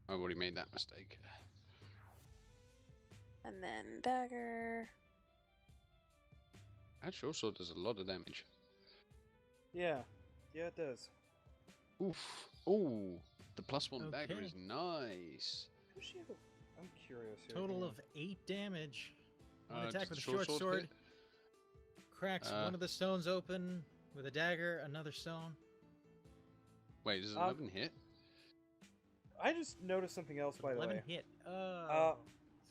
I've already made that mistake. And then dagger. That short sword does a lot of damage. Yeah. Yeah, it does. Oof. Ooh, the +1 dagger Okay. is nice. Does she have a... I'm curious here. Total hang on. of 8 damage. One Does attack the with a short sword. hit? Cracks one of the stones open with a dagger, another stone. Wait, does 11 hit? I just noticed something else, by the 11 way. hit. Oh.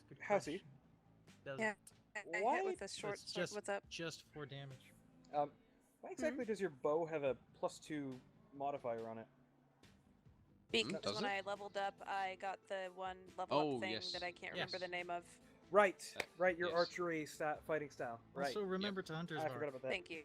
That's a good How's he? question. Doesn't. Yeah. I Why- hit with a So short it's sword. What's up? Just 4 damage. Why exactly does your bow have a +2 modifier on it? Because does when it? I leveled up, I got the one level Oh, up thing yes. that I can't Yes. remember the name of. Right, That- right. Your yes. archery fighting style. Right. Also, remember to Hunter's I Mark. forgot about that. Thank you.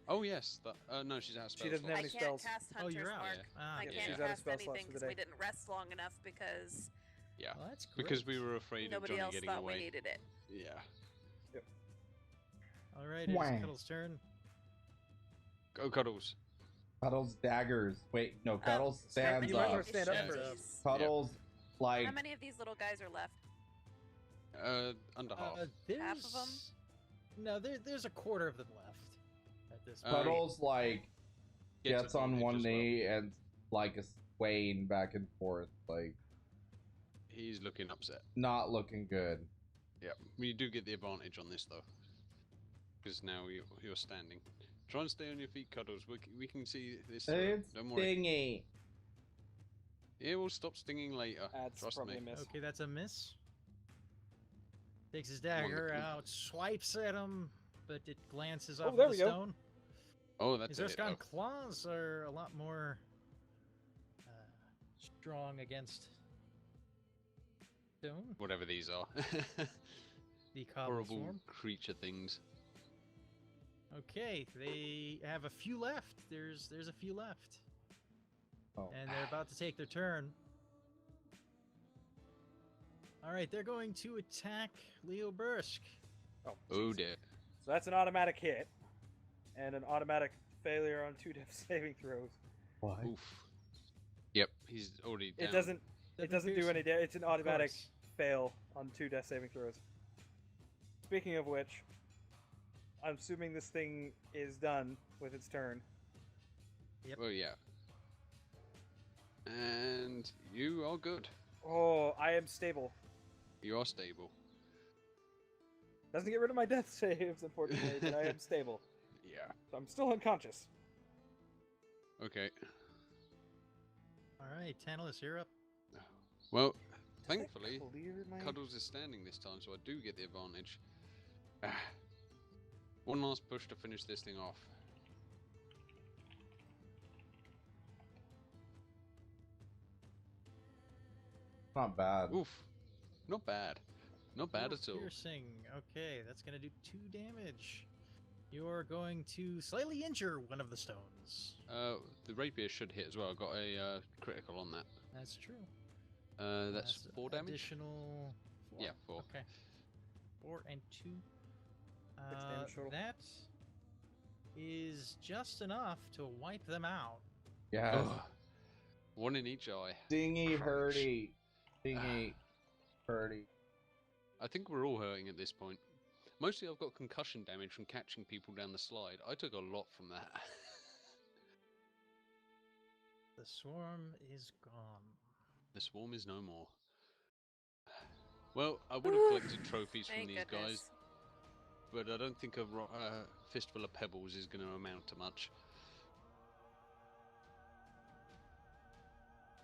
Oh yes. No, she's out of spell She doesn't slots. have I any can't spells. cast Oh, Hunter's you're out. Mark. Ah, I Yeah. can't She's out of cast spell anything slots for the because we day. didn't rest long enough because Yeah, Well, that's great. because we were afraid nobody of Johnny else getting thought away. we needed it. Yeah. All right, it's Wah. Cuddle's turn. Go Cuddles. Cuddles daggers. Wait, no, Cuddles stands you might up. wanna stand up Yeah. first. Cuddles, like, How many of these little guys are left? Under half. There's... Half of 'em? No, there's a quarter of them left at this point. Cuddles, like, gets on advantage one as well. knee and, like, is swaying back and forth, like, He's looking upset. not looking good. Yeah, you do get the advantage on this though, because now you're standing. Try and stay on your feet, Cuddles. We can see this. through. It's Don't worry. stingy. It will stop stinging later. That's Trust probably me. a miss. Okay, that's a miss. Takes his dagger Wonderful. out, swipes at him, but it glances off there of we the go. stone. Oh, that's His a hit, Erskine though. claws are a lot more strong against stone. Whatever these are. The cobble Horrible swarm. creature things. Okay, they have a few left. There's a few left, Oh. and they're about to take their turn. All right, they're going to attack Leo Bursk. Oh, Oh jeez. dear. So that's an automatic hit, and an automatic failure on 2 death saving throws. What? Oof. Yep, he's already down. It doesn't. It doesn't do any damage. It's an automatic fail on 2 death saving throws. Speaking of which, I'm assuming this thing is done with its turn. Yep. Well, yeah. And you are good. Oh, I am stable. You are stable. Doesn't get rid of my death saves, unfortunately, but I am stable. Yeah. So I'm still unconscious. Okay. All right, Tantalus, you're up. Well, Does that thankfully, clear my... Cuddles is standing this time, so I do get the advantage. One last push to finish this thing off. Not bad. Oof. Not bad. Not bad Four at all. piercing. Okay, that's going to do 2 damage. You're going to slightly injure one of the stones. The rapier should hit as well. I got a critical on that. That's true. That's 4 damage. Additional 4? Yeah, 4. Okay. 4 and 2. damage total. That is just enough to wipe them out. Yeah. Ugh. 1 in each eye. Dingy Crunch. hurdy. Dingy hurdy. I think we're all hurting at this point. Mostly I've got concussion damage from catching people down the slide. I took a lot from that. The swarm is gone. The swarm is no more. Well, I would have collected trophies from Thank these guys, goodness. but I don't think a fistful of pebbles is going to amount to much.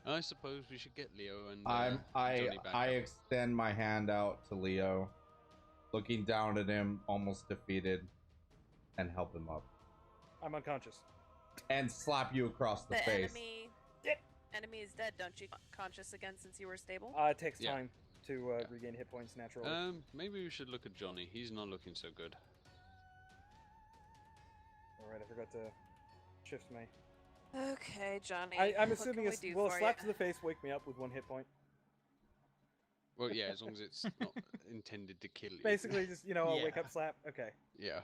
I suppose we should get Leo and Johnny back I up. extend my hand out to Leo, looking down at him, almost defeated, and help him up. I'm unconscious. And slap you across the face. Enemy is dead. Don't you conscious again since you were stable? It takes Yeah. time to regain hit points naturally. Maybe we should look at Johnny. He's not looking so good. Alright, I forgot to shift my... Okay, Johnny. I'm what assuming can a we do will a for slap ya? to the face wake me up with 1 hit point? Well, yeah, as long as it's not intended to kill you. Basically, just, a Yeah. wake up slap? Okay. Yeah.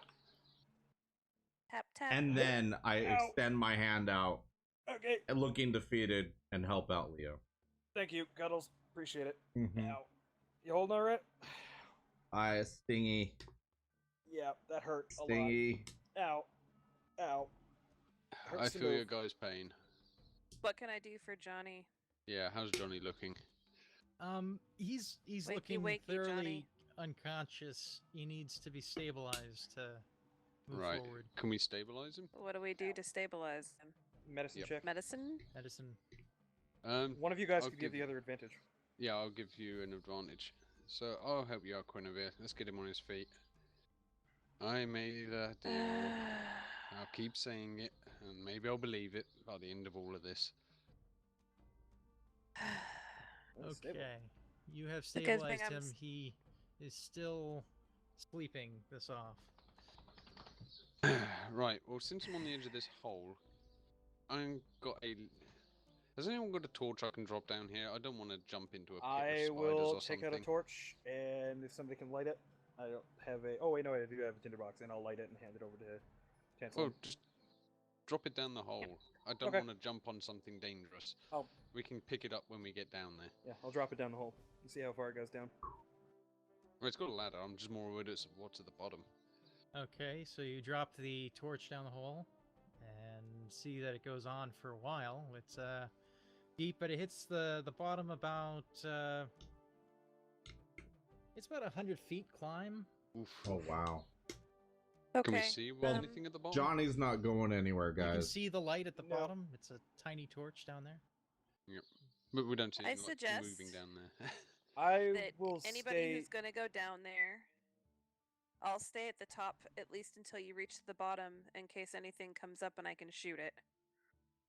Tap tap. And then I Ow. extend my hand out, Okay. looking defeated, and help out Leo. Thank you, Cuddles. Appreciate it. Mhm. Ow. You holding alright? Stingy. Yeah, that hurt a Stingy. lot. Ow. Ow. I Hurts to feel your move. guy's pain. What can I do for Johnny? Yeah, how's Johnny looking? He's Wakey, looking wakey, thoroughly Johnny. unconscious. He needs to be stabilized to move Right. forward. Can we stabilize him? What do we do to stabilize him? Medicine Yep. check. Medicine? Medicine. One of you guys I'll could give the give- other advantage. Yeah, I'll give you an advantage. So I'll help you out, Quinevere. Let's get him on his feet. I made a deal. I'll keep saying it, and maybe I'll believe it by the end of all of this. Oh, stable. Okay. You have The good thing stabilized I'm him. He is still sleeping this off. Right, well, since I'm on the edge of this hole, I've got a... Has anyone got a torch I can drop down here? I don't want to jump into a pit of I spiders will or take something. out a torch, and if somebody can light it, I don't have a. Oh wait, no, I do have a tinderbox, and I'll light it and hand it over to Chancellor. Oh, just drop it down the hole. I don't Okay. want to jump on something dangerous. Oh. We can pick it up when we get down there. Yeah, I'll drop it down the hole and see how far it goes down. Well, it's got a ladder. I'm just more worried it's what's at the bottom. Okay, so you drop the torch down the hole and see that it goes on for a while. It's deep, but it hits the bottom about it's about 100 feet climb. Oof. Oh, wow. Can we Okay. see Well, anything at the bottom? Johnny's not going anywhere, You can guys. see the light at the No. bottom. It's a tiny torch down there. But we don't see I anything like suggest moving down there. I That will anybody stay. who's gonna go down there, I'll stay at the top at least until you reach the bottom in case anything comes up and I can shoot it.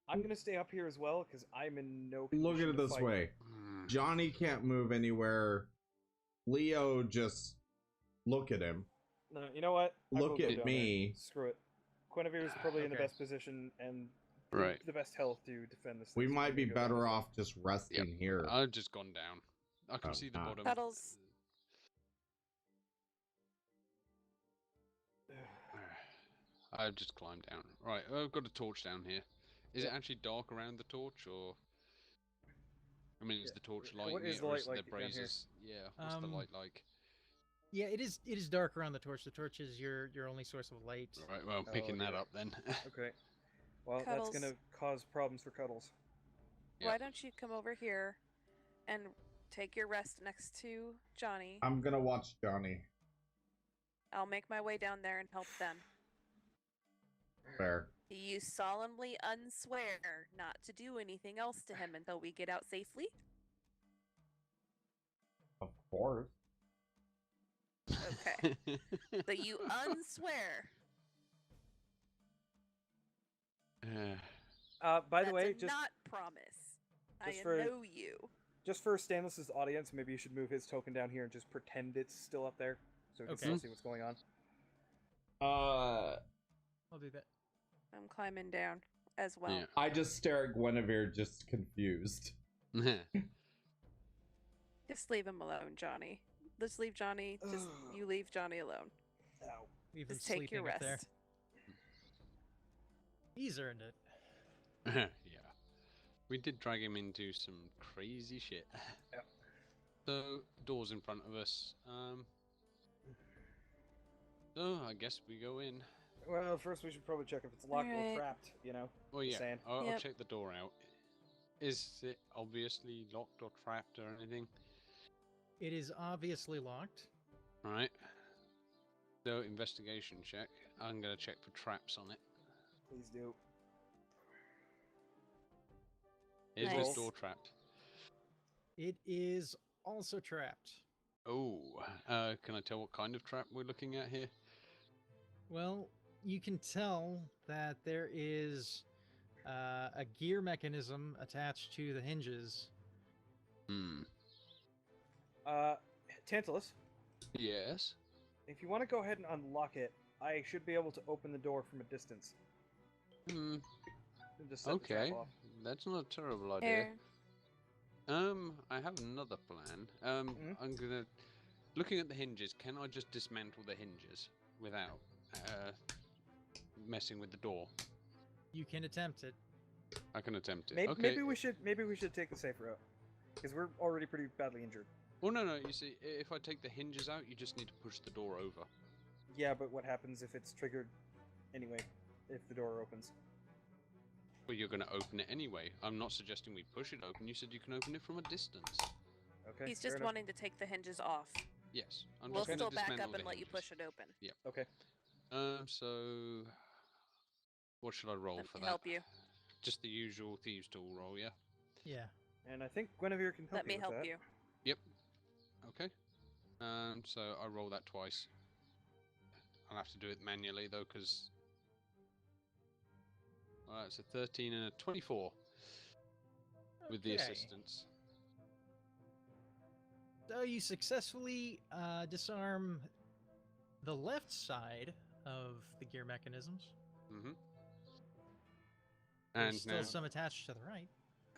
I'm gonna stay up here as well because I'm in no. Look at condition it to this fight. way. Hmm. Johnny can't move anywhere. Leo, just look at him. No, you know what? I will Look go at down me. there. Screw it. Guinevere's probably in the Okay. best position and Right. the best health to defend this. We thing, so might I'm be gonna go down better this way. off just resting here. I've just gone down. I can Oh, see the ah. bottom. Cuddles. I've just climbed down. Right, I've got a torch down here. Is it actually dark around the torch, or...? I mean, is Yeah. the torch What lighting is it, the or light is there like down here? braziers? Yeah, what's the light like? Yeah, it is dark around the torch. The torch is your only source of light. Right, well, Oh, picking that dear. up then. Okay. Well, Cuddles. that's gonna cause problems for Cuddles. Why don't you come over here and take your rest next to Johnny? I'm gonna watch Johnny. I'll make my way down there and help then. Fair. You solemnly unswear not to do anything else to him until we get out safely? Of course. Okay. So you unswear. By the That's way, a not promise. I just for- know you. just for Stainless's audience, maybe you should move his token down here and just pretend it's still up there, so we can Okay. still see what's going on. I'll do that. I'm climbing down as well. Yeah. I just stare at Guinevere, just confused. Just leave him alone, Johnny. Just leave Johnny. Just you leave Johnny alone. Ow. Leave him Just take your sleeping up there. rest. He's earned it. Yeah. We did drag him into some crazy shit. Yep. So, doors in front of us. So, I guess we go in. Well, first we should probably check if it's locked or Alright. trapped, you know? Oh yeah, Saying. I'll Yep. check the door out. Is it obviously locked or trapped or anything? It is obviously locked. Alright. So, investigation check. I'm gonna check for traps on it. Please do. Is Nice. this door trapped? It is also trapped. Oh, can I tell what kind of trap we're looking at here? Well, you can tell that there is a gear mechanism attached to the hinges. Hmm. Tantalus, Yes. if you want to go ahead and unlock it, I should be able to open the door from a distance. Hmm. And just set the trap Okay. off. That's not a terrible idea. Here. I have another plan. Mhm. I'm gonna... Looking at the hinges, can I just dismantle the hinges without messing with the door? You can attempt it. I can attempt it. Maybe, Okay. maybe we should take the safe route, because we're already pretty badly injured. Well, no. You see, if I take the hinges out, you just need to push the door over. Yeah, but what happens if it's triggered anyway? If the door opens? Well, you're gonna open it anyway. I'm not suggesting we push it open. You said you can open it from a distance. Okay. He's fair just enough. wanting to take the hinges off. Yes. I'm We'll just still gonna back dismantle up and the let you hinges. push it open. Okay. So what should I roll Let for me that? help you. Just the usual thieves' tool roll, yeah. Yeah. And I think Guinevere can help Let you me with help that. you. Okay. So I roll that twice. I'll have to do it manually though, because it's a 13 and a 24 with the Okay. assistance. So you successfully disarm the left side of the gear mechanisms. Mm-hmm. There's And still now, some attached to the right.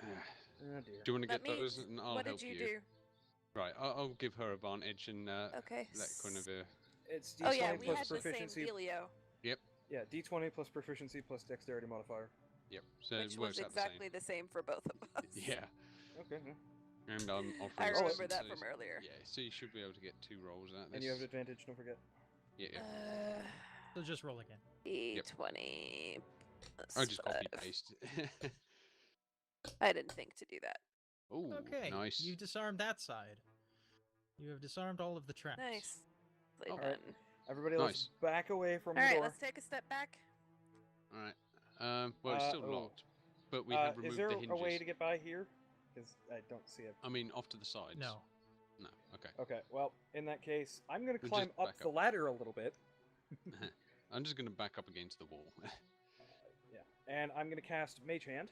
Oh dear. do you want to Let get me. those, and I'll What help did you do? Right, I'll give her advantage and Okay. let Guinevere. It's D20 Oh yeah, we plus had the same proficiency. dealio, Yeah, D20 plus proficiency plus dexterity modifier. Yep. So which it was works out exactly the same for both of us. the same. Yeah. Okay. Yeah. And I'm offering. I remember assistance, that so from earlier. Yeah, so you should be able to get 2 rolls out of this. And you have advantage. Don't forget. Yeah. So just roll again. D20. I just copy 5. paste. I didn't think to do that. Oh, Okay. nice. You've disarmed that side. You have disarmed all of the traps. Nice. Oh. Alright. Everybody, let's back away from All the right, door. let's take a step back. All right. Well, it's still oh. locked, but we have Is removed there the a hinges. way to get by here? Because I don't see it. I mean, off to the sides. No. No. Okay. Okay, well, in that case, I'm going to We'll climb just up back the up. ladder a little bit. I'm just gonna back up against the wall Yeah, and I'm going to cast Mage Hand,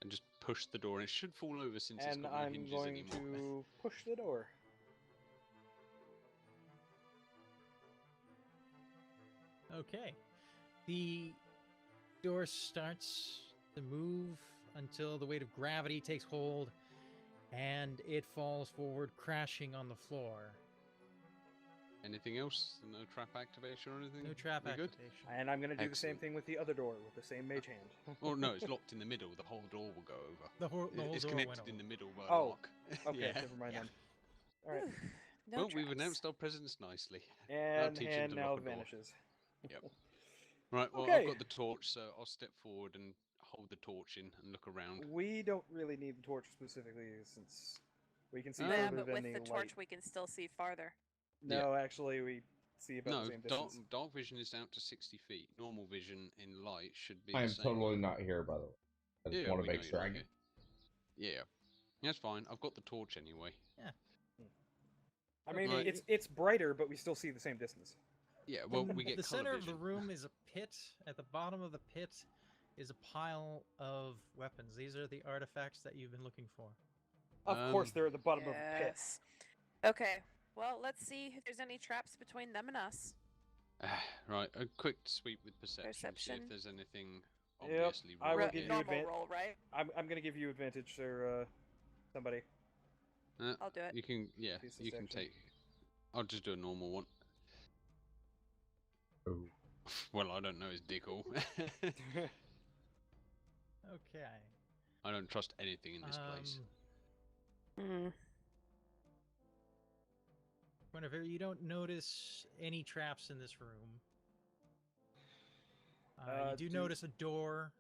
and just push the door, and it should fall over since it's and got no I'm hinges going anymore. to push the door. Okay. The door starts to move until the weight of gravity takes hold and it falls forward, crashing on the floor. Anything else? No trap activation or anything? No trap We good? activation. And I'm going to do the same Excellent. thing with the other door with the same mage hand. Oh no, it's locked in the middle. The whole door will go over. The whole It's door connected went in over. the middle by a Oh, lock. Okay, Yeah. never mind Yeah. then. All right. No Well, we've traps. announced our presence nicely. And teach him hand to now lock a door. vanishes. Right, well, Okay. I've got the torch, so I'll step forward and hold the torch in and look around. We don't really need the torch specifically since we can see Yeah, further but than with the the light. torch, we can still see farther. No, actually, we see about No, the same dark, distance. dark vision is out to 60 feet. Normal vision in light should be I the am same. totally not here, by the way. I just Yeah, want we to know make you're sure. not here. Yeah, that's fine. I've got the torch anyway. I mean, Right. it's brighter, but we still see the same distance. Yeah, well, In we get the color center vision. of the room is a pit. At the bottom of the pit is a pile of weapons. These are the artifacts that you've been looking for. Of course, they're at the bottom of the pit. Yes. Okay. Well, let's see if there's any traps between them and us. Right, a quick sweep with perception. See Perception. if there's anything Yep, obviously I will wrong give you here. normal roll, right? I'm gonna give you advantage, sir. Somebody. I'll do it. You can, yeah, Piece of you can section. take. I'll just do a normal one. Ooh. Well, I don't know his dick all. Okay. I don't trust anything in this place. Hmm. Whenever you don't notice any traps in this room. You do notice a door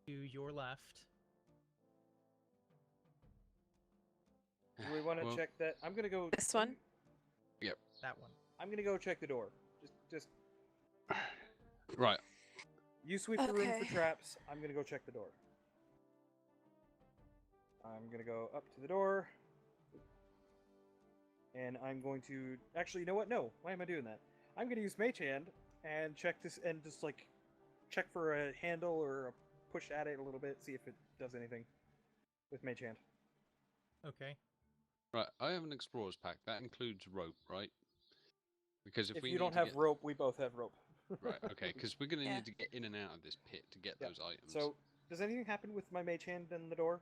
to your left. Do we want to Well, check that? I'm gonna go. This one? That one. I'm gonna go check the door. Just Right. you sweep the room for Okay. traps. I'm gonna go check the door. I'm gonna go up to the door. And I'm going to actually, you know what? No, why am I doing that? I'm gonna use Mage Hand and check this and just like check for a handle or a push at it a little bit, see if it does anything with Mage Hand. Okay. Right. I have an explorer's pack. That includes rope, right? Because if If we you don't need to have get... rope, we both have rope. Right. Okay. Because we're gonna Yeah. need to get in and out of this pit to get Yeah. those items. So, does anything happen with my Mage Hand and the door?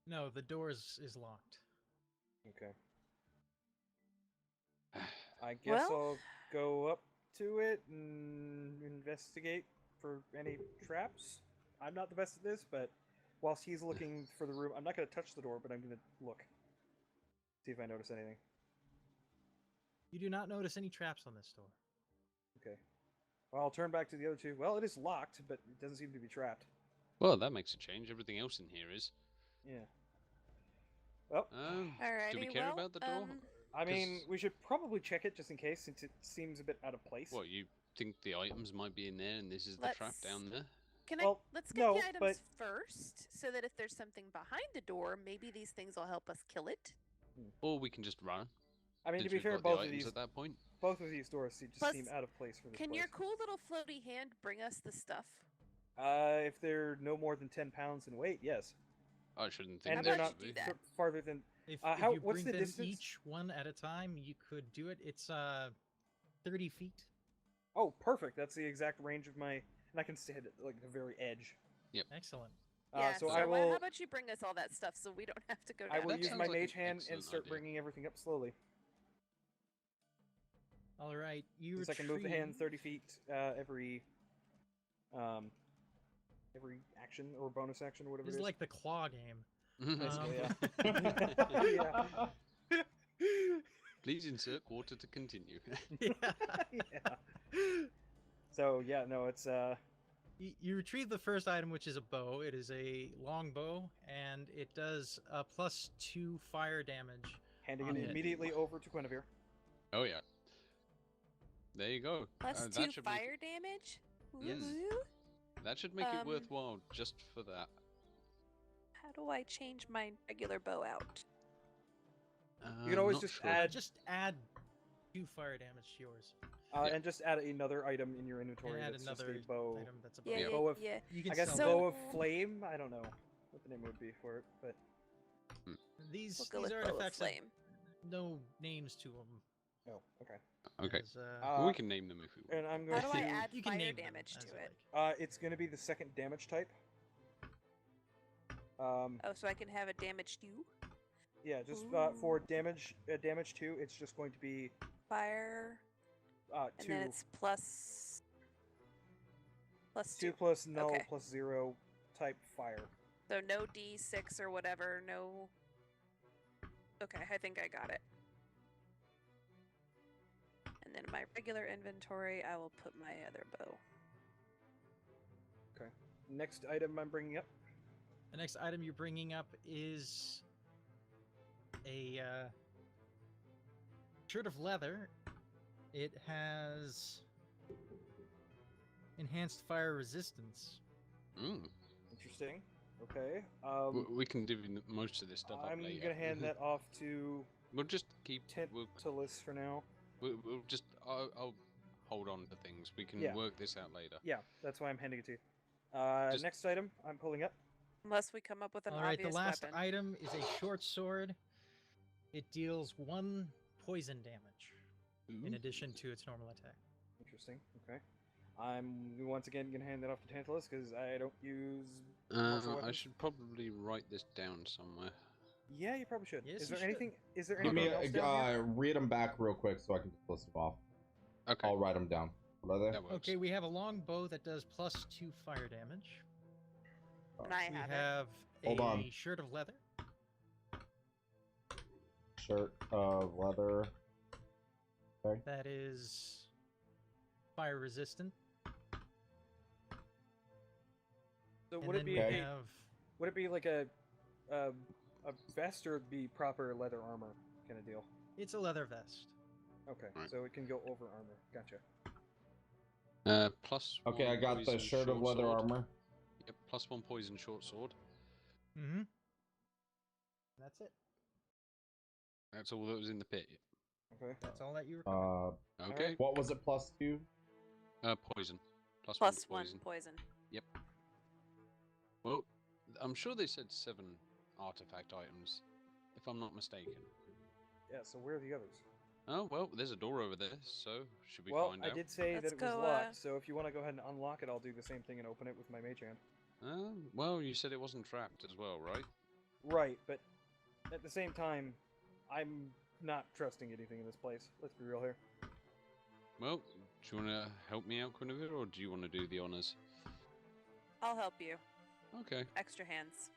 No, the door is locked. Okay. I guess Well- I'll go up to it and investigate for any traps. I'm not the best at this, but whilst he's looking for the room, I'm not going to touch the door, but I'm going to look. See if I notice anything. You do not notice any traps on this door. Okay. Well, I'll turn back to the other two. Well, it is locked, but it doesn't seem to be trapped. Well, that makes a change. Everything else in here is. Yeah. Well, Alrighty. do we care well, about the door? I mean, 'Cause- we should probably check it just in case, since it seems a bit out of place. What, you think the items might be in there and this is the trap Let's- down there? Can Well, let's get no, the items but- first, so that if there's something behind the door, maybe these things will help us kill it. Or we can just run. I mean, to since be we've fair, got the both of items these at that point. doors just Plus, seem out of place for this Can place. your cool little floaty hand bring us the stuff? If they're no more than 10 pounds in weight, yes. I shouldn't think And How they're about not you do that? farther than. If How- you what's bring the them distance? each one at a time, you could do it. It's 30 feet. Oh, perfect. That's the exact range of my. And I can stand at like the very edge. Excellent. Yeah. So so I will. how about you bring us all that stuff so we don't have to go down I will That use there? my sounds like mage an hand and excellent start idea. bringing everything up slowly. All right. You So I can move the hand retrieve- 30 feet every action or bonus action or whatever This it is is. like the claw game. Basically, Um, yeah. Please insert quarter to continue. Yeah. Yeah. So yeah, no, it's You retrieve the first item, which is a bow. It is a long bow, and it does +2 fire damage. handing On it it. immediately over to Guinevere. Oh yeah. There you go. Plus that 2 should fire damage. Yes. Woo-hoo. That should make it Um, worthwhile just for that. How do I change my regular bow out? You can always not just sure. add- Just add 2 fire damage to yours. Yeah. And just add another item in your inventory. And add that's another just a bow. item that's a bow. Yeah, Yeah. yeah, Bow of- yeah. You can I guess sell bow them. of flame. I don't know what the name would be for it, but These We'll go with bow of artifacts have flame. no names to them. oh, okay. Okay. Uh, we can name them if we want. And I'm How going do I to. add you can fire name them damage as to you it? like. It's going to be the second damage type. Oh, so I can have a damage 2? Yeah, just for damage 2, it's just going to be fire, and 2. then it's plus 2 2. plus null Okay. plus 0 type fire. So no D6 or whatever, no... Okay, I think I got it. And then in my regular inventory, I will put my other bow. Okay. Next item I'm bringing up. The next item you're bringing up is a shirt of leather. It has enhanced fire resistance. Mm. Interesting. Okay. We can do most of this stuff up I'm later. gonna hand that off to We'll just keep. We'll Tantalus for now. just. I'll hold on to things. We can Yeah. work this out later. Yeah, that's why I'm handing it to you. Just- Next item I'm pulling up. Unless we come up with an All right, obvious the last weapon. item is a short sword. It deals 1 poison damage in Ooh. addition to its normal attack. Interesting. Okay. I'm once again gonna hand that off to Tantalus because I don't use I martial weapons. should probably write this down somewhere. Yeah, you probably should. Yes, is you there anything? Is there Give anything me else down here? read them back real quick so I can just list them off. Okay. I'll write them down. What are they? That works. Okay, we have a long bow that does +2 fire damage. And I We have it. have Hold a on. shirt of leather. Shirt of leather. Okay. That is fire resistant. So And would it then be we Okay. have would it be like a vest or would it be proper leather armor kind of deal? it's a leather vest. Okay, Right. so it can go over armor. Gotcha. Plus. Okay, 1 I got the poison shirt of short leather sword. armor. Yep. +1 poison short sword. Mm-hmm. That's it. That's all that was in the pit. Okay. That's all that you recovered. Okay. What was it? +2. Poison. +1 Plus 1 poison. poison. Well, I'm sure they said 7 artifact items, if I'm not mistaken. Yeah. So where are the others? Oh well, there's a door over there, so should we Well, find I out? did say Let's that it was go, locked. So if you want to go ahead and unlock it, I'll do the same thing and open it with my mage hand. Well, you said it wasn't trapped as well, right? Right, but at the same time, I'm not trusting anything in this place. Let's be real here. Well, do you want to help me out, Quinevere, or do you want to do the honors? I'll help you. Okay. Extra hands.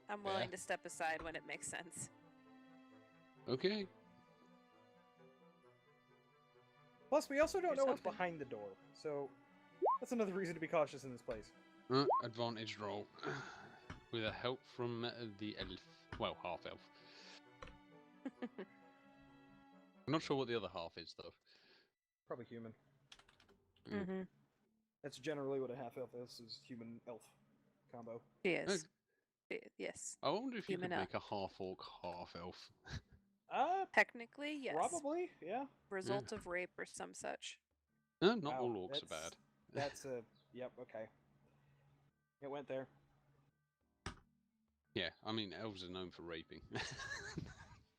I'm Yeah. willing to step aside when it makes sense. Okay. Plus, we also don't Here's know what's hoping. behind the door, so that's another reason to be cautious in this place. Advantage roll. With a help from the elf. Well, half elf. I'm not sure what the other half is, though. Probably human. Mm. Mm-hmm. That's generally what a half elf is human elf combo. She is. Yes. I wonder if you could Human make a half orc, half elf. Technically, yes. Probably, yeah. Result of rape or some such. Not Wow, all orcs are bad. That's a yep. Okay. It went there. Yeah, I mean, elves are known for raping.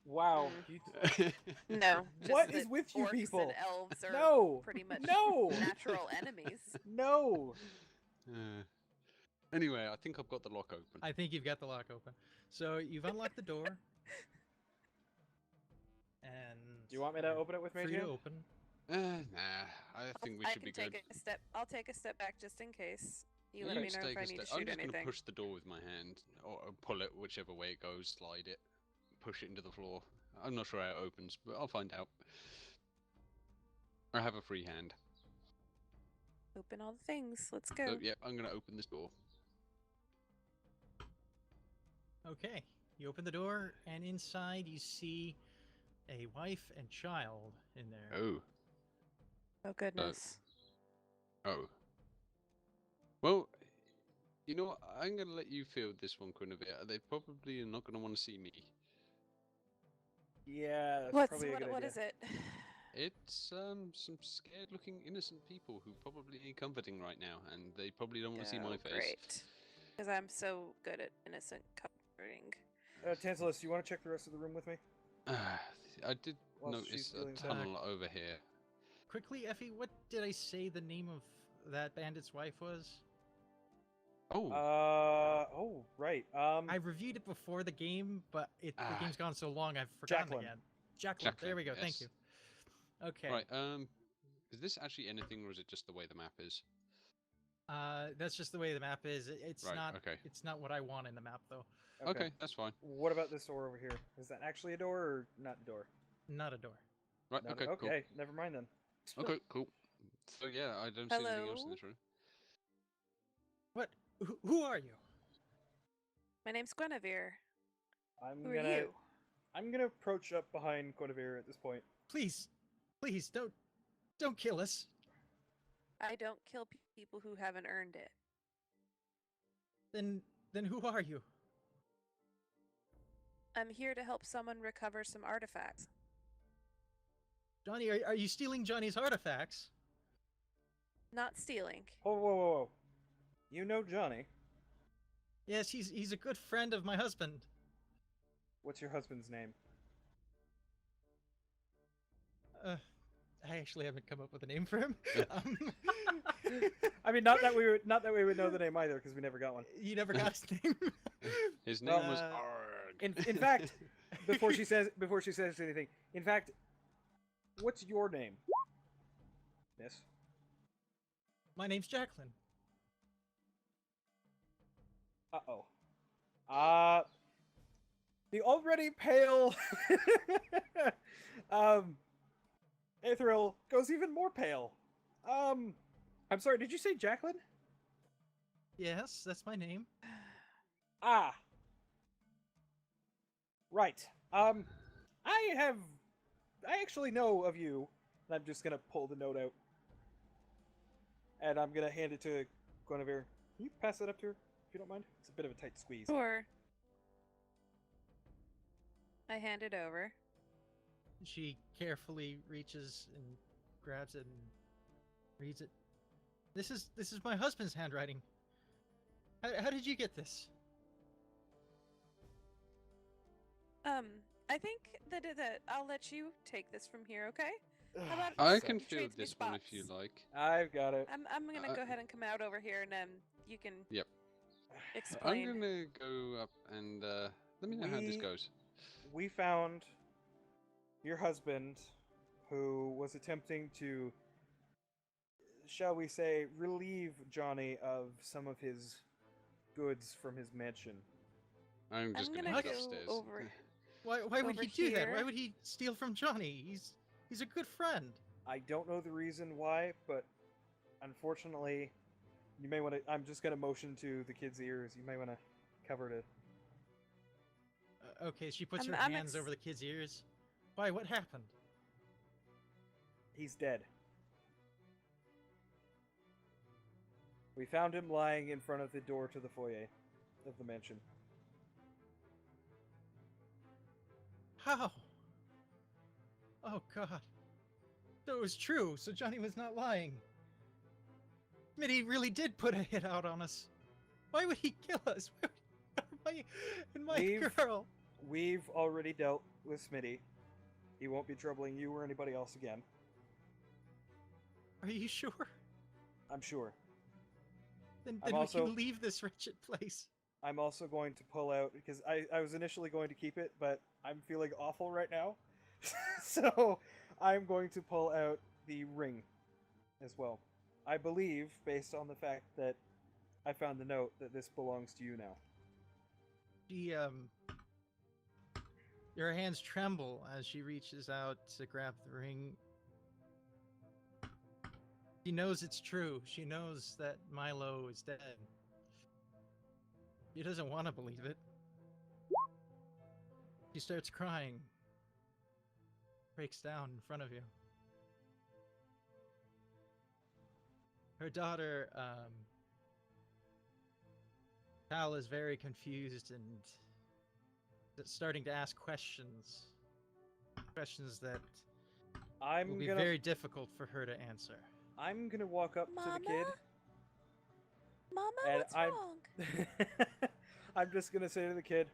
Wow. Mm. No. Just What is that with you orcs people? And elves are No. pretty much No. natural enemies. No. Anyway, I think I've got the lock open. I think you've got the lock open. So you've unlocked the door. And Do you want me to open it with mage free to hand? open. Nah, I think we should be good. I'll take a step back just in case. You let You me know if take I a need to step. I'm shoot just going to anything. push the door with my hand, or pull it, whichever way it goes, slide it, push it into the floor. I'm not sure how it opens, but I'll find out. I have a free hand. Open all the things. Let's go. So, yeah, I'm going to open this door. Okay. You open the door, and inside you see a wife and child in there. Oh. Oh goodness. Oh. Well, you know what? I'm going to let you field this one, Quinevere. They probably are not going to want to see me. Yeah, that's probably a good what idea. is it? It's some scared-looking innocent people who probably need comforting right now, and they probably don't want to see my face. Great. Because I'm so good at innocent comforting. Tantalus, you want to check the rest of the room with me? I did While notice she's a feeling tunnel over here. Quickly, Effie, what did I say the name of that bandit's wife was? Oh, Oh, right. I reviewed it before the game, but the game's gone so long I've forgotten Jacqueline. again. Jacqueline. There we go. Thank yes. you. Okay. Right. Is this actually anything, or is it just the way the map is? That's just the way the map is. It's Right, not. okay. It's not what I want in the map, though. Okay, that's fine. What about this door over here? Is that actually a door or not a door? Not a door. Right. Not Okay. okay, never mind then. Cool. Okay. Cool. So yeah, I don't see anything else in Hello? this room. What? Who are you? My name's Guinevere. I'm Who gonna are you? I'm gonna approach up behind Guinevere at this point. Please, please don't kill us. I don't kill people who haven't earned it. Then who are you? I'm here to help someone recover some artifacts. Johnny, are you stealing Johnny's artifacts? Not stealing. Whoa. You know Johnny. Yes, he's a good friend of my husband. What's your husband's name? I actually haven't come up with a name for him. I mean, not that we would know the name either, because we never got one. You never got his name. His name was Uh, Arg. In fact, before she says anything, in fact, what's your name? Miss. My name's Jacqueline. Uh-oh. The already pale Aetheril goes even more pale. I'm sorry, did you say Jacqueline? Yes, that's my name. Ah. Right. I actually know of you, and I'm just gonna pull the note out. And I'm gonna hand it to Guinevere. Can you pass it up to her, if you don't mind? It's a bit of a tight squeeze. Sure. I hand it over. She carefully reaches and grabs it and reads it. This is my husband's handwriting. How did you get this? I think that I'll let you take this from here, okay? How about I so can we field trade this space one if spots? you like. I've got it. I'm gonna go ahead and come out over here, and you can Yep. explain. I'm gonna go up and let me know how this goes. We found your husband, who was attempting to, shall we say, relieve Johnny of some of his goods from his mansion. I'm just I'm gonna gonna head go upstairs. over. Why would Over he do that? Why here. would he steal from Johnny? He's a good friend. I don't know the reason why, but unfortunately, you may want to. I'm just gonna motion to the kid's ears. You may want to cover it. Okay, she puts her I'm hands over the kid's ears. Why? What happened? He's dead. We found him lying in front of the door to the foyer of the mansion. How? Oh God. So it was true. So Johnny was not lying. Smitty really did put a hit out on us. Why would he kill us? And my We've- girl. We've already dealt with Smitty. He won't be troubling you or anybody else again. Are you sure? I'm sure. Then I'm we also- can leave this wretched place. I'm also going to pull out, because I was initially going to keep it, but I'm feeling awful right now. So I'm going to pull out the ring as well. I believe, based on the fact that I found the note, that this belongs to you now. She Your hands tremble as she reaches out to grab the ring. She knows it's true. She knows that Milo is dead. She doesn't want to believe it. She starts crying. Breaks down in front of you. Her daughter, Tal, is very confused and starting to ask questions. Questions that will be very difficult for her to answer. I'm gonna walk up to the kid. Mama, And what's I'm- wrong? I'm just gonna say to the kid,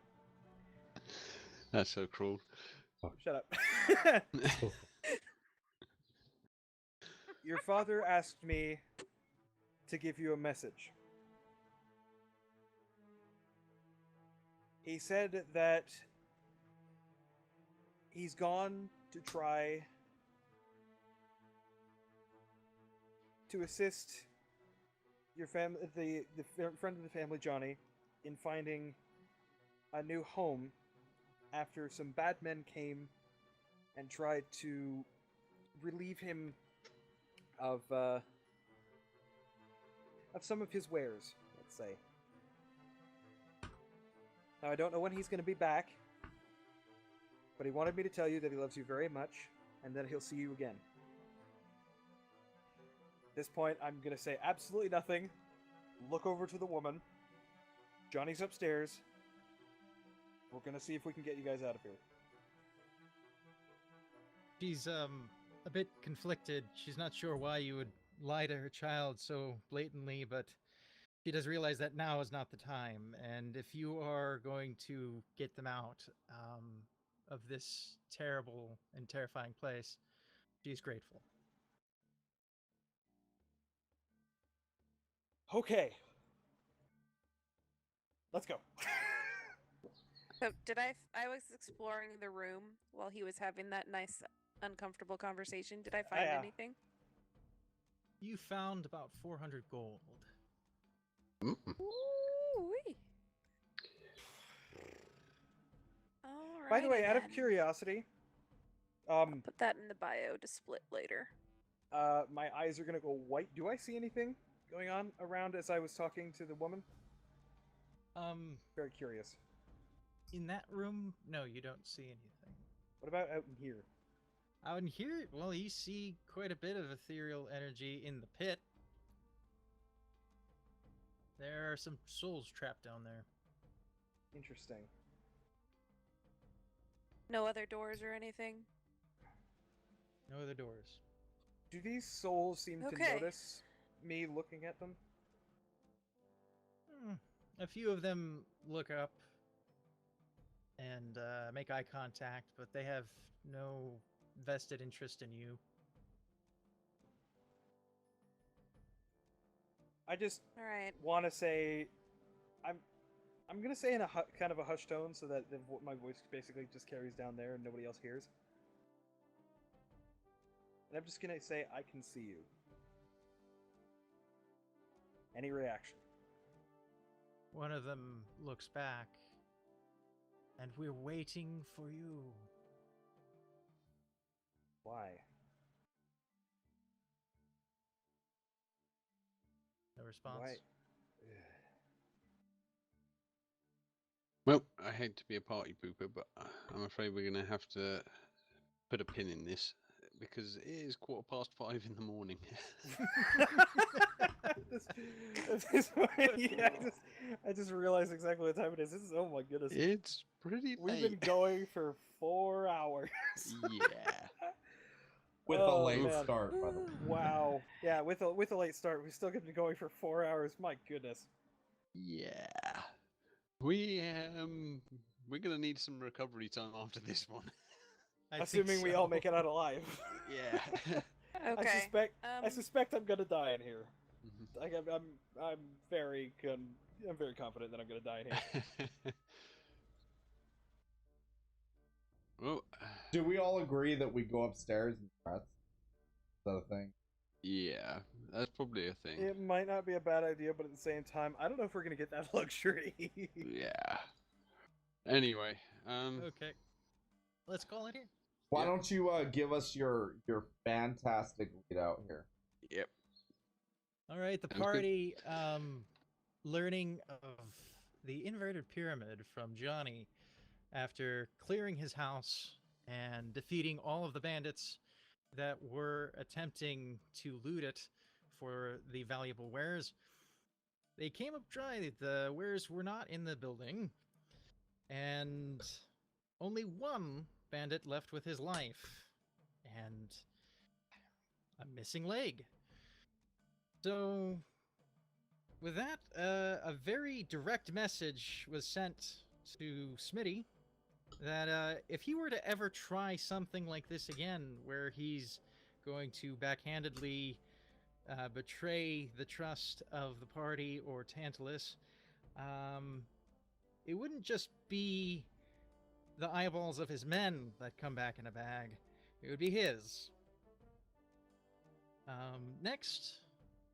That's so cruel. shut up. Your father asked me to give you a message. He said that he's gone to try to assist your friend of the family, Johnny, in finding a new home after some bad men came and tried to relieve him of some of his wares, let's say. Now, I don't know when he's going to be back, but he wanted me to tell you that he loves you very much and that he'll see you again. At this point, I'm going to say absolutely nothing. Look over to the woman. Johnny's upstairs. We're going to see if we can get you guys out of here. She's a bit conflicted. She's not sure why you would lie to her child so blatantly, but she does realize that now is not the time. And if you are going to get them out of this terrible and terrifying place, she's grateful. Okay. Let's go. So I was exploring the room while he was having that nice, uncomfortable conversation. Did I find anything? You found about 400 gold. Ooh-wee. By the way, Alrighty out of then. curiosity, Put that in the bio to split later. my eyes are gonna go white. Do I see anything going on around as I was talking to the woman? Very curious. In that room, no, you don't see anything. What about out in here? Out in here, well, you see quite a bit of ethereal energy in the pit. There are some souls trapped down there. Interesting. No other doors or anything? No other doors. Do these souls seem to Okay. notice me looking at them? A few of them look up and make eye contact, but they have no vested interest in you. I just All right. want to say, I'm gonna say in a kind of a hushed tone, so that my voice basically just carries down there and nobody else hears. And I'm just gonna say, I can see you. Any reaction? One of them looks back, and we're waiting for you. Why? No response. Why? Well, I hate to be a party pooper, but I'm afraid we're going to have to put a pin in this because it is 5:15 in the morning. At this point, yeah, I just realized exactly what time it is. This is, oh my goodness. It's pretty We've late. been going for 4 hours. Yeah. With Oh, a late man. start, by the way. Wow. Yeah, with a late start, we've still been going for 4 hours. My goodness. Yeah. We're going to need some recovery time after this one. I think Assuming we all so. make it out alive. Yeah. Okay. I suspect I'm gonna die in here. Mhm. Like I'm very confident that I'm gonna die in here. Well, Do we all agree that we go upstairs and press? Is that a thing? yeah, that's probably a thing. It might not be a bad idea, but at the same time, I don't know if we're gonna get that luxury. Yeah. Anyway, Okay. Let's call it here. Why Yeah. don't you give us your fantastic readout here? Yep. All right, the Sounds good. party, learning of the inverted pyramid from Johnny after clearing his house and defeating all of the bandits that were attempting to loot it for the valuable wares. They came up dry. The wares were not in the building, and only one bandit left with his life and a missing leg. So, with that, a very direct message was sent to Smitty that if he were to ever try something like this again, where he's going to backhandedly betray the trust of the party or Tantalus, it wouldn't just be the eyeballs of his men that come back in a bag. It would be his. Next,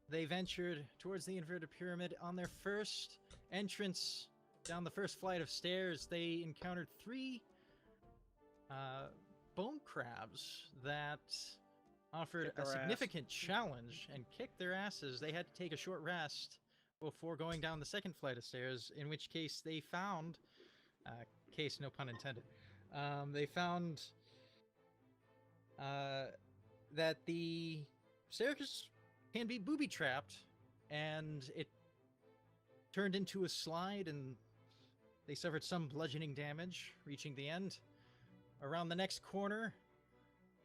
they ventured towards the inverted pyramid. On their first entrance down the first flight of stairs, they encountered 3 bone crabs that offered Kicked a our ass. significant challenge and kicked their asses. They had to take a short rest before going down the second flight of stairs, in which case they found, case no pun intended, they found that the staircase can be booby-trapped, and it turned into a slide, and they suffered some bludgeoning damage, reaching the end. Around the next corner,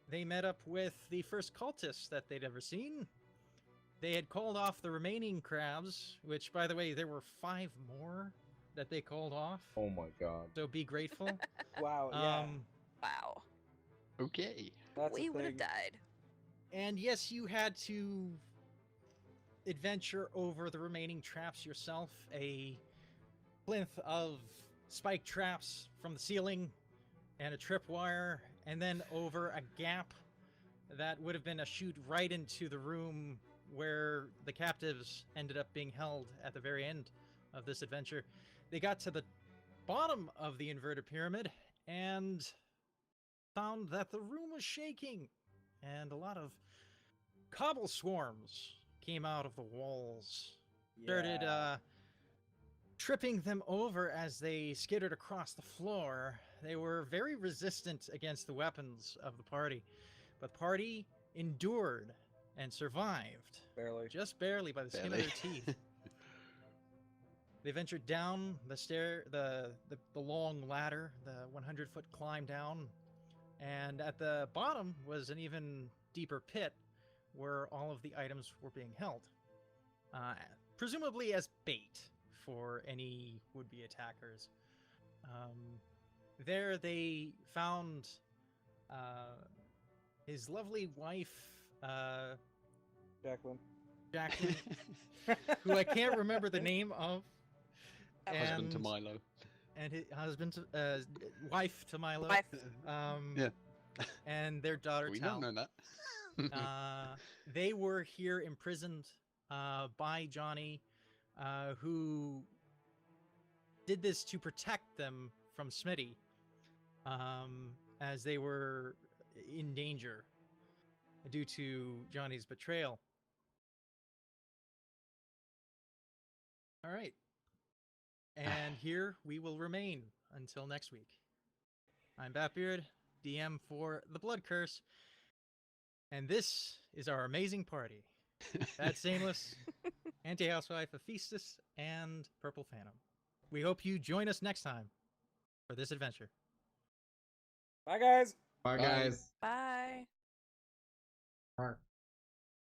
they met up with the first cultists that they'd ever seen. They had called off the remaining crabs, which, by the way, there were 5 more that they called off. Oh my god. So be grateful. Wow, yeah. Wow. Okay. That's We a would have thing. died. And yes, you had to adventure over the remaining traps yourself. A plinth of spike traps from the ceiling and a tripwire, and then over a gap that would have been a chute right into the room where the captives ended up being held at the very end of this adventure. They got to the bottom of the inverted pyramid and found that the room was shaking, and a lot of cobble swarms came out of the walls, started tripping them over as they skittered across the floor. They were very resistant against the weapons of the party, but the party endured and survived, Barely. just barely by the skin of Barely. their teeth. They ventured down the the long ladder, the 100-foot climb down, and at the bottom was an even deeper pit where all of the items were being held, presumably as bait for any would-be attackers. There they found his lovely wife, Jacqueline. Jacqueline, who I can't remember the name of, Husband to and- Milo. and his husband, wife to Milo, Wife. Yeah. and their daughter We Tal. don't know that. They were here imprisoned by Johnny, who did this to protect them from Smitty, as they were in danger due to Johnny's betrayal. All right. And here we will remain until next week. I'm Batbeard, DM for The Blood Curse, and this is our amazing party. Bad Stainless, Anti-Housewife, Hephaestus, and Purple Phantom. We hope you join us next time for this adventure. Bye, guys. Bye, Bye. guys. Bye. Alright.